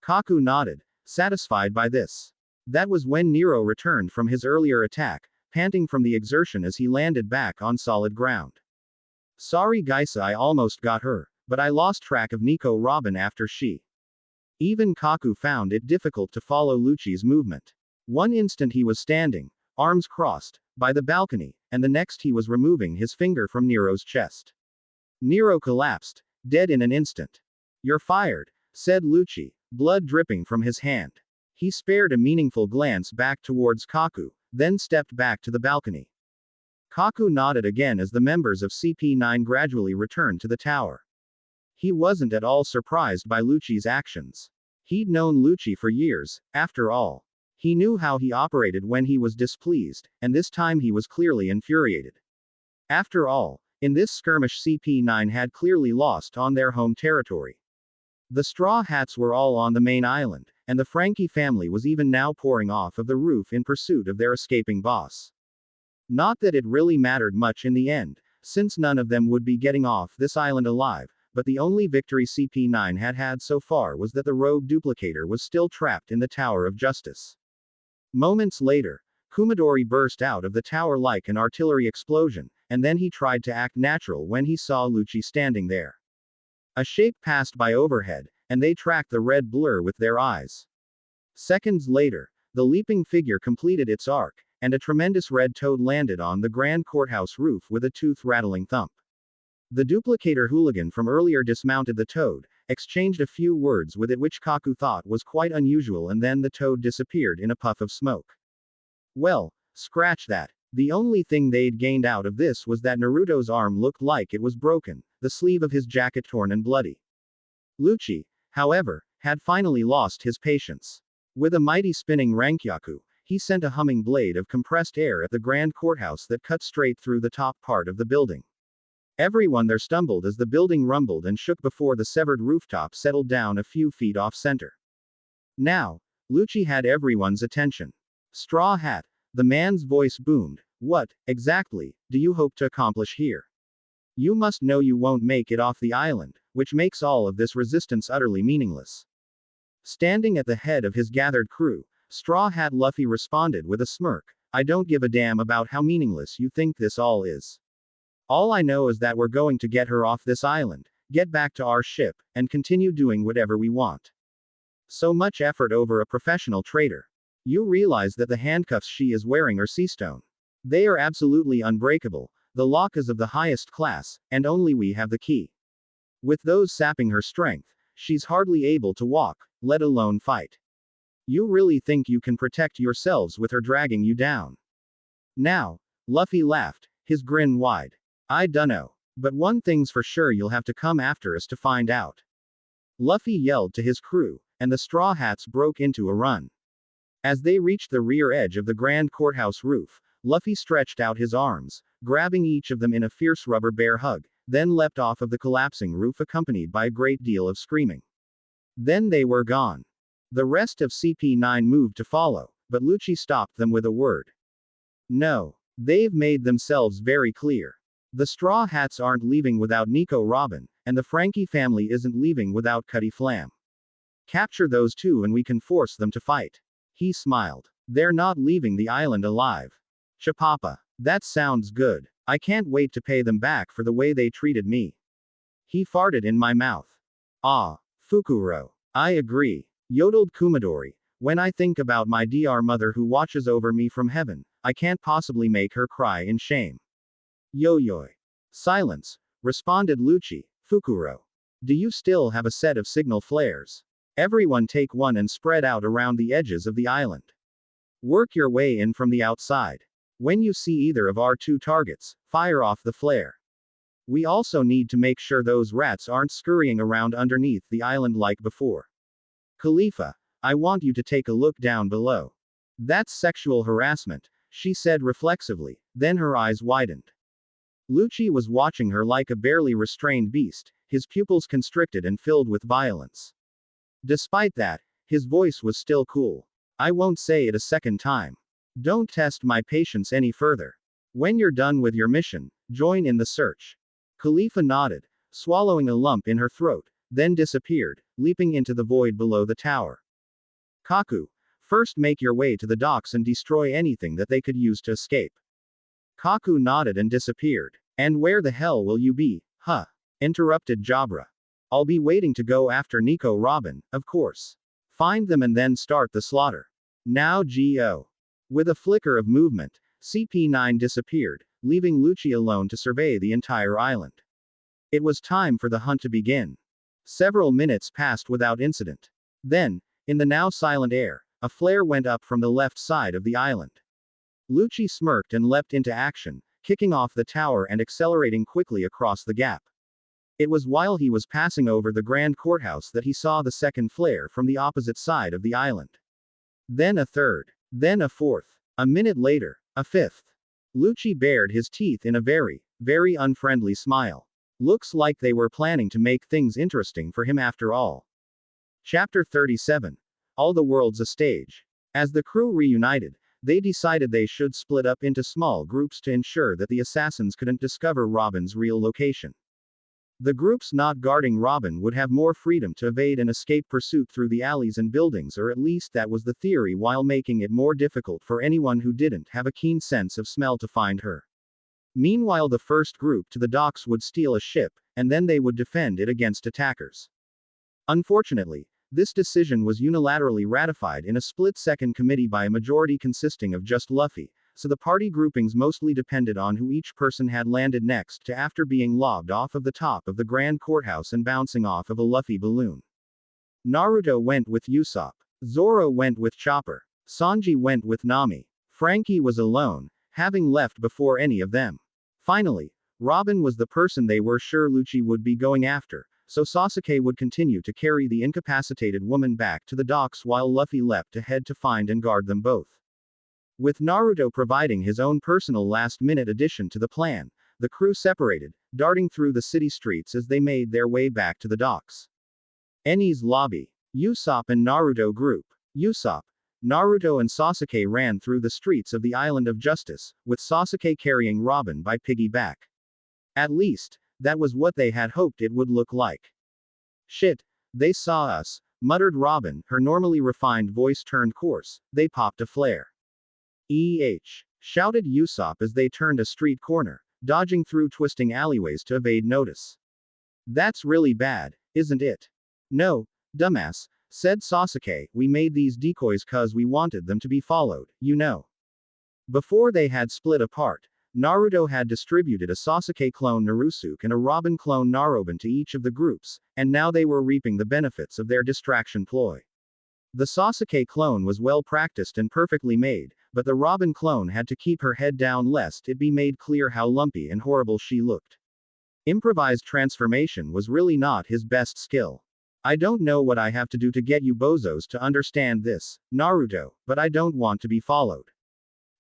Kaku nodded, satisfied by this. That was when Nero returned from his earlier attack, panting from the exertion as he landed back on solid ground. Sorry Geisa, I almost got her, but I lost track of Nico Robin after she. Even Kaku found it difficult to follow Lucci's movement. One instant he was standing, arms crossed, by the balcony, and the next he was removing his finger from Nero's chest. Nero collapsed, dead in an instant. You're fired, said Lucci, blood dripping from his hand. He spared a meaningful glance back towards Kaku, then stepped back to the balcony. Kaku nodded again as the members of CP9 gradually returned to the tower. He wasn't at all surprised by Lucci's actions. He'd known Lucci for years, after all. He knew how he operated when he was displeased, and this time he was clearly infuriated. After all, in this skirmish CP9 had clearly lost on their home territory. The Straw Hats were all on the main island, and the Frankie family was even now pouring off of the roof in pursuit of their escaping boss. Not that it really mattered much in the end, since none of them would be getting off this island alive, but the only victory CP9 had had so far was that the rogue duplicator was still trapped in the Tower of Justice. Moments later, Kumadori burst out of the tower like an artillery explosion, and then he tried to act natural when he saw Lucci standing there. A shape passed by overhead, and they tracked the red blur with their eyes. Seconds later, The leaping figure completed its arc, and a tremendous red toad landed on the grand courthouse roof with a tooth-rattling thump. The duplicator hooligan from earlier dismounted the toad, exchanged a few words with it which Kaku thought was quite unusual, and then the toad disappeared in a puff of smoke. Well, scratch that. The only thing they'd gained out of this was that Naruto's arm looked like it was broken, the sleeve of his jacket torn and bloody. Lucci, however, had finally lost his patience. With a mighty spinning Rankyaku, he sent a humming blade of compressed air at the grand courthouse that cut straight through the top part of the building. Everyone there stumbled as the building rumbled and shook before the severed rooftop settled down a few feet off center. Now, Lucci had everyone's attention. Straw Hat, the man's voice boomed. What, exactly, do you hope to accomplish here? You must know you won't make it off the island, which makes all of this resistance utterly meaningless. Standing at the head of his gathered crew, Straw Hat Luffy responded with a smirk. I don't give a damn about how meaningless you think this all is. All I know is that we're going to get her off this island, get back to our ship, and continue doing whatever we want. So much effort over a professional trader. You realize that the handcuffs she is wearing are sea stone. They are absolutely unbreakable, the lock is of the highest class, and only we have the key. With those sapping her strength, she's hardly able to walk, let alone fight. You really think you can protect yourselves with her dragging you down? Now, Luffy laughed, his grin wide. I dunno. But one thing's for sure, you'll have to come after us to find out. Luffy yelled to his crew, and the Straw Hats broke into a run. As they reached the rear edge of the grand courthouse roof, Luffy stretched out his arms, grabbing each of them in a fierce rubber bear hug, then leapt off of the collapsing roof accompanied by a great deal of screaming. Then they were gone. The rest of CP9 moved to follow, but Lucci stopped them with a word. No. They've made themselves very clear. The Straw Hats aren't leaving without Nico Robin, and the Frankie family isn't leaving without Cutty Flam. Capture those two and we can force them to fight. He smiled. They're not leaving the island alive. Chapapa. That sounds good. I can't wait to pay them back for the way they treated me. He farted in my mouth. Ah, Fukuro. I agree. Yodeled Kumadori. When I think about my Dr. mother who watches over me from heaven, I can't possibly make her cry in shame. Yo-yoi. Silence, responded Lucci. Fukuro. Do you still have a set of signal flares? Everyone take one and spread out around the edges of the island. Work your way in from the outside. When you see either of our two targets, fire off the flare. We also need to make sure those rats aren't scurrying around underneath the island like before. Khalifa, I want you to take a look down below. That's sexual harassment, she said reflexively, then her eyes widened. Lucci was watching her like a barely restrained beast, his pupils constricted and filled with violence. Despite that, his voice was still cool. I won't say it a second time. Don't test my patience any further. When you're done with your mission, join in the search. Khalifa nodded, swallowing a lump in her throat, then disappeared, leaping into the void below the tower. Kaku, first make your way to the docks and destroy anything that they could use to escape. Kaku nodded and disappeared. And where the hell will you be, huh? Interrupted Jabra. I'll be waiting to go after Nico Robin, of course. Find them and then start the slaughter. Now Go. With a flicker of movement, CP9 disappeared, leaving Lucci alone to survey the entire island. It was time for the hunt to begin. Several minutes passed without incident. Then, in the now silent air, a flare went up from the left side of the island. Lucci smirked and leapt into action, kicking off the tower and accelerating quickly across the gap. It was while he was passing over the grand courthouse that he saw the second flare from the opposite side of the island. Then a third. Then a fourth. A minute later, a fifth. Lucci bared his teeth in a very, very unfriendly smile. Looks like they were planning to make things interesting for him after all. Chapter 37. All the world's a stage. As the crew reunited, they decided they should split up into small groups to ensure that the assassins couldn't discover Robin's real location. The groups not guarding Robin would have more freedom to evade and escape pursuit through the alleys and buildings, or at least that was the theory, while making it more difficult for anyone who didn't have a keen sense of smell to find her. Meanwhile, the first group to the docks would steal a ship, and then they would defend it against attackers. Unfortunately, This decision was unilaterally ratified in a split-second committee by a majority consisting of just Luffy, so the party groupings mostly depended on who each person had landed next to after being lobbed off of the top of the Grand Courthouse and bouncing off of a Luffy balloon. Naruto went with Usopp. Zoro went with Chopper. Sanji went with Nami. Frankie was alone, having left before any of them. Finally, Robin was the person they were sure Lucci would be going after, so Sasuke would continue to carry the incapacitated woman back to the docks while Luffy leapt ahead to find and guard them both. With Naruto providing his own personal last-minute addition to the plan, the crew separated, darting through the city streets as they made their way back to the docks. Eni's lobby. Usopp and Naruto group. Usopp, Naruto and Sasuke ran through the streets of the Island of Justice, with Sasuke carrying Robin by piggyback. At least, that was what they had hoped it would look like. Shit, they saw us, muttered Robin, her normally refined voice turned coarse. They popped a flare. Shouted Usopp as they turned a street corner, dodging through twisting alleyways to evade notice. That's really bad, isn't it? No, dumbass, said Sasuke, we made these decoys 'cause we wanted them to be followed, you know. Before they had split apart, Naruto had distributed a Sasuke clone Narusuke and a Robin clone Naroban to each of the groups, and now they were reaping the benefits of their distraction ploy. The Sasuke clone was well practiced and perfectly made, but the Robin clone had to keep her head down lest it be made clear how lumpy and horrible she looked. Improvised transformation was really not his best skill. I don't know what I have to do to get you bozos to understand this, Naruto, but I don't want to be followed.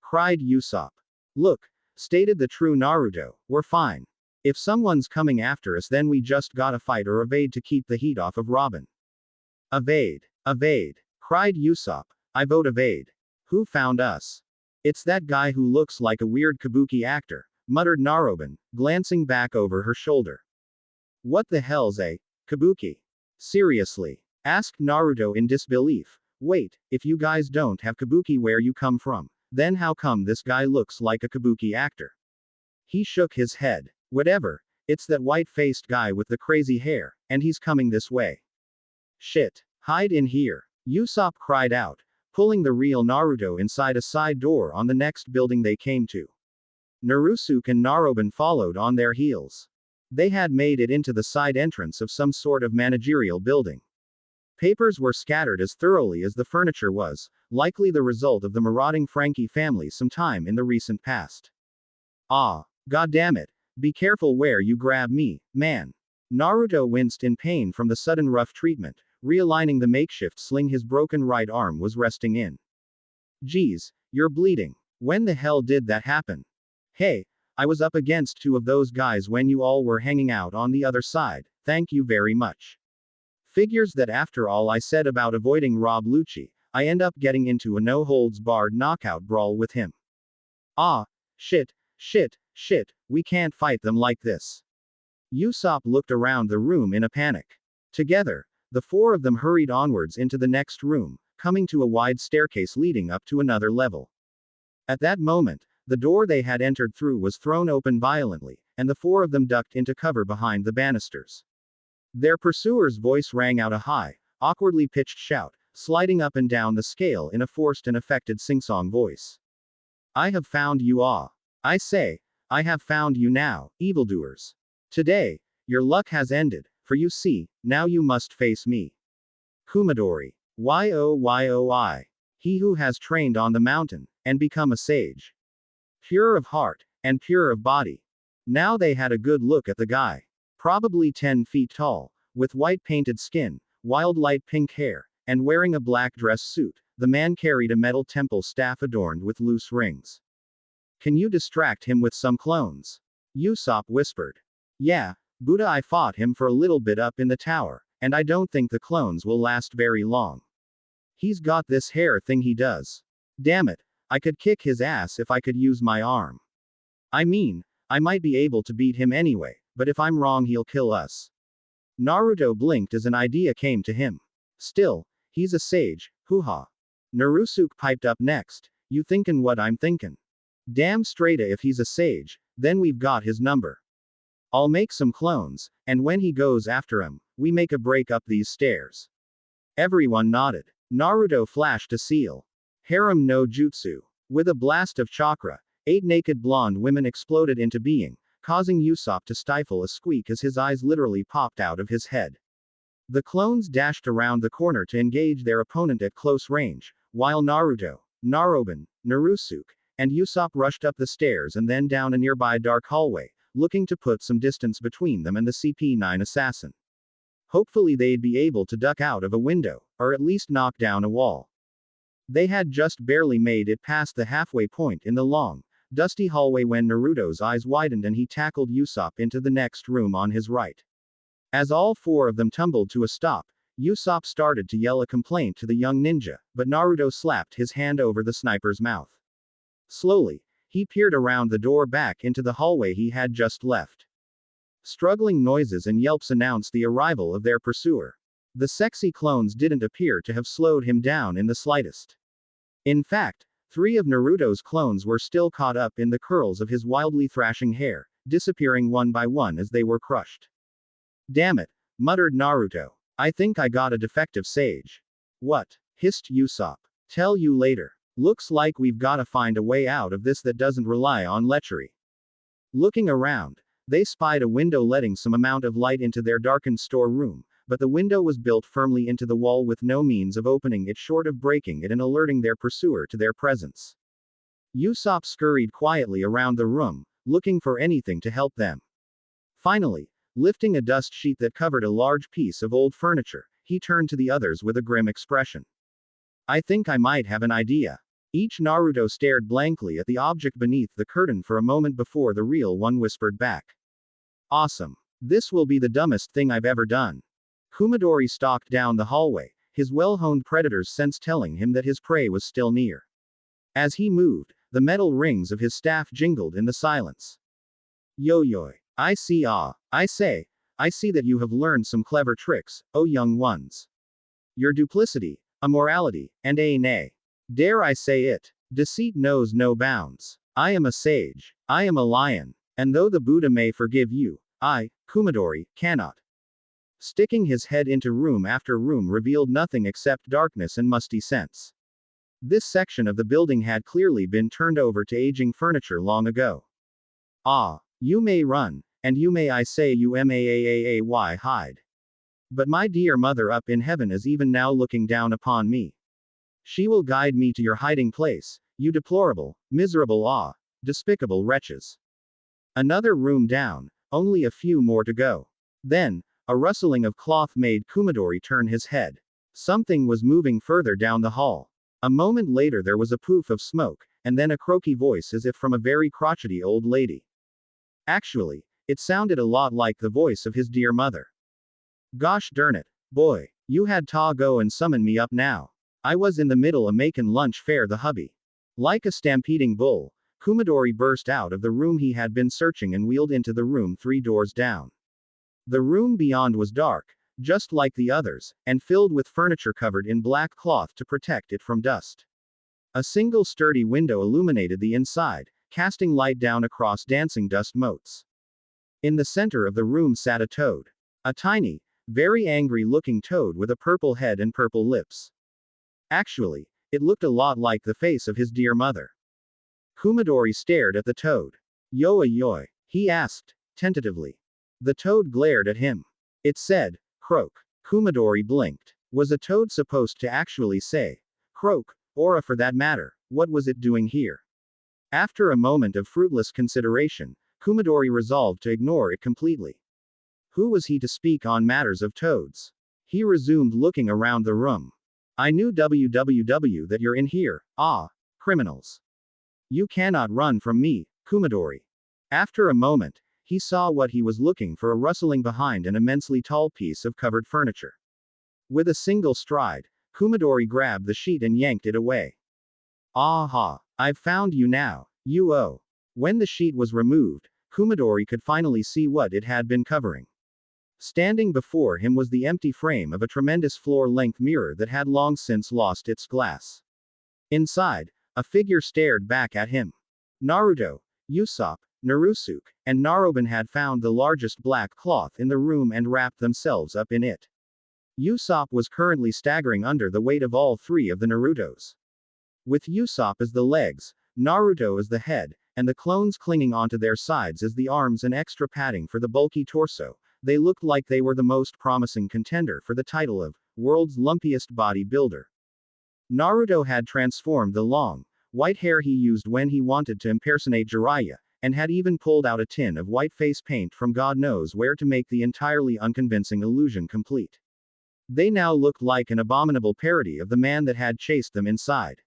Cried Usopp. Look, stated the true Naruto, we're fine. If someone's coming after us then we just gotta fight or evade to keep the heat off of Robin. Evade. Evade. Cried Usopp. I vote evade. Who found us? It's that guy who looks like a weird kabuki actor, muttered Naroban, glancing back over her shoulder. What the hell's a kabuki? Seriously? Asked Naruto in disbelief. Wait, if you guys don't have kabuki where you come from, then how come this guy looks like a kabuki actor? He shook his head. Whatever, it's that white-faced guy with the crazy hair, and he's coming this way. Shit. Hide in here. Usopp cried out, pulling the real Naruto inside a side door on the next building they came to. Narusuke and Naroban followed on their heels. They had made it into the side entrance of some sort of managerial building. Papers were scattered as thoroughly as the furniture was, likely the result of the marauding Frankie family sometime in the recent past. Ah, goddammit, be careful where you grab me, man. Naruto winced in pain from the sudden rough treatment, realigning the makeshift sling his broken right arm was resting in. Geez, you're bleeding. When the hell did that happen? Hey, I was up against two of those guys when you all were hanging out on the other side, thank you very much. Figures that after all I said about avoiding Rob Lucci, I end up getting into a no-holds-barred knockout brawl with him. Ah, shit, we can't fight them like this. Usopp looked around the room in a panic. Together, the four of them hurried onwards into the next room, coming to a wide staircase leading up to another level. At that moment, the door they had entered through was thrown open violently, and the four of them ducked into cover behind the banisters. Their pursuer's voice rang out a high, awkwardly pitched shout, sliding up and down the scale in a forced and affected sing-song voice. I have found you all. I say, I have found you now, evildoers. Today, your luck has ended, for you see, now you must face me. Kumadori. Yoi. He who has trained on the mountain, and become a sage. Pure of heart, and pure of body. Now they had a good look at the guy. Probably 10 feet tall, with white painted skin, wild light pink hair, and wearing a black dress suit, the man carried a metal temple staff adorned with loose rings. Can you distract him with some clones? Usopp whispered. Yeah, Buddha, I fought him for a little bit up in the tower, and I don't think the clones will last very long. He's got this hair thing he does. Damn it, I could kick his ass if I could use my arm. I mean, I might be able to beat him anyway, but if I'm wrong he'll kill us. Naruto blinked as an idea came to him. Still, he's a sage, hoo-ha. Narusuke piped up next, you thinkin' what I'm thinkin'? Damn straighta if he's a sage, then we've got his number. I'll make some clones, and when he goes after 'em, we make a break up these stairs. Everyone nodded. Naruto flashed a seal. Harem no jutsu. With a blast of chakra, 8 naked blonde women exploded into being, causing Usopp to stifle a squeak as his eyes literally popped out of his head. The clones dashed around the corner to engage their opponent at close range, while Naruto, Naroban, Narusuke, and Usopp rushed up the stairs and then down a nearby dark hallway, looking to put some distance between them and the CP9 assassin. Hopefully they'd be able to duck out of a window, or at least knock down a wall. They had just barely made it past the halfway point in the long, dusty hallway when Naruto's eyes widened and he tackled Usopp into the next room on his right. As all 4 of them tumbled to a stop, Usopp started to yell a complaint to the young ninja, but Naruto slapped his hand over the sniper's mouth. Slowly, he peered around the door back into the hallway he had just left. Struggling noises and yelps announced the arrival of their pursuer. The sexy clones didn't appear to have slowed him down in the slightest. In fact, 3 of Naruto's clones were still caught up in the curls of his wildly thrashing hair, disappearing one by one as they were crushed. Damn it, muttered Naruto. I think I got a defective sage. What? Hissed Usopp. Tell you later. Looks like we've gotta find a way out of this that doesn't rely on lechery. Looking around, they spied a window letting some amount of light into their darkened storeroom, but the window was built firmly into the wall with no means of opening it short of breaking it and alerting their pursuer to their presence. Usopp scurried quietly around the room, looking for anything to help them. Finally, lifting a dust sheet that covered a large piece of old furniture, he turned to the others with a grim expression. I think I might have an idea. Each Naruto stared blankly at the object beneath the curtain for a moment before the real one whispered back. Awesome. This will be the dumbest thing I've ever done. Kumadori stalked down the hallway, his well-honed predator's sense telling him that his prey was still near. As he moved, the metal rings of his staff jingled in the silence. Yo-yo. I see I see that you have learned some clever tricks, O young ones. Your duplicity, immorality, and nay. Dare I say it, deceit knows no bounds. I am a sage. I am a lion. And though the Buddha may forgive you, I, Kumadori, cannot. Sticking his head into room after room revealed nothing except darkness and musty scents. This section of the building had clearly been turned over to aging furniture long ago. You may run, and you may hide. But my dear mother up in heaven is even now looking down upon me. She will guide me to your hiding place, you deplorable, miserable, despicable wretches. Another room down, only a few more to go. Then, a rustling of cloth made Kumadori turn his head. Something was moving further down the hall. A moment later there was a poof of smoke, and then a croaky voice as if from a very crotchety old lady. Actually, it sounded a lot like the voice of his dear mother. Gosh darn it, boy, you had to go and summon me up now. I was in the middle of making lunch fair the hubby. Like a stampeding bull, Kumadori burst out of the room he had been searching and wheeled into the room 3 doors down. The room beyond was dark, just like the others, and filled with furniture covered in black cloth to protect it from dust. A single sturdy window illuminated the inside, casting light down across dancing dust motes. In the center of the room sat a toad. A tiny, very angry-looking toad with a purple head and purple lips. Actually, it looked a lot like the face of his dear mother. Kumadori stared at the toad. Yo, he asked, tentatively. The toad glared at him. It said, croak. Kumadori blinked. Was a toad supposed to actually say, croak, or for that matter, what was it doing here? After a moment of fruitless consideration, Kumadori resolved to ignore it completely. Who was he to speak on matters of toads? He resumed looking around the room. I knew that you're in here, criminals. You cannot run from me, Kumadori. After a moment, he saw what he was looking for, a rustling behind an immensely tall piece of covered furniture. With a single stride, Kumadori grabbed the sheet and yanked it away. Aha! I've found you now, you. When the sheet was removed, Kumadori could finally see what it had been covering. Standing before him was the empty frame of a tremendous floor-length mirror that had long since lost its glass. Inside, a figure stared back at him. Naruto, Usopp, Narusuke, and Naroban had found the largest black cloth in the room and wrapped themselves up in it. Usopp was currently staggering under the weight of all three of the Narutos. With Usopp as the legs, Naruto as the head, and the clones clinging onto their sides as the arms and extra padding for the bulky torso, they looked like they were the most promising contender for the title of world's lumpiest bodybuilder. Naruto had transformed the long, white hair he used when he wanted to impersonate Jiraiya, and had even pulled out a tin of white face paint from God knows where to make the entirely unconvincing illusion complete. They now looked like an abominable parody of the man that had chased them inside.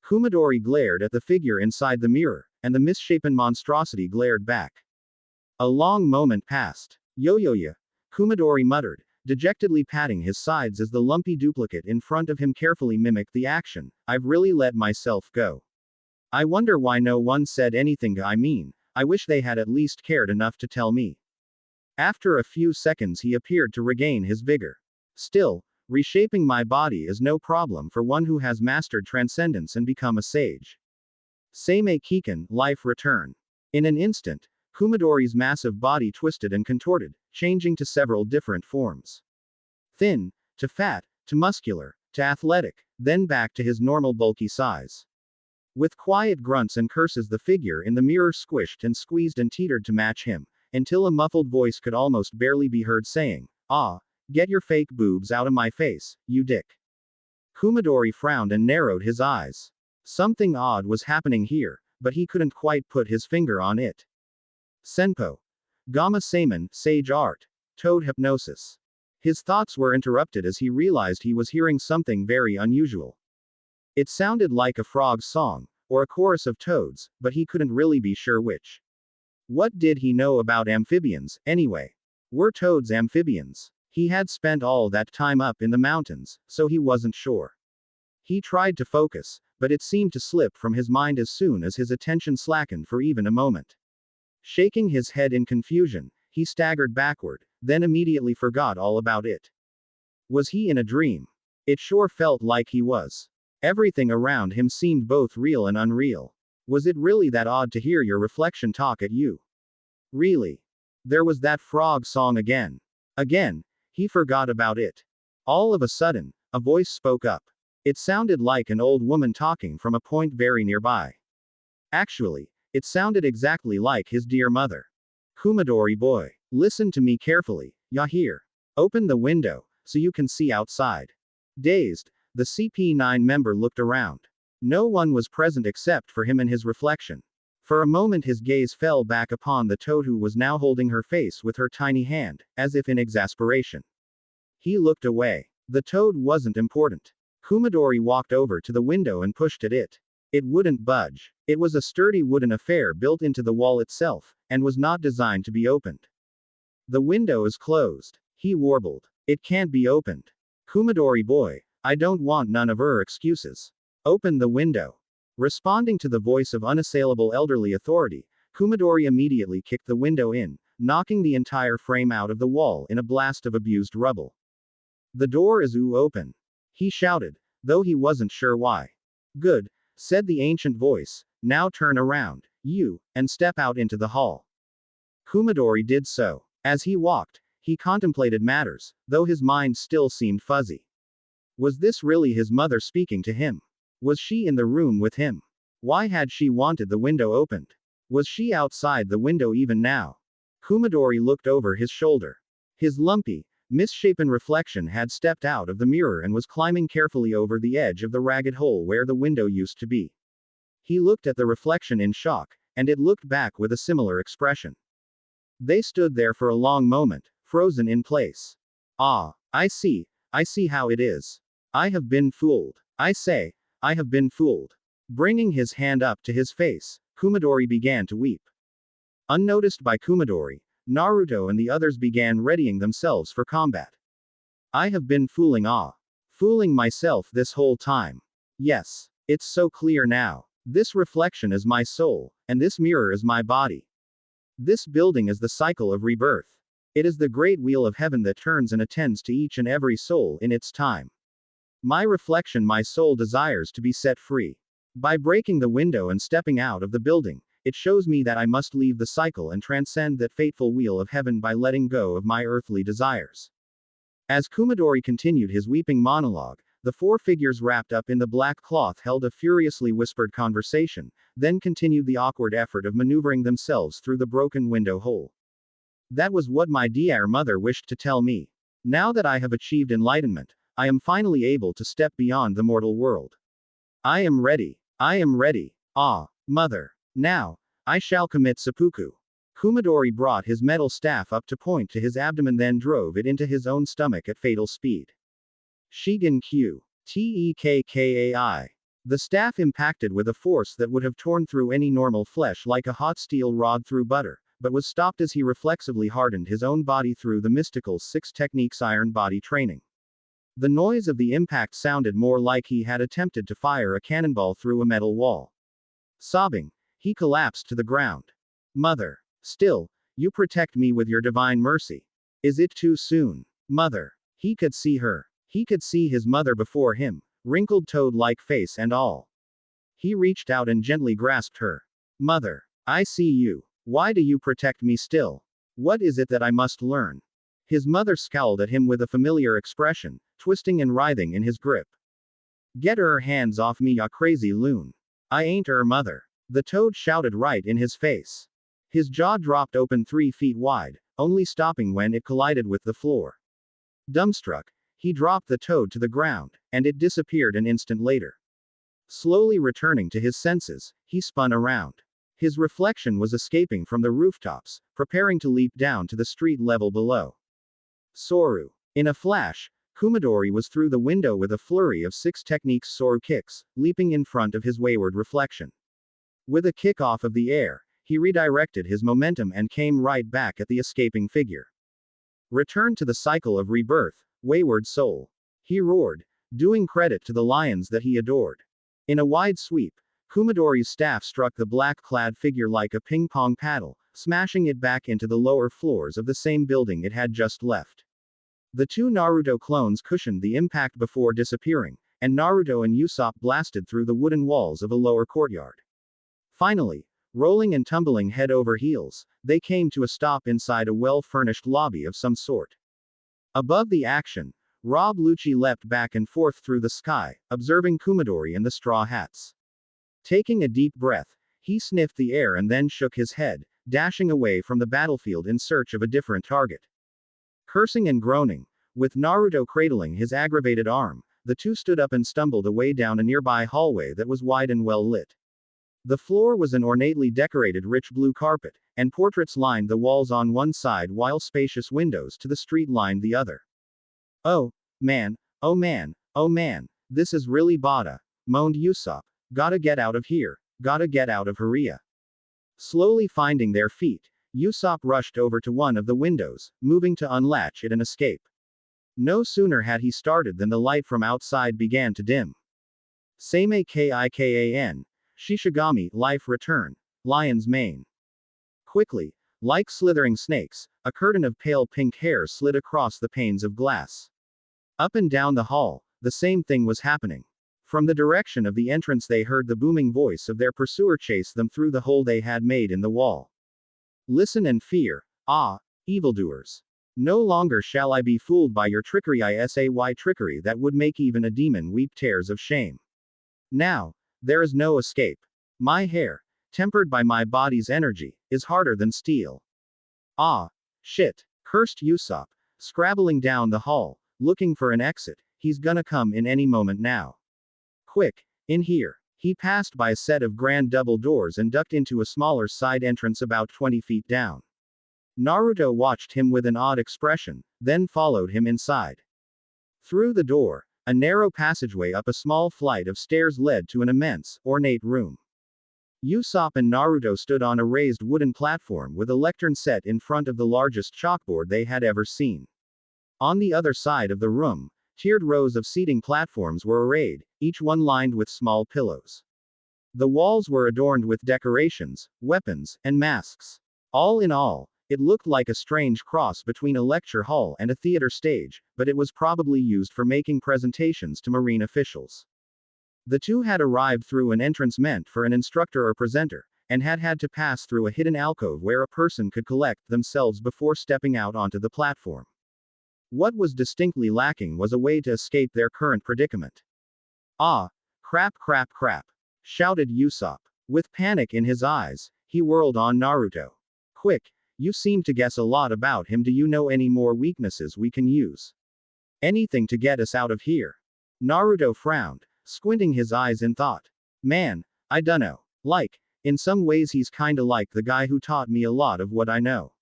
Kumadori glared at the figure inside the mirror, and the misshapen monstrosity glared back. A long moment passed. Yo-yo-ya, Kumadori muttered, dejectedly patting his sides as the lumpy duplicate in front of him carefully mimicked the action. I've really let myself go. I wonder why no one said anything. I wish they had at least cared enough to tell me. After a few seconds he appeared to regain his vigor. Still, reshaping my body is no problem for one who has mastered transcendence and become a sage. Seimei Kikan, life return. In an instant, Kumadori's massive body twisted and contorted, changing to several different forms. Thin, to fat, to muscular, to athletic, then back to his normal bulky size. With quiet grunts and curses the figure in the mirror squished and squeezed and teetered to match him, until a muffled voice could almost barely be heard saying, "Ah, get your fake boobs out of my face, you dick." Kumadori frowned and narrowed his eyes. Something odd was happening here, but he couldn't quite put his finger on it. Senpo. Gamma Seiman, Sage Art. Toad Hypnosis. His thoughts were interrupted as he realized he was hearing something very unusual. It sounded like a frog's song, or a chorus of toads, but he couldn't really be sure which. What did he know about amphibians, anyway? Were toads amphibians? He had spent all that time up in the mountains, so he wasn't sure. He tried to focus, but it seemed to slip from his mind as soon as his attention slackened for even a moment. Shaking his head in confusion, he staggered backward, then immediately forgot all about it. Was he in a dream? It sure felt like he was. Everything around him seemed both real and unreal. Was it really that odd to hear your reflection talk at you? Really? There was that frog song again. Again, he forgot about it. All of a sudden, a voice spoke up. It sounded like an old woman talking from a point very nearby. Actually, it sounded exactly like his dear mother. Kumadori boy, listen to me carefully, Yahir. Open the window, so you can see outside. Dazed, the CP9 member looked around. No one was present except for him and his reflection. For a moment his gaze fell back upon the toad who was now holding her face with her tiny hand, as if in exasperation. He looked away. The toad wasn't important. Kumadori walked over to the window and pushed at it. It wouldn't budge. It was a sturdy wooden affair built into the wall itself, and was not designed to be opened. The window is closed, he warbled. It can't be opened. Kumadori boy, I don't want none of excuses. Open the window. Responding to the voice of unassailable elderly authority, Kumadori immediately kicked the window in, knocking the entire frame out of the wall in a blast of abused rubble. The door is open. He shouted, though he wasn't sure why. Good, said the ancient voice, now turn around, you, and step out into the hall. Kumadori did so. As he walked, he contemplated matters, though his mind still seemed fuzzy. Was this really his mother speaking to him? Was she in the room with him? Why had she wanted the window opened? Was she outside the window even now? Kumadori looked over his shoulder. His lumpy, misshapen reflection had stepped out of the mirror and was climbing carefully over the edge of the ragged hole where the window used to be. He looked at the reflection in shock, and it looked back with a similar expression. They stood there for a long moment, frozen in place. Ah, I see how it is. I have been fooled. I say, I have been fooled. Bringing his hand up to his face, Kumadori began to weep. Unnoticed by Kumadori, Naruto and the others began readying themselves for combat. I have been fooling myself this whole time. Yes, it's so clear now. This reflection is my soul, and this mirror is my body. This building is the cycle of rebirth. It is the great wheel of heaven that turns and attends to each and every soul in its time. My reflection, my soul desires to be set free. By breaking the window and stepping out of the building, it shows me that I must leave the cycle and transcend that fateful wheel of heaven by letting go of my earthly desires. As Kumadori continued his weeping monologue, the four figures wrapped up in the black cloth held a furiously whispered conversation, then continued the awkward effort of maneuvering themselves through the broken window hole. That was what my dear mother wished to tell me. Now that I have achieved enlightenment, I am finally able to step beyond the mortal world. I am ready. I am ready. Ah, mother. Now, I shall commit seppuku. Kumadori brought his metal staff up to point to his abdomen, then drove it into his own stomach at fatal speed. Shigen Q. Tekkai. The staff impacted with a force that would have torn through any normal flesh like a hot steel rod through butter, but was stopped as he reflexively hardened his own body through the mystical 6 techniques iron body training. The noise of the impact sounded more like he had attempted to fire a cannonball through a metal wall. Sobbing, he collapsed to the ground. Mother. Still, you protect me with your divine mercy. Is it too soon? Mother. He could see her. He could see his mother before him, wrinkled toad-like face and all. He reached out and gently grasped her. Mother. I see you. Why do you protect me still? What is it that I must learn? His mother scowled at him with a familiar expression, twisting and writhing in his grip. Get her hands off me, ya crazy loon. I ain't her mother. The toad shouted right in his face. His jaw dropped open 3 feet wide, only stopping when it collided with the floor. Dumbstruck, he dropped the toad to the ground, and it disappeared an instant later. Slowly returning to his senses, he spun around. His reflection was escaping from the rooftops, preparing to leap down to the street level below. Soru. In a flash, Kumadori was through the window with a flurry of 6 techniques Soru kicks, leaping in front of his wayward reflection. With a kick off of the air, he redirected his momentum and came right back at the escaping figure. Return to the cycle of rebirth, wayward soul. He roared, doing credit to the lions that he adored. In a wide sweep, Kumadori's staff struck the black-clad figure like a ping-pong paddle, smashing it back into the lower floors of the same building it had just left. The 2 Naruto clones cushioned the impact before disappearing, and Naruto and Usopp blasted through the wooden walls of a lower courtyard. Finally, rolling and tumbling head over heels, they came to a stop inside a well-furnished lobby of some sort. Above the action, Rob Lucci leapt back and forth through the sky, observing Kumadori and the straw hats. Taking a deep breath, he sniffed the air and then shook his head, dashing away from the battlefield in search of a different target. Cursing and groaning, with Naruto cradling his aggravated arm, the 2 stood up and stumbled away down a nearby hallway that was wide and well lit. The floor was an ornately decorated rich blue carpet, and portraits lined the walls on one side while spacious windows to the street lined the other. Oh, man, oh man, oh man, this is really bada, moaned Usopp. Gotta get out of here, gotta get out of Haria. Slowly finding their feet, Usopp rushed over to one of the windows, moving to unlatch it and escape. No sooner had he started than the light from outside began to dim. Seimei Kikan. Shishigami, life return. Lion's mane. Quickly, like slithering snakes, a curtain of pale pink hair slid across the panes of glass. Up and down the hall, the same thing was happening. From the direction of the entrance they heard the booming voice of their pursuer chase them through the hole they had made in the wall. Listen and fear, ah, evildoers. No longer shall I be fooled by your trickery, trickery that would make even a demon weep tears of shame. Now, there is no escape. My hair, tempered by my body's energy, is harder than steel. Ah, shit, cursed Usopp, scrabbling down the hall, looking for an exit. He's gonna come in any moment now. Quick, in here. He passed by a set of grand double doors and ducked into a smaller side entrance about 20 feet down. Naruto watched him with an odd expression, then followed him inside. Through the door, a narrow passageway up a small flight of stairs led to an immense, ornate room. Usopp and Naruto stood on a raised wooden platform with a lectern set in front of the largest chalkboard they had ever seen. On the other side of the room, tiered rows of seating platforms were arrayed, each one lined with small pillows. The walls were adorned with decorations, weapons, and masks. All in all, it looked like a strange cross between a lecture hall and a theater stage, but it was probably used for making presentations to marine officials. The 2 had arrived through an entrance meant for an instructor or presenter, and had had to pass through a hidden alcove where a person could collect themselves before stepping out onto the platform. What was distinctly lacking was a way to escape their current predicament. Ah! Crap, crap, crap! Shouted Usopp. With panic in his eyes, he whirled on Naruto. Quick, you seem to guess a lot about him. Do you know any more weaknesses we can use? Anything to get us out of here? Naruto frowned, squinting his eyes in thought. Man, I dunno. Like, in some ways he's kinda like the guy who taught me a lot of what I know.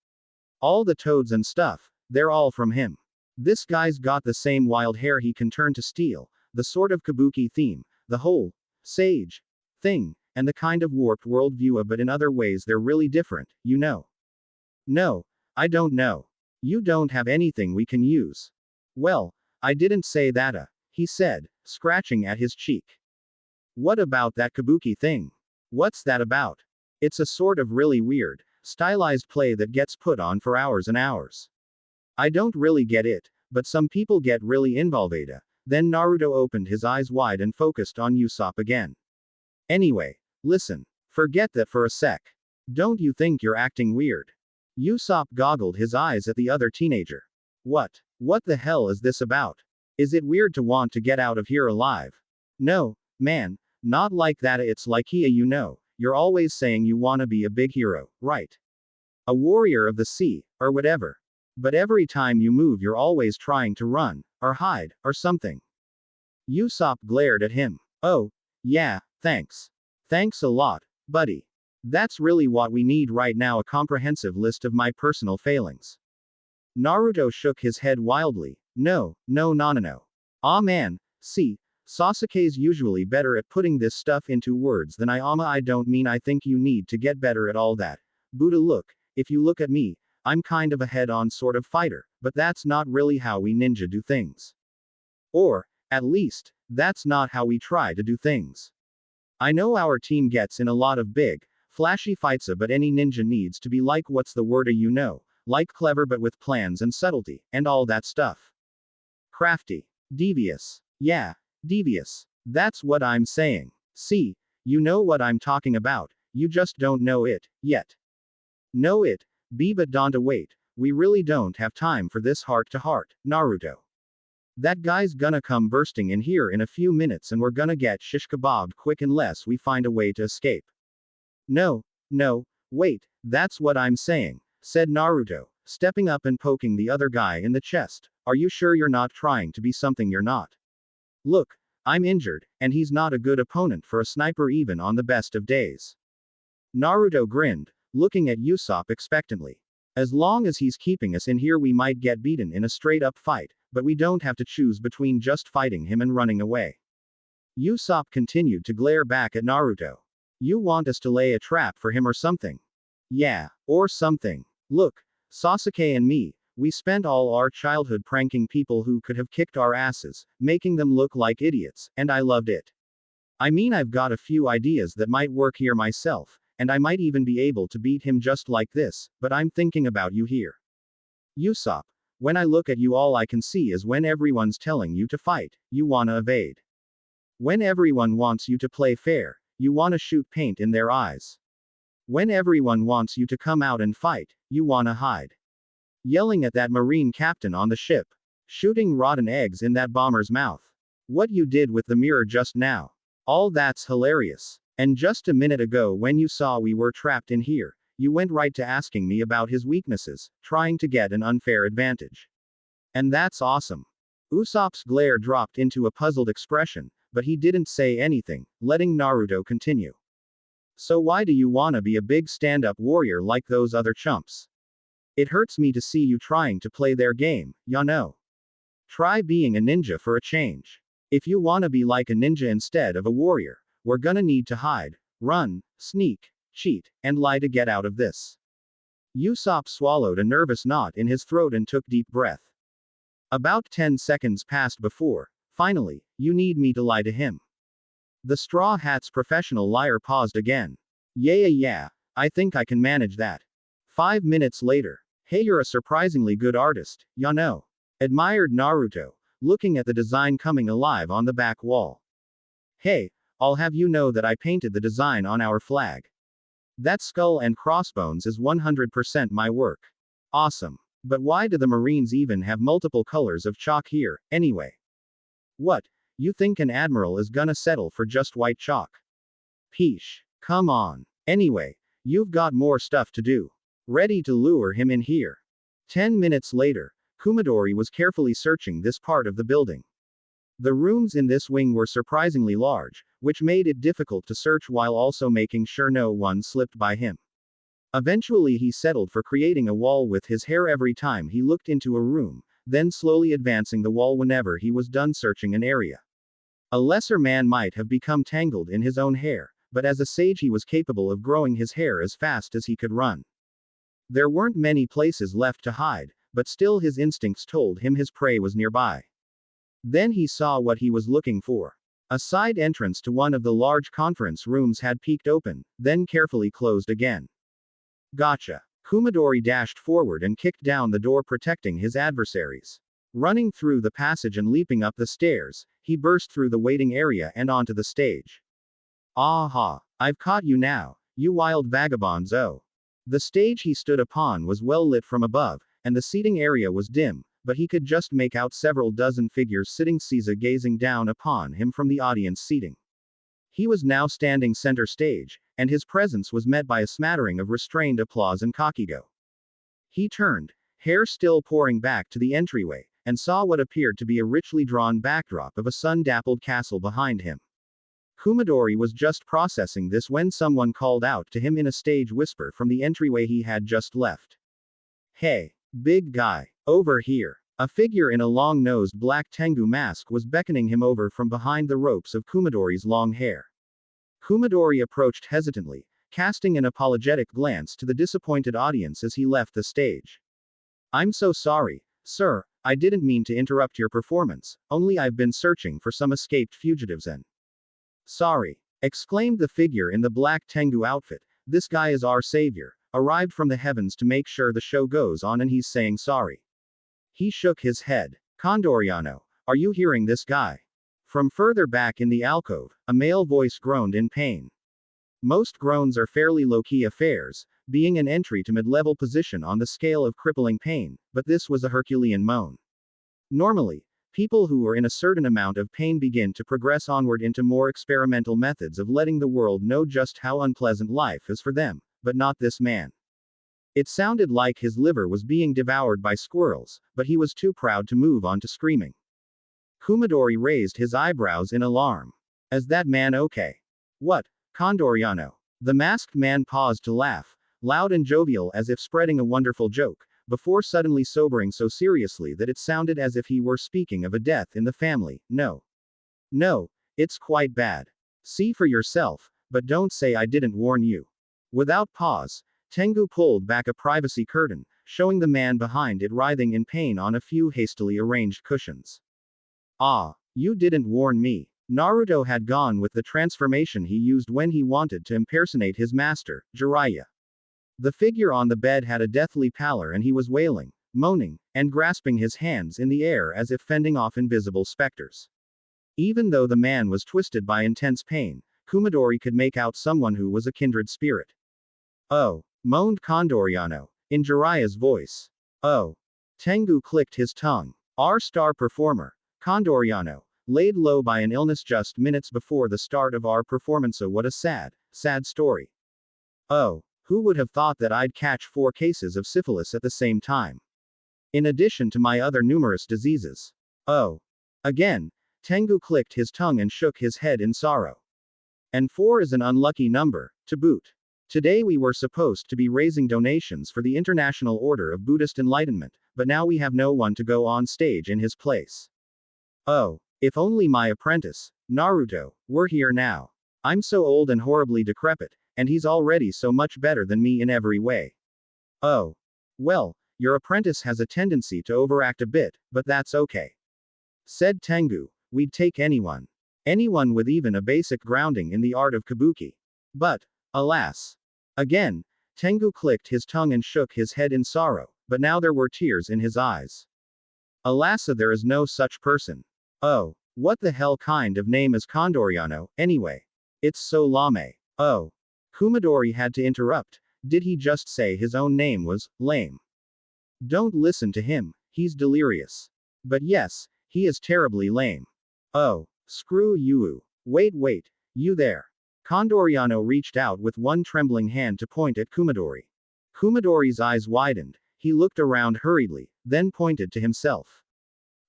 All the toads and stuff, they're all from him. This guy's got the same wild hair he can turn to steel, the sort of kabuki theme, the whole sage thing, and the kind of warped worldview, but in other ways they're really different, you know. No, I don't know. You don't have anything we can use. Well, I didn't say that, he said, scratching at his cheek. What about that kabuki thing? What's that about? It's a sort of really weird, stylized play that gets put on for hours and hours. I don't really get it, but some people get really involved. Then Naruto opened his eyes wide and focused on Usopp again. Anyway, listen. Forget that for a sec. Don't you think you're acting weird? Usopp goggled his eyes at the other teenager. What the hell is this about? Is it weird to want to get out of here alive? No, man, not like that. It's like you know, you're always saying you wanna be a big hero, right? A warrior of the sea, or whatever. But every time you move you're always trying to run, or hide, or something. Usopp glared at him. Oh, yeah, thanks. Thanks a lot, buddy. That's really what we need right now, a comprehensive list of my personal failings. Naruto shook his head wildly. No. Aw man, see, Sasuke's usually better at putting this stuff into words than I am. I don't mean I think you need to get better at all that. Buddha, look, if you look at me, I'm kind of a head-on sort of fighter, but that's not really how we ninja do things. Or, at least, that's not how we try to do things. I know our team gets in a lot of big, flashy fights, but any ninja needs to be like, what's the word, you know, like clever but with plans and subtlety, and all that stuff. Crafty. Devious. Yeah, devious. That's what I'm saying. See, you know what I'm talking about, you just don't know it, yet. Know it, but don't wait, we really don't have time for this heart-to-heart, Naruto. That guy's gonna come bursting in here in a few minutes and we're gonna get shish kebabbed quick unless we find a way to escape. No, wait, that's what I'm saying, said Naruto, stepping up and poking the other guy in the chest. Are you sure you're not trying to be something you're not? Look, I'm injured, and he's not a good opponent for a sniper even on the best of days. Naruto grinned, looking at Usopp expectantly. As long as he's keeping us in here we might get beaten in a straight-up fight, but we don't have to choose between just fighting him and running away. Usopp continued to glare back at Naruto. You want us to lay a trap for him or something? Yeah, or something. Look, Sasuke and me, we spent all our childhood pranking people who could have kicked our asses, making them look like idiots, and I loved it. I mean, I've got a few ideas that might work here myself, and I might even be able to beat him just like this, but I'm thinking about you here. Usopp, when I look at you all I can see is when everyone's telling you to fight, you wanna evade. When everyone wants you to play fair, you wanna shoot paint in their eyes. When everyone wants you to come out and fight, you wanna hide. Yelling at that Marine captain on the ship. Shooting rotten eggs in that bomber's mouth. What you did with the mirror just now. All that's hilarious. And just a minute ago when you saw we were trapped in here, you went right to asking me about his weaknesses, trying to get an unfair advantage. And that's awesome. Usopp's glare dropped into a puzzled expression, but he didn't say anything, letting Naruto continue. So why do you wanna be a big stand-up warrior like those other chumps? It hurts me to see you trying to play their game, ya know. Try being a ninja for a change. If you wanna be like a ninja instead of a warrior, we're gonna need to hide, run, sneak, cheat, and lie to get out of this. Usopp swallowed a nervous knot in his throat and took deep breath. About 10 seconds passed before, finally, you need me to lie to him. The Straw Hat's professional liar paused again. Yeah, I think I can manage that. 5 minutes later. Hey, you're a surprisingly good artist, ya know. Admired Naruto, looking at the design coming alive on the back wall. Hey, I'll have you know that I painted the design on our flag. That skull and crossbones is 100% my work. Awesome. But why do the Marines even have multiple colors of chalk here, anyway? What? You think an admiral is gonna settle for just white chalk? Peesh. Come on. Anyway, you've got more stuff to do. Ready to lure him in here. 10 minutes later, Kumadori was carefully searching this part of the building. The rooms in this wing were surprisingly large, which made it difficult to search while also making sure no one slipped by him. Eventually he settled for creating a wall with his hair every time he looked into a room, then slowly advancing the wall whenever he was done searching an area. A lesser man might have become tangled in his own hair, but as a sage he was capable of growing his hair as fast as he could run. There weren't many places left to hide, but still his instincts told him his prey was nearby. Then he saw what he was looking for. A side entrance to one of the large conference rooms had peeked open, then carefully closed again. Gotcha. Kumadori dashed forward and kicked down the door protecting his adversaries. Running through the passage and leaping up the stairs, he burst through the waiting area and onto the stage. Aha! I've caught you now, you wild vagabonds. Oh! The stage he stood upon was well lit from above, and the seating area was dim, but he could just make out several dozen figures sitting Caesar gazing down upon him from the audience seating. He was now standing center stage, and his presence was met by a smattering of restrained applause and kakigo. He turned, hair still pouring back to the entryway, and saw what appeared to be a richly drawn backdrop of a sun-dappled castle behind him. Kumadori was just processing this when someone called out to him in a stage whisper from the entryway he had just left. Hey, big guy, over here. A figure in a long-nosed black Tengu mask was beckoning him over from behind the ropes of Kumadori's long hair. Kumadori approached hesitantly, casting an apologetic glance to the disappointed audience as he left the stage. I'm so sorry, sir, I didn't mean to interrupt your performance, only I've been searching for some escaped fugitives and... Sorry, exclaimed the figure in the black Tengu outfit, this guy is our savior, arrived from the heavens to make sure the show goes on and he's saying sorry. He shook his head. Condoriano, are you hearing this guy? From further back in the alcove, a male voice groaned in pain. Most groans are fairly low-key affairs, being an entry to mid-level position on the scale of crippling pain, but this was a Herculean moan. Normally, people who are in a certain amount of pain begin to progress onward into more experimental methods of letting the world know just how unpleasant life is for them, but not this man. It sounded like his liver was being devoured by squirrels, but he was too proud to move on to screaming. Kumadori raised his eyebrows in alarm. Is that man okay? What, Condoriano? The masked man paused to laugh, loud and jovial as if spreading a wonderful joke, before suddenly sobering so seriously that it sounded as if he were speaking of a death in the family. No. No, it's quite bad. See for yourself, but don't say I didn't warn you. Without pause, Tengu pulled back a privacy curtain, showing the man behind it writhing in pain on a few hastily arranged cushions. Ah, you didn't warn me. Naruto had gone with the transformation he used when he wanted to impersonate his master, Jiraiya. The figure on the bed had a deathly pallor and he was wailing, moaning, and grasping his hands in the air as if fending off invisible specters. Even though the man was twisted by intense pain, Kumadori could make out someone who was a kindred spirit. Oh, moaned Condoriano, in Jiraiya's voice. Oh. Tengu clicked his tongue. Our star performer, Condoriano, laid low by an illness just minutes before the start of our performance. Oh, what a sad, sad story. Oh, who would have thought that I'd catch 4 cases of syphilis at the same time? In addition to my other numerous diseases. Oh. Again, Tengu clicked his tongue and shook his head in sorrow. And 4 is an unlucky number, to boot. Today we were supposed to be raising donations for the International Order of Buddhist Enlightenment, but now we have no one to go on stage in his place. Oh, if only my apprentice, Naruto, were here now. I'm so old and horribly decrepit, and he's already so much better than me in every way. Oh. Well, your apprentice has a tendency to overact a bit, but that's okay. Said Tengu, we'd take anyone. Anyone with even a basic grounding in the art of kabuki. But, alas. Again, Tengu clicked his tongue and shook his head in sorrow, but now there were tears in his eyes. Alas, there is no such person. Oh, what the hell kind of name is Condoriano, anyway? It's so lame. Oh. Kumadori had to interrupt, did he just say his own name was lame? Don't listen to him, he's delirious. But yes, he is terribly lame. Oh, screw you. Wait, you there. Condoriano reached out with one trembling hand to point at Kumadori. Kumadori's eyes widened, he looked around hurriedly, then pointed to himself.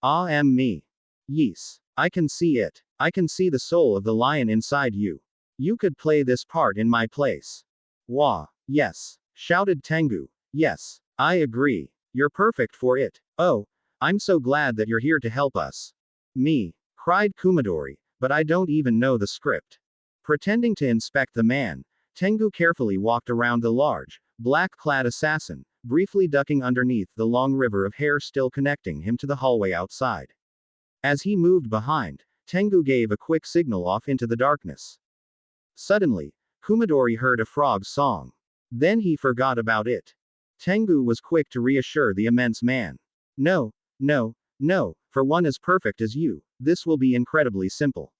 Ah, me. Yes. I can see it. I can see the soul of the lion inside you. You could play this part in my place. Wah. Yes. Shouted Tengu. Yes. I agree. You're perfect for it. Oh, I'm so glad that you're here to help us. Me. Cried Kumadori, but I don't even know the script. Pretending to inspect the man, Tengu carefully walked around the large, black-clad assassin, briefly ducking underneath the long river of hair still connecting him to the hallway outside. As he moved behind, Tengu gave a quick signal off into the darkness. Suddenly, Kumadori heard a frog's song. Then he forgot about it. Tengu was quick to reassure the immense man. No, for one as perfect as you, this will be incredibly simple.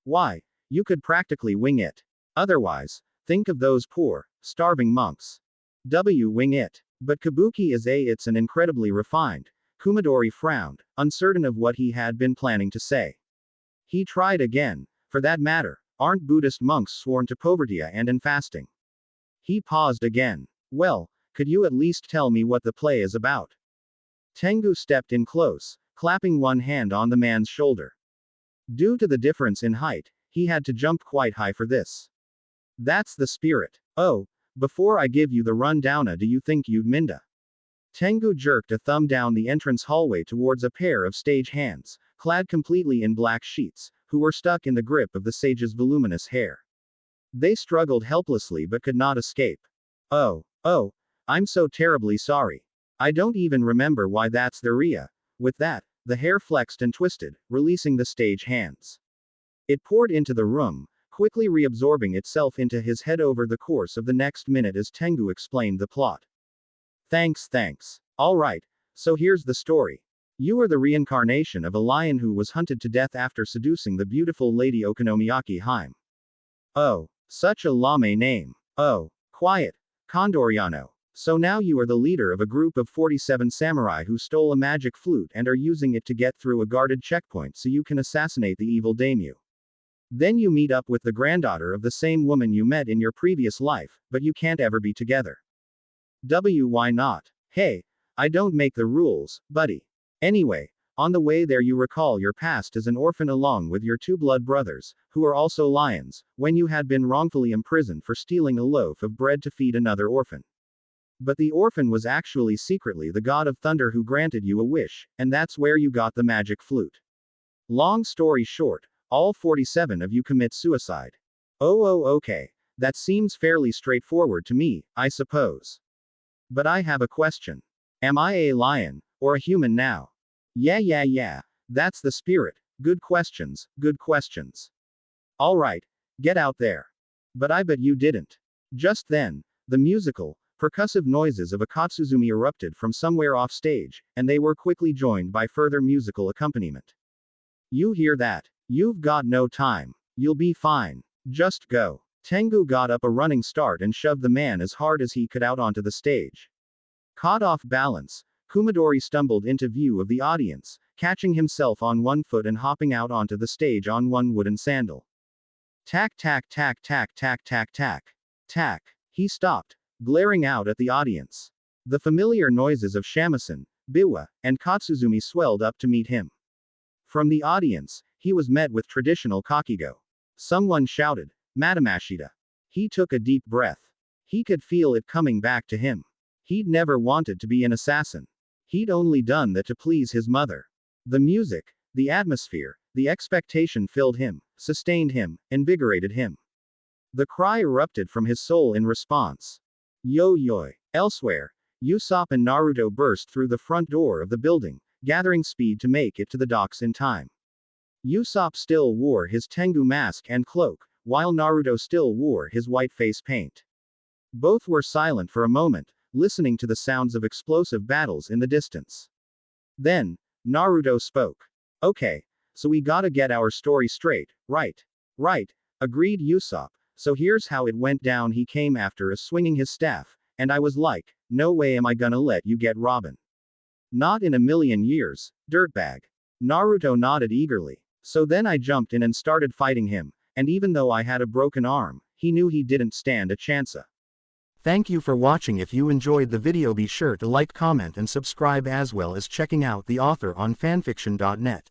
Why? You could practically wing it. Otherwise, think of those poor, starving monks. Wing it. But Kabuki is it's an incredibly refined. Kumadori frowned, uncertain of what he had been planning to say. He tried again. For that matter, aren't Buddhist monks sworn to poverty and fasting? He paused again. Well, could you at least tell me what the play is about? Tengu stepped in close, clapping one hand on the man's shoulder. Due to the difference in height, he had to jump quite high for this. That's the spirit. Oh, before I give you the rundowna, do you think you'd minda? Tengu jerked a thumb down the entrance hallway towards a pair of stage hands, clad completely in black sheets, who were stuck in the grip of the sage's voluminous hair. They struggled helplessly but could not escape. Oh, I'm so terribly sorry. I don't even remember why that's the Ria. With that, the hair flexed and twisted, releasing the stage hands. It poured into the room, quickly reabsorbing itself into his head over the course of the next minute as Tengu explained the plot. Thanks. Alright, so here's the story. You are the reincarnation of a lion who was hunted to death after seducing the beautiful Lady Okonomiyaki Haim. Oh, such a lame name. Oh, quiet, Condoriano. So now you are the leader of a group of 47 samurai who stole a magic flute and are using it to get through a guarded checkpoint so you can assassinate the evil daimyo. Then you meet up with the granddaughter of the same woman you met in your previous life, but you can't ever be together. Why not? Hey, I don't make the rules, buddy. Anyway, on the way there you recall your past as an orphan along with your two blood brothers, who are also lions, when you had been wrongfully imprisoned for stealing a loaf of bread to feed another orphan. But the orphan was actually secretly the god of thunder who granted you a wish, and that's where you got the magic flute. Long story short, all 47 of you commit suicide. Okay. That seems fairly straightforward to me, I suppose. But I have a question. Am I a lion, or a human now? Yeah. That's the spirit. Good questions. Alright, get out there. But I bet you didn't. Just then, the musical, percussive noises of a katsuzumi erupted from somewhere off stage, and they were quickly joined by further musical accompaniment. You hear that? You've got no time. You'll be fine. Just go. Tengu got up a running start and shoved the man as hard as he could out onto the stage. Caught off balance, Kumadori stumbled into view of the audience, catching himself on one foot and hopping out onto the stage on one wooden sandal. Tack. He stopped, glaring out at the audience. The familiar noises of shamisen, biwa, and katsuzumi swelled up to meet him. From the audience, he was met with traditional kakigo. Someone shouted, Madamashita. He took a deep breath. He could feel it coming back to him. He'd never wanted to be an assassin. He'd only done that to please his mother. The music, the atmosphere, the expectation filled him, sustained him, invigorated him. The cry erupted from his soul in response. Yo. Elsewhere, Usopp and Naruto burst through the front door of the building, gathering speed to make it to the docks in time. Usopp still wore his Tengu mask and cloak, while Naruto still wore his white face paint. Both were silent for a moment, listening to the sounds of explosive battles in the distance. Then, Naruto spoke. Okay, so we gotta get our story straight, right? Right, agreed Usopp. So here's how it went down. He came after us swinging his staff, and I was like, no way am I gonna let you get Robin. Not in a million years, dirtbag. Naruto nodded eagerly. So then I jumped in and started fighting him, and even though I had a broken arm, he knew he didn't stand a chance. Thank you for watching. If you enjoyed the video, be sure to like, comment and subscribe, as well as checking out the author on fanfiction.net.